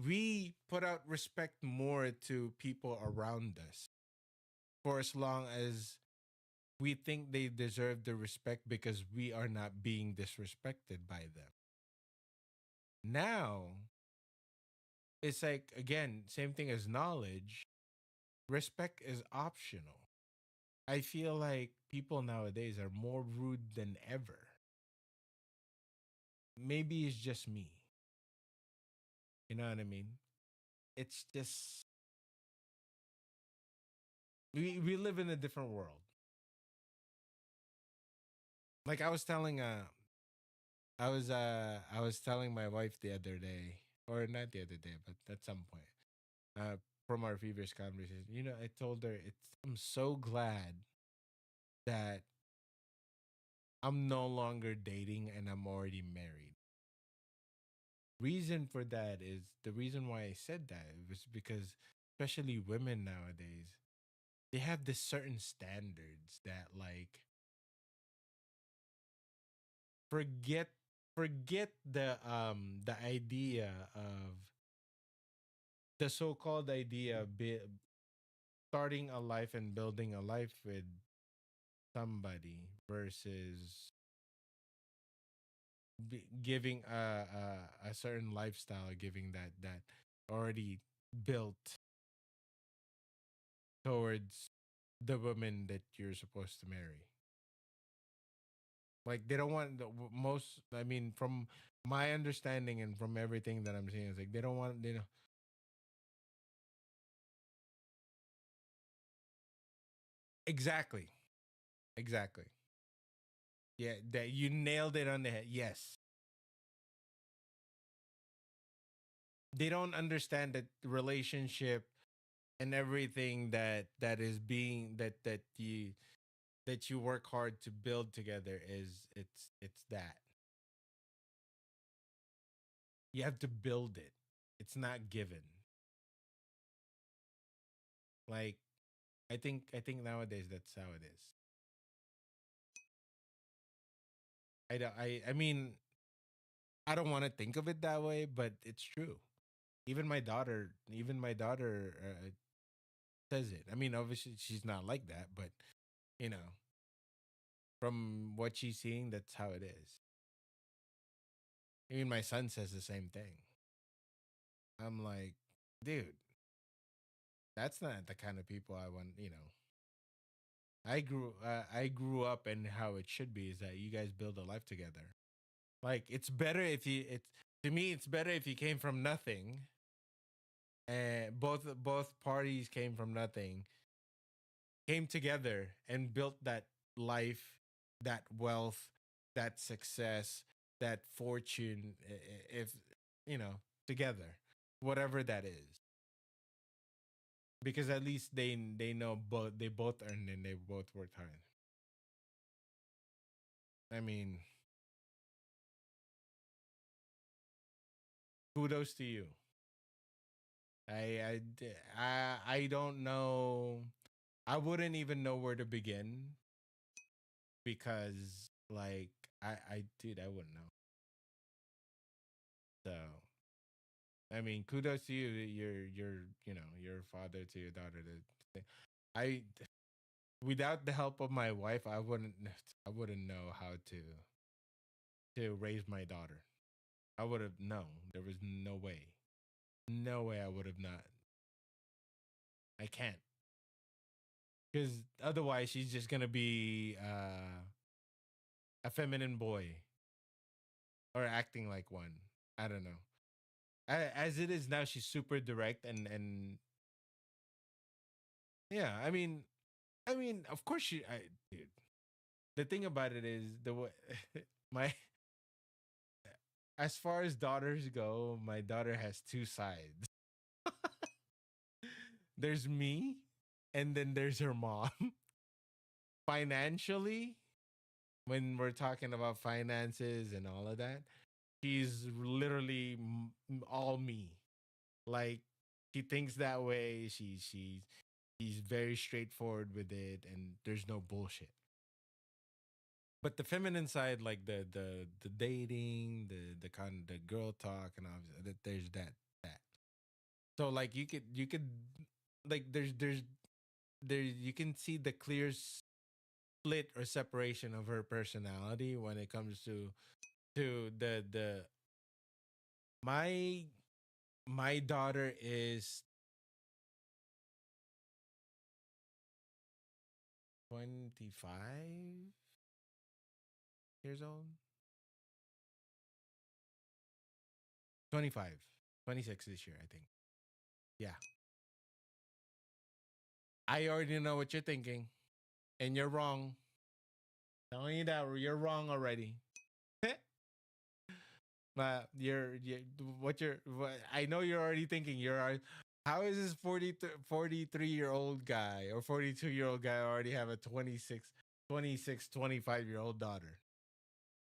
we put out respect more to people around us for as long as we think they deserve the respect because we are not being disrespected by them. Now, it's like, again, same thing as knowledge, respect is optional. I feel like people nowadays are more rude than ever. Maybe it's just me. You know what I mean? It's just we live in a different world. Like I was telling my wife the other day, or not the other day, but at some point, uh from our previous conversation. I told her, I'm so glad that I'm no longer dating and I'm already married. Reason for that is the reason why I said that was because, especially women nowadays, they have this certain standards that, like, forget forget the idea of the so-called idea of starting a life and building a life with somebody versus giving a certain lifestyle, giving that already built towards the woman that you're supposed to marry. Like, they don't want most. I mean, from my understanding and from everything that I'm seeing, it's like they don't want. Exactly, exactly. Yeah, that you nailed it on the head. Yes, they don't understand that relationship and everything that is being that you work hard to build together is it's that you have to build it. It's not given. Like, I think nowadays that's how it is. I mean, I don't want to think of it that way, but it's true. Even my daughter says it. I mean, obviously she's not like that, but you know, from what she's seeing, that's how it is. Even my son says the same thing. I'm like, dude, that's not the kind of people I want. I grew up, and how it should be is that you guys build a life together. Like, it's better if you it's to me it's better if you came from nothing, and both parties came from nothing, came together and built that life, that wealth, that success, that fortune, if together, whatever that is, because at least they know they both earned and they both worked hard. I mean, kudos to you. I don't know. I wouldn't even know where to begin because like dude, I wouldn't know. So I mean, kudos to you. You're a father to your daughter. I without the help of my wife, I wouldn't know how to raise my daughter. I would have no. There was no way. No way I would have not. I can't. Because otherwise she's just gonna be a feminine boy or acting like one. I don't know. As it is now, she's super direct and yeah. I mean, of course dude. The thing about it is the way my as far as daughters go, my daughter has two sides. There's me, and then there's her mom. Financially, when we're talking about finances and all of that, she's literally all me. Like she thinks that way. She's very straightforward with it, and there's no bullshit. But the feminine side, like the dating, the kind of the girl talk, and all that, there's that. So like you could like there you can see the clear split or separation of her personality when it comes to the my my daughter is 25 years old. 25, 26 this year, I think. Yeah. I already know what you're thinking, and you're wrong. Telling you that you're wrong already. But I know you're already thinking how is this 43 year old guy or 42-year-old guy already have a 25-year-old daughter?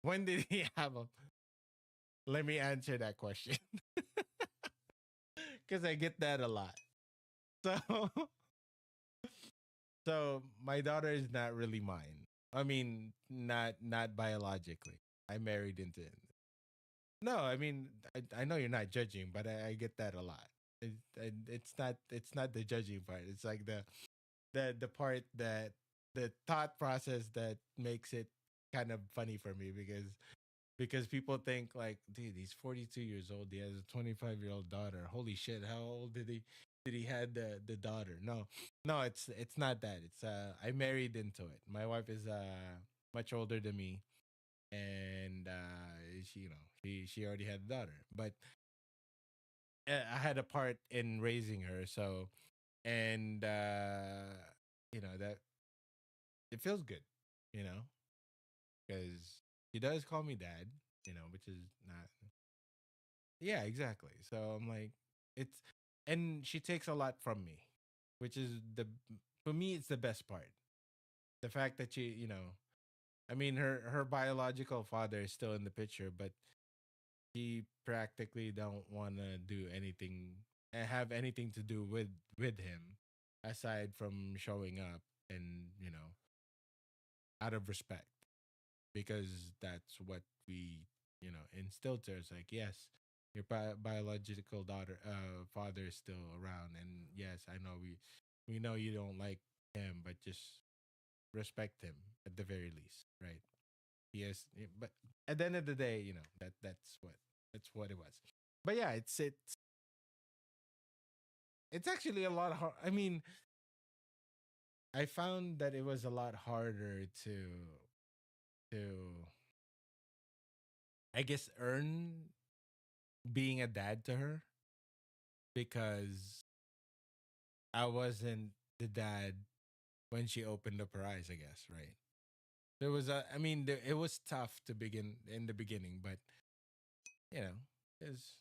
When did he have them? Let me answer that question because I get that a lot. So, so my daughter is not really mine. I mean, not biologically. I married into it. No, I mean, I know you're not judging, but I get that a lot. It's not the judging part. It's like the part that the thought process that makes it kind of funny for me because people think like, dude, he's 42 years old. He has a 25-year-old daughter. Holy shit! How old did he had the daughter? No, no, it's not that. It's I married into it. My wife is much older than me, and she she already had a daughter, but I had a part in raising her. So and that it feels good, you know, because she does call me dad, which is not. Yeah, exactly. So I'm like, it's, and she takes a lot from me, which is for me, it's the best part. The fact that I mean, her biological father is still in the picture, but she practically don't want to do anything, have anything to do with him, aside from showing up and out of respect, because that's what we instilled to us. Like, yes, your biological father is still around, and yes, I know we know you don't like him, but just respect him at the very least, right? Yes, but at the end of the day, that's what it was. But yeah, it's actually a lot hard. I mean, I found that it was a lot harder to I guess earn being a dad to her because I wasn't the dad when she opened up her eyes, I guess, right? There was I mean, it was tough to begin in the beginning, but you know, is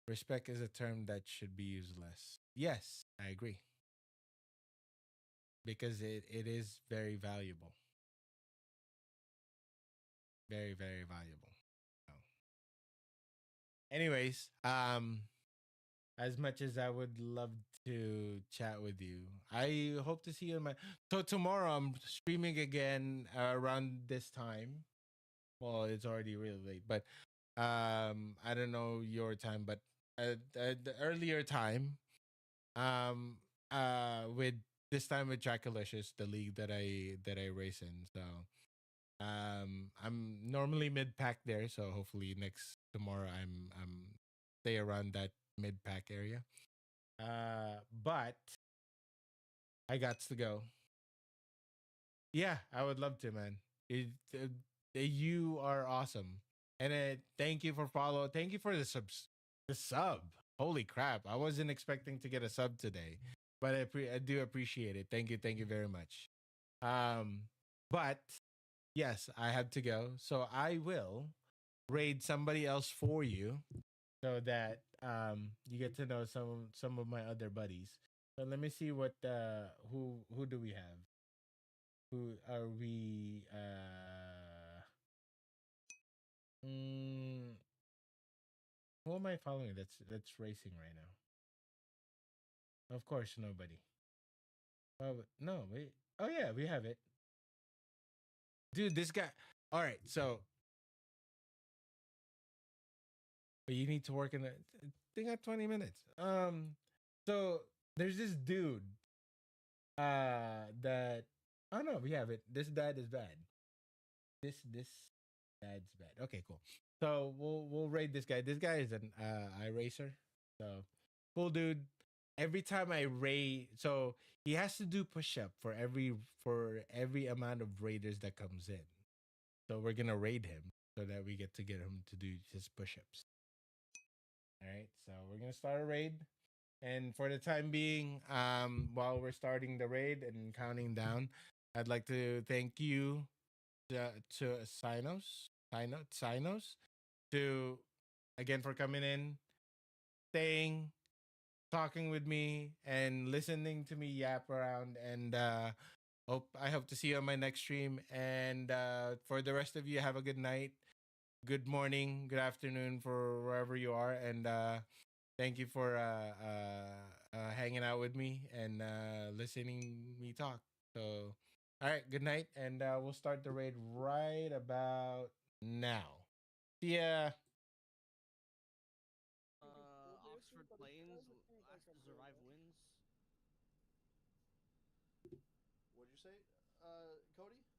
respect is a term that should be used less. Yes, I agree because it is very valuable, very very valuable. So, anyways, as much as I would love to chat with you, I hope to see you in my. So tomorrow I'm streaming again around this time. Well, it's already really late, but I don't know your time, but the earlier time, um, with this time with Jackalicious, the league that I race in. So I'm normally mid pack there, so hopefully next tomorrow I'm stay around that mid pack area. But I got to go. Yeah, I would love to, man. You are awesome, and thank you for follow. Thank you for the subs. The sub. Holy crap! I wasn't expecting to get a sub today, but I do appreciate it. Thank you very much. Um, but yes, I have to go, so I will raid somebody else for you, so that you get to know some of my other buddies. So let me see what who do we have? Who are we? Mm, who am I following? That's racing right now. Of course, nobody. Oh no, wait. Oh yeah, we have it, dude. This guy. All right, so but you need to work in the. They got 20 minutes. So there's this dude. That. Oh no, we have it. This dad is bad. This dad's bad. Okay, cool. So we'll rate this guy. This guy is an iRacer. So cool dude. Every time I raid, so he has to do push up for every amount of raiders that comes in. So we're gonna raid him so that we get him to do his push ups. All right. So we're gonna start a raid. And for the time being, while we're starting the raid and counting down, I'd like to thank you to Sinos, to again for coming in, staying, talking with me, and listening to me yap around. And I hope to see you on my next stream. And for the rest of you, have a good night, good morning, good afternoon for wherever you are. And thank you for hanging out with me and listening me talk. So, all right, good night, and we'll start the raid right about now. See ya. Oxford Plains, last to survive wins. What'd you say, Cody?